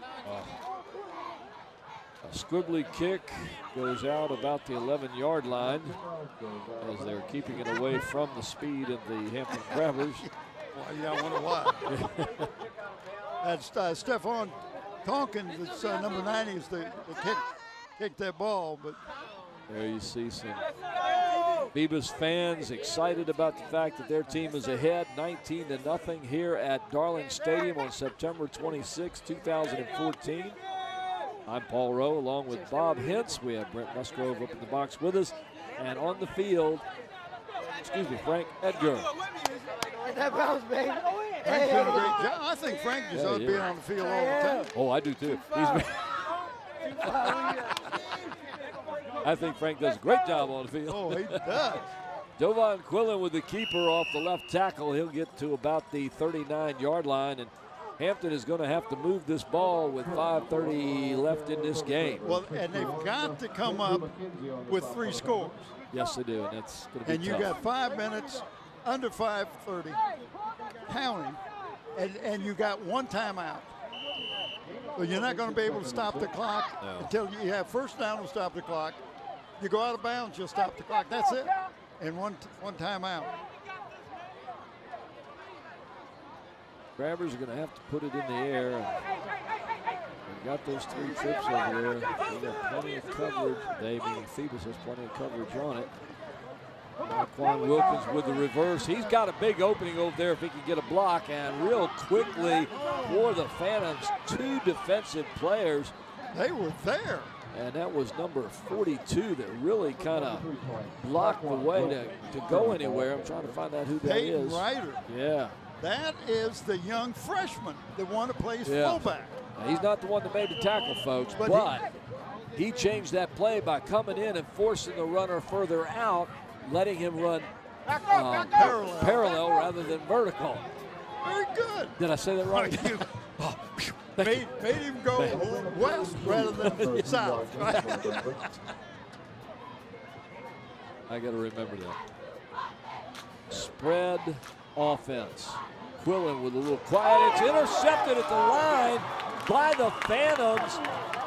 A squibbly kick goes out about the 11-yard line as they're keeping it away from the speed of the Hampton Crabbers. Well, yeah, I wonder why. That's Stephon Tonkin, that's number 90, is the kicked that ball. But there you see some Feebas fans excited about the fact that their team is ahead 19-0 here at Darling Stadium on September 26, 2014. I'm Paul Rowe along with Bob Hintz. We have Brent Musgrove up in the box with us. And on the field, Frank Edgar. That bounce, baby. Frank's done a great job. I think Frank just ought to be on the field all the time. Oh, I do too. I think Frank does a great job on the field. Oh, he does. Dovon Quillen with the keeper off the left tackle. He'll get to about the 39-yard line, and Hampton is going to have to move this ball with 5:30 left in this game. Well, and they've got to come up with 3 scores. Yes, they do, and that's going to be And you got 5 minutes under 5:30 counting, and you got 1 timeout. So you're not going to be able to stop the clock until you have first down to stop the clock. You go out of bounds, you'll stop the clock. That's it. And one timeout. Grabbers are going to have to put it in the air. They've got those 3 trips over there. They got plenty of coverage. Meaning Phoebus has plenty of coverage on it. Quan Wilkins with the reverse. He's got a big opening over there if he can get a block. And real quickly for the Phantoms, 2 defensive players. They were there. And that was number 42 that really kind of blocked the way to go anywhere. I'm trying to find out who that Peyton is. Ryder. Yeah. That is the young freshman that wanted to play fullback. Now, he's not the one that made the tackle, folks, but he changed that play by coming in and forcing the runner further out, letting him run parallel rather than vertical. Very good. Did I say that right? Made him go west rather than south. I got to remember that. Spread offense. Quillen with a little quiet. It's intercepted at the line by the Phantoms.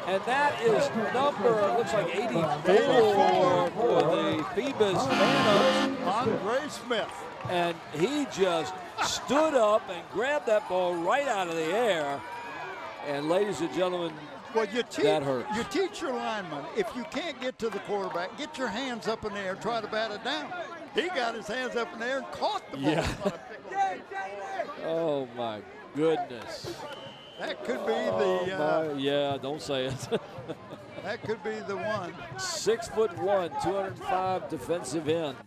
And that is number, it looks like 84 for the Phoebus Phantoms. Andre Smith. And he just stood up and grabbed that ball right out of the air. And ladies and gentlemen, Well, that hurts. You teach your linemen, if you can't get to the quarterback, get your hands up in the air, try to bat it down. He got his hands up in the air and caught the ball. Yeah. Oh, my goodness. That could be the. Yeah, don't say it. That could be the one. 6'1", 205 defensive end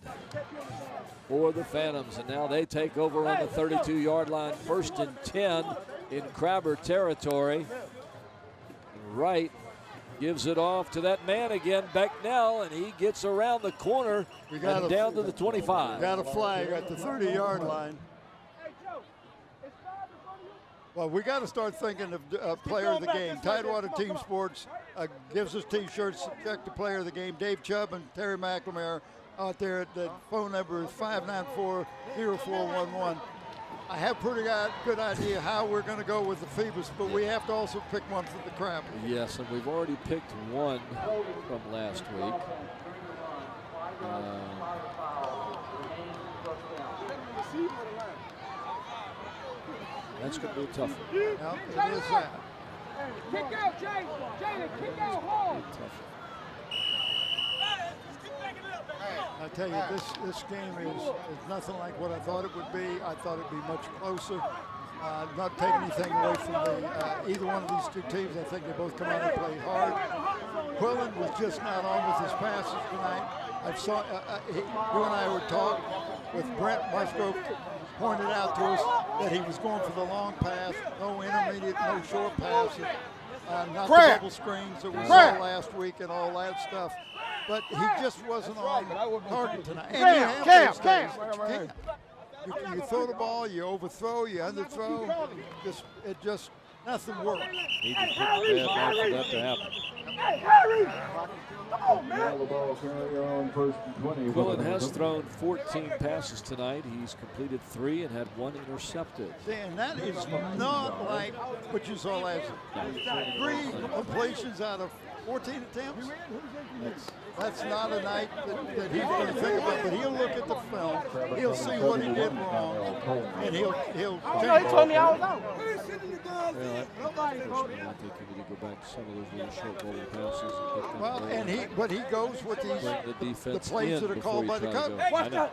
for the Phantoms. And now they take over on the 32-yard line, 1st and 10 in Crabber territory. Wright gives it off to that man again, Becknell, and he gets around the corner and down to the 25. Got a flag at the 30-yard line. Well, we got to start thinking of player of the game. Tidewater Team Sports gives us T-shirts, select the player of the game. Dave Chubb and Terry McLemore out there. The phone number is 594-0411. I have pretty good idea how we're going to go with the Phoebus, but we have to also pick one for the Crab. Yes, and we've already picked one from last week. That's going to be a tough one. Yep, it is that. Kick out, Jay. Jay, kick out hard. I tell you, this game is nothing like what I thought it would be. I thought it'd be much closer. Not taking anything away from either one of these two teams. I think they both come out and played hard. Quillen was just not on with his passes tonight. You and I were talking with Brent Musgrove, pointed out to us that he was going for the long pass, no intermediate, no short passes, not the double screens that we saw last week and all that stuff. But he just wasn't on target tonight. And you throw the ball, you overthrow, you underthrow. Nothing worked. He just bad mark for that to happen. Hey, Harry! Come on, man! Quillen has thrown 14 passes tonight. He's completed 3 and had 1 intercepted. And that is not like what you saw last year. 3 completions out of 14 attempts. That's not a night that he's going to think about, but he'll look at the film, he'll see what he did wrong, and he'll he told me I was out. I think he need to go back to some of those little short bowling passes. But he goes with the plays that are called by the coach. I know.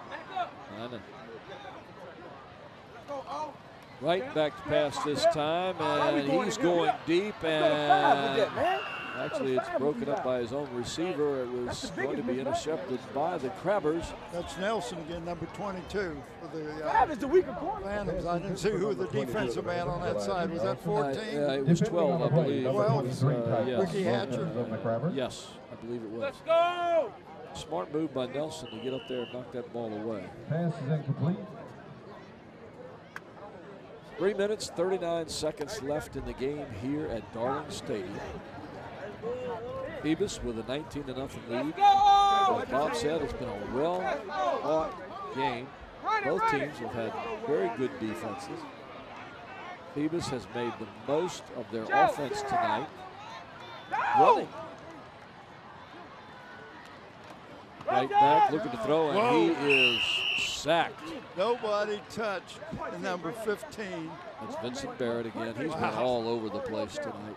Right back to pass this time, and he's going deep, and actually it's broken up by his own receiver. It was going to be intercepted by the Crabbers. That's Nelson again, number 22 for the Phantoms. I didn't see who the defensive man on that side was. That 14? It was 12, I believe. 12. Yes. Ricky Hatcher. Yes, I believe it was. Let's go! Smart move by Nelson to get up there and knock that ball away. Pass is incomplete. 3 minutes, 39 seconds left in the game here at Darling Stadium. Phoebus with a 19-0 lead. As Bob said, it's been a well-fought game. Both teams have had very good defenses. Phoebus has made the most of their offense tonight. Running. Right back, looking to throw, and he is sacked. Nobody touched the number 15. That's Vincent Barrett again. He's been all over the place tonight.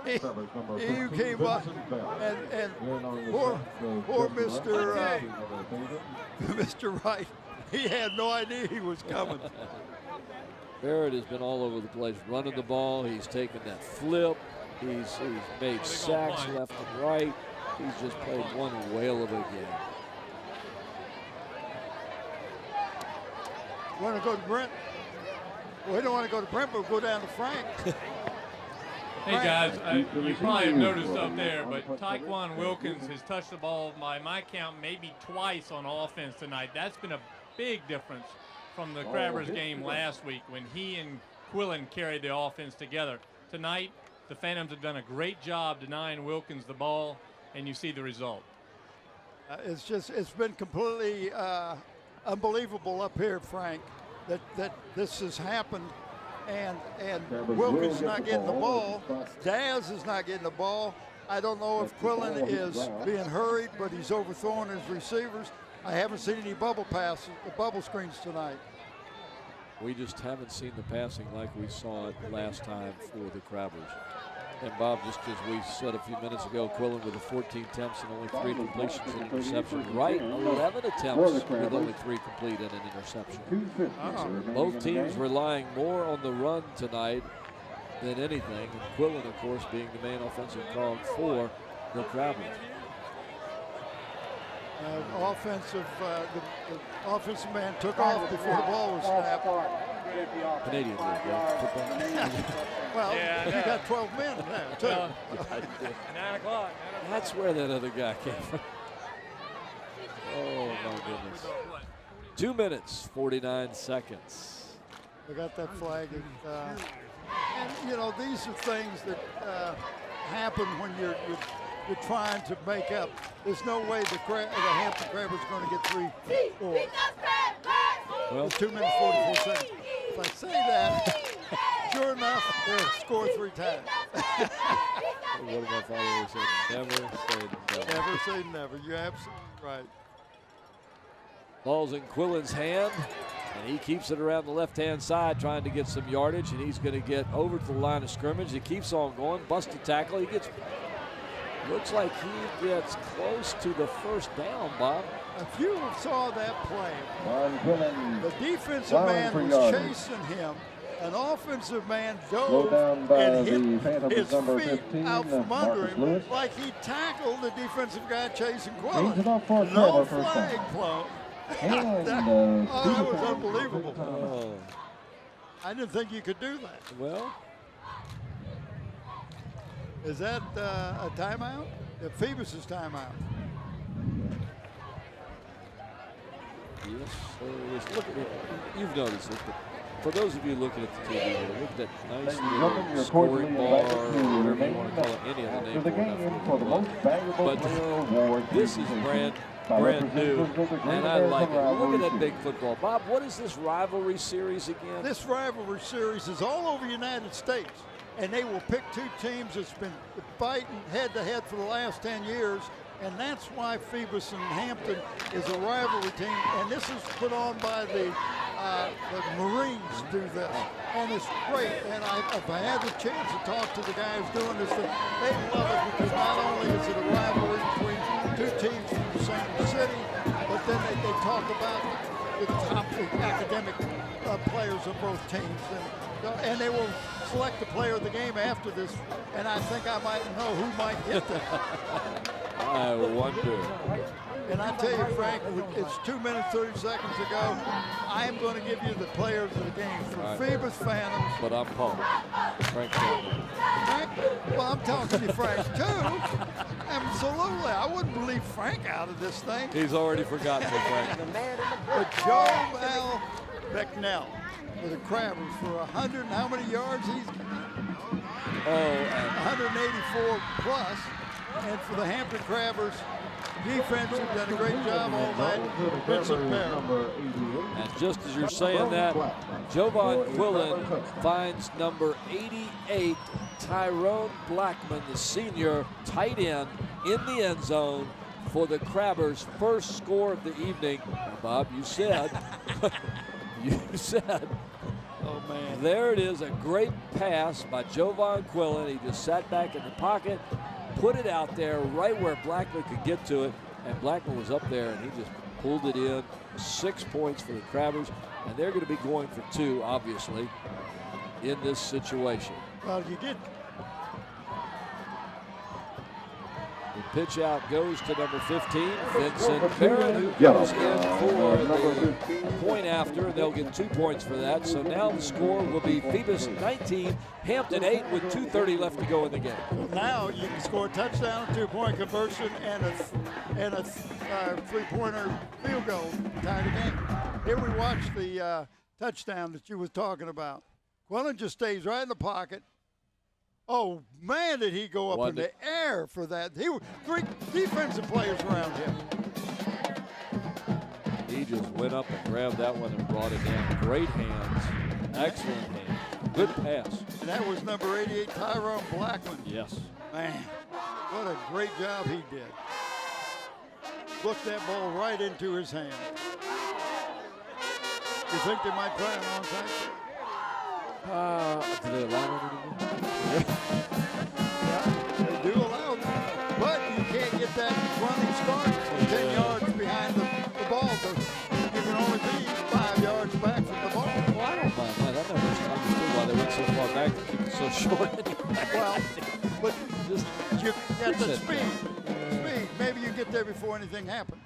He came up, and poor Mr. Wright, he had no idea he was coming. Barrett has been all over the place, running the ball. He's taken that flip. He's made sacks left and right. He's just played one whale of a game. Want to go to Brent? Well, we don't want to go to Brent, but we'll go down to Frank. Hey guys, you probably have noticed up there, but Tyquan Wilkins has touched the ball by my count maybe twice on offense tonight. That's been a big difference from the Crabbers game last week when he and Quillen carried the offense together. Tonight, the Phantoms have done a great job denying Wilkins the ball, and you see the result. It's been completely unbelievable up here, Frank. that this has happened, and Wilkins not getting the ball. Daz is not getting the ball. I don't know if Quillen is being hurried, but he's overthrowing his receivers. I haven't seen any bubble passes, bubble screens tonight. We just haven't seen the passing like we saw it last time for the Crabbers. And Bob, just as we said a few minutes ago, Quillen with the 14 attempts and only 3 completions and interception. Wright, 11 attempts with only 3 complete and an interception. Both teams relying more on the run tonight than anything. And Quillen, of course, being the main offensive call for the Crabbers. The offensive man took off before the ball was snapped. Canadian League, right? Well, you got 12 men now, too. 9 o'clock. That's where that other guy came from. Oh, my goodness. 2 minutes, 49 seconds. They got that flag. And you know, these are things that happen when you're trying to make up. There's no way the Hampton Crabbers are going to get 3 or well, 2 minutes 44 seconds. If I say that, sure enough, they'll score 3 times. What did my father always say? Never say never. Never say never. You're absolutely right. Ball's in Quillen's hand, and he keeps it around the left-hand side trying to get some yardage, and he's going to get over to the line of scrimmage. He keeps on going, busted tackle. He gets, looks like he gets close to the first down, Bob. If you saw that play, the defensive man was chasing him. An offensive man dove and hit his feet out from under him like he tackled the defensive guy chasing Quillen. No flag flown. That was unbelievable. Oh. I didn't think you could do that. Well, is that a timeout? Phoebus' timeout. yes, look at it. You've noticed it, but for those of you looking at the TV, look at that nice little scoring bar, or whatever you want to call it, any other name for it. But this is brand new, and I like it. Look at that big football. Bob, what is this rivalry series again? This rivalry series is all over the United States, and they will pick 2 teams that's been fighting head-to-head for the last 10 years, and that's why Phoebus and Hampton is a rivalry team, and this is put on by the Marines do this, and it's great. And if I had the chance to talk to the guys doing this, they love it because not only is it a rivalry between 2 teams from the same city, but then they talk about the top academic players of both teams, and they will select the player of the game after this, and I think I might know who might get that. I wonder. And I tell you, Frank, it's 2 minutes, 30 seconds ago. I am going to give you the players of the game from Feebas Phantoms. But I'm pumped. Frank Campbell. Frank, well, I'm talking to Frank, too. Absolutely. I wouldn't leave Frank out of this thing. He's already forgotten for Frank. But Joe Al Becknell for the Crabbers for 100, and how many yards he's 184 plus. And for the Hampton Crabbers, defense has done a great job all night. Vincent Barrow. And just as you're saying that, Jovan Quillen finds number 88, Tyrone Blackman, the senior tight end, in the end zone for the Crabbers' first score of the evening. Now, Bob, you said, Oh, man. There it is, a great pass by Jovan Quillen. He just sat back in the pocket, put it out there right where Blackman could get to it, and Blackman was up there, and he just pulled it in. 6 points for the Crabbers, and they're going to be going for 2, obviously, in this situation. Well, you did. The pitch out goes to number 15, Vincent Barrett, who goes in for the point after, and they'll get 2 points for that. So now the score will be Phoebus 19, Hampton 8, with 2:30 left to go in the game. Now you can score a touchdown, 2-point conversion, and a 3-pointer field goal to tie the game. Here we watch the touchdown that you was talking about. Quillen just stays right in the pocket. Oh, man, did he go up in the air for that. He was 3 defensive players around him. He he just went up and grabbed that one and brought it down. Great hands, excellent hands, good pass. And that was number 88, Tyrone Blackman. Yes. Man, what a great job he did. Looked that ball right into his hand. You think they might try an onside kick? Do they allow it anymore? Yeah, they do allow them. But you can't get that running start 10 yards behind the ball because you can only be 5 yards back from the ball. Well, I don't mind that. I never understood why they went so far back to keep it so short anyway. Well, but just you got the it. speed. Maybe you get there before anything happens.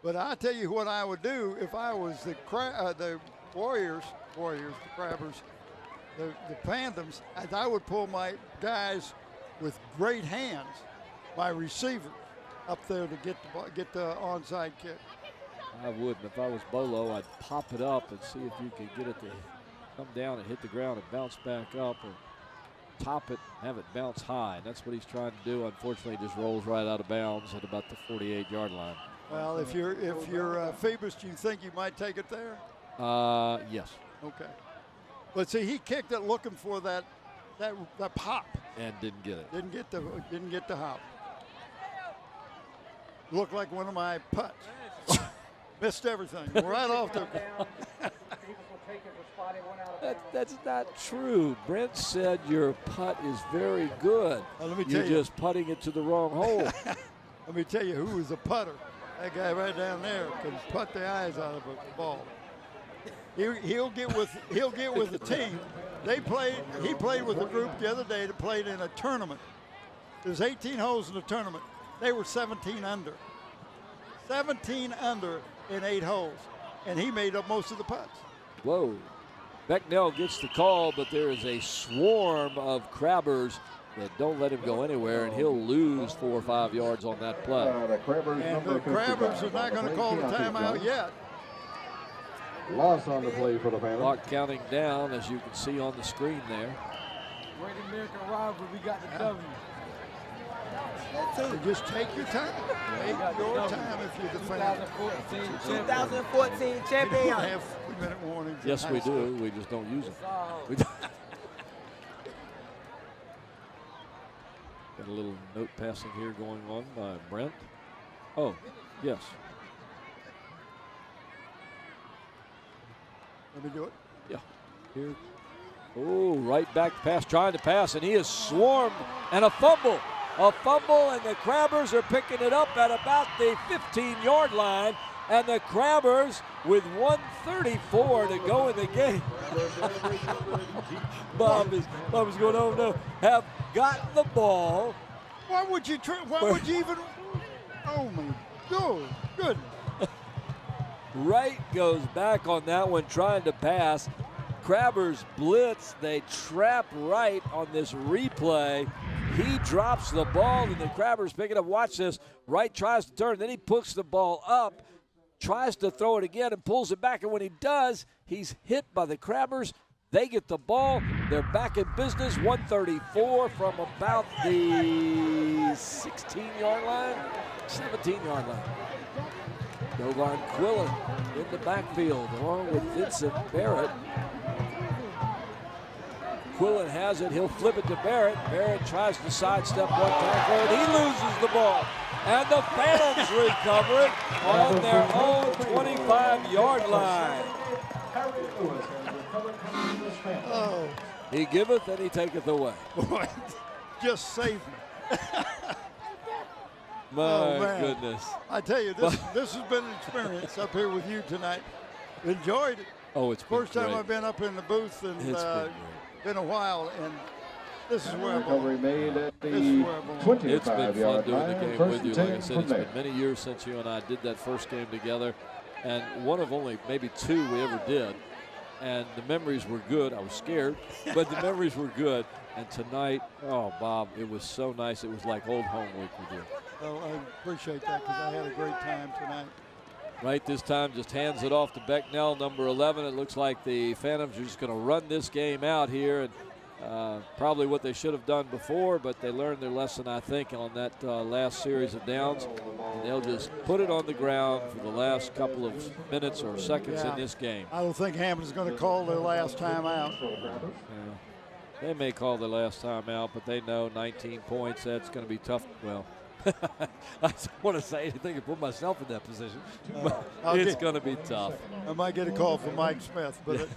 But I tell you what I would do if I was the Warriors, the Crabbers, the Phantoms. I would pull my guys with great hands, my receiver, up there to get the onside kick. I would, and if I was Bolo, I'd pop it up and see if you could get it to come down and hit the ground and bounce back up, or top it, have it bounce high. That's what he's trying to do. Unfortunately, it just rolls right out of bounds at about the 48-yard line. Well, if you're Phoebus, do you think you might take it there? Yes. Okay. But see, he kicked it looking for that pop. And didn't get it. Didn't get the hop. Looked like one of my putts. Missed everything. Right off the. That's not true. Brent said your putt is very good. Well, let me You're tell you. just putting it to the wrong hole. Let me tell you who was a putter. That guy right down there can putt the eyes out of a ball. He'll get with the team. He played with a group the other day that played in a tournament. There's 18 holes in the tournament. They were 17 under. 17 under in 8 holes. And he made up most of the putts. Whoa. Becknell gets the call, but there is a swarm of crabbers that don't let him go anywhere, and he'll lose 4 or 5 yards on that play. And the Crabbers are not going to call the timeout yet. Loss on the play for the Phantom. Clock counting down, as you can see on the screen there. Great American rivalry, we got the W. So just take your time. Take your time if you're the fan. 2014 We champion. don't have 3-minute warnings. in Yes, high we school. do. We just don't use them. We don't. Got a little note passing here going on by Brent. Oh, yes. Let me do it. Yeah. Here. Oh, right back pass, trying to pass, and he is swarmed, and a fumble. A fumble, and the Crabbers are picking it up at about the 15-yard line, and the Crabbers, with 1:34 to go in the game, Bob is going, oh no, have got the ball. Why would you try? Why would you even? Oh my God! Good. Wright goes back on that one, trying to pass. Crabbers blitz. They trap Wright on this replay. He drops the ball, and the Crabbers pick it up. Watch this. Wright tries to turn, then he puts the ball up, tries to throw it again, and pulls it back. And when he does, he's hit by the Crabbers. They get the ball. They're back in business. 134 from about the 16-yard line, 17-yard line. Dogon Quillen in the backfield along with Vincent Barrett. Quillen has it. He'll flip it to Barrett. Barrett tries to sidestep one tackle, and he loses the ball. And the Phantoms recover it on their own 25-yard line. Oh, He giveth and he taketh away. boy, just saved me. My Oh, man. goodness. I tell you, this has been an experience up here with you tonight. Enjoyed it. Oh, it's been First time great. I've been up in the booth, and It's been a while, and this is where I Recovery belong. made at This is the where I belong. It's been fun 25-yard doing line. the game First with you. and Like I 10 said, from it's been there. many years since you and I did that first game together, and one of only maybe 2 we ever did. And the memories were good. I was scared, but the memories were good. And tonight, oh, Bob, it was so nice. It was like old home week with you. Oh, I appreciate that because I had a great time tonight. Right, this time just hands it off to Becknell, number 11. It looks like the Phantoms are just going to run this game out here, and probably what they should have done before, but they learned their lesson, I think, on that last series of downs. and they'll just put it on the ground for the last couple of minutes or seconds in this game. I don't think Hampton's going to call their last timeout. They may call the last time out, but they know 19 points, that's going to be tough. Well, I don't want to say anything and put myself in that position, but it's going to be tough. I might get a call from Mike Smith, but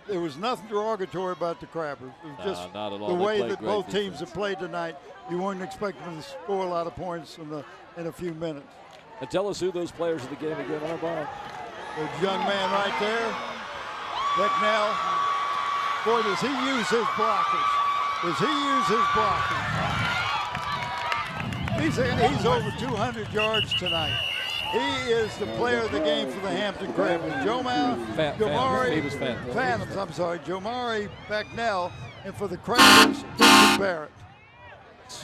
there was nothing derogatory about the Crabbers. It was just not at all. The They way played that great both defense. teams have played tonight. You wouldn't expect them to score a lot of points in a few minutes. And tell us who those players of the game again are, Bob. The young man right there, Becknell. Boy, does he use his blockers. Does he use his blockers? He's over 200 yards tonight. He is the player of the game for the Hampton Crabbers. Feebas Phantoms, I'm sorry. Jomari Becknell, and for the Crabbers, Vincent Barrett.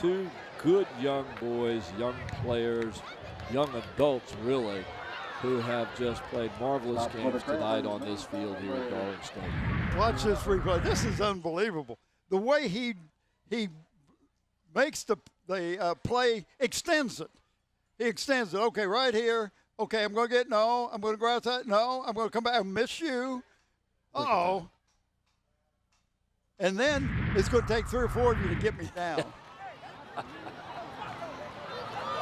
Two good young boys, young players, young adults really, who have just played marvelous games tonight on this field here at Darling Stadium. Watch this replay. This is unbelievable. The way he makes the play, extends it. He extends it. Okay, right here. Okay, I'm going to get no. I'm going to go outside. No, I'm going to come back. I miss you. Uh-oh. And then it's going to take 3 or 4 of you to get me down.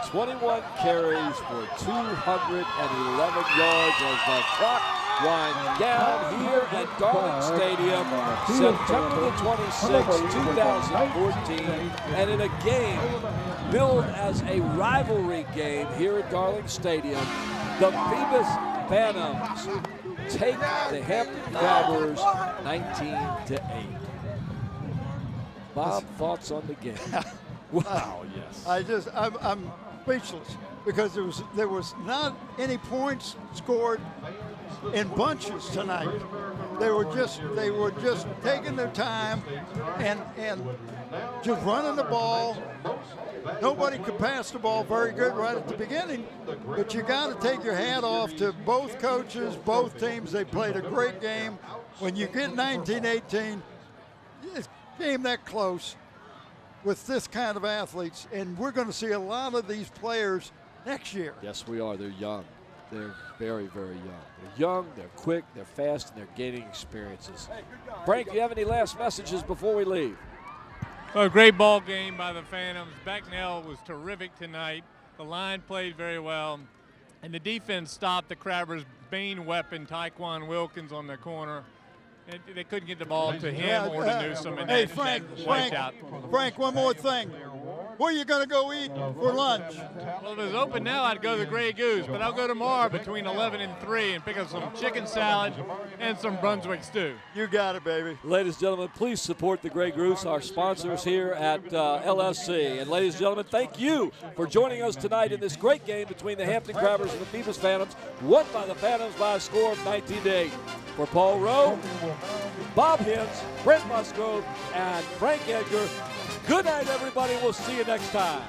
21 carries for 211 yards as the clock winds down here at Darling Stadium, September the 26th, 2014, and in a game billed as a rivalry game here at Darling Stadium, the Phoebus Phantoms take the Hampton Crabbers 19-8. Bob, thoughts on the game? Wow, yes. I'm speechless because there was not any points scored in bunches tonight. They were just taking their time and just running the ball. Nobody could pass the ball very good right at the beginning, but you got to take your hat off to both coaches, both teams. They played a great game. When you get 19-18, it's a game that close with this kind of athletes, and we're going to see a lot of these players next year. Yes, we are. They're young. They're very, very young. They're young, they're quick, they're fast, and they're gaining experiences. Frank, do you have any last messages before we leave? A great ball game by the Phantoms. Becknell was terrific tonight. The line played very well, and the defense stopped the Crabbers' main weapon, Tyquan Wilkins, on the corner. They couldn't get the ball to him or to Newsom. And hey, Frank, one more thing. Where are you going to go eat for lunch? Well, if it was open now, I'd go to the Grey Goose, but I'll go tomorrow between 11 and 3 and pick up some chicken salad and some Brunswick stew. You got it, baby. Ladies and gentlemen, please support the Grey Goose, our sponsors here at LSC. And ladies and gentlemen, thank you for joining us tonight in this great game between the Hampton Crabbers and the Phoebus Phantoms, won by the Phantoms by a score of 19-8. For Paul Rowe, Bob Hintz, Brent Musgrove, and Frank Edgar, good night, everybody. We'll see you next time.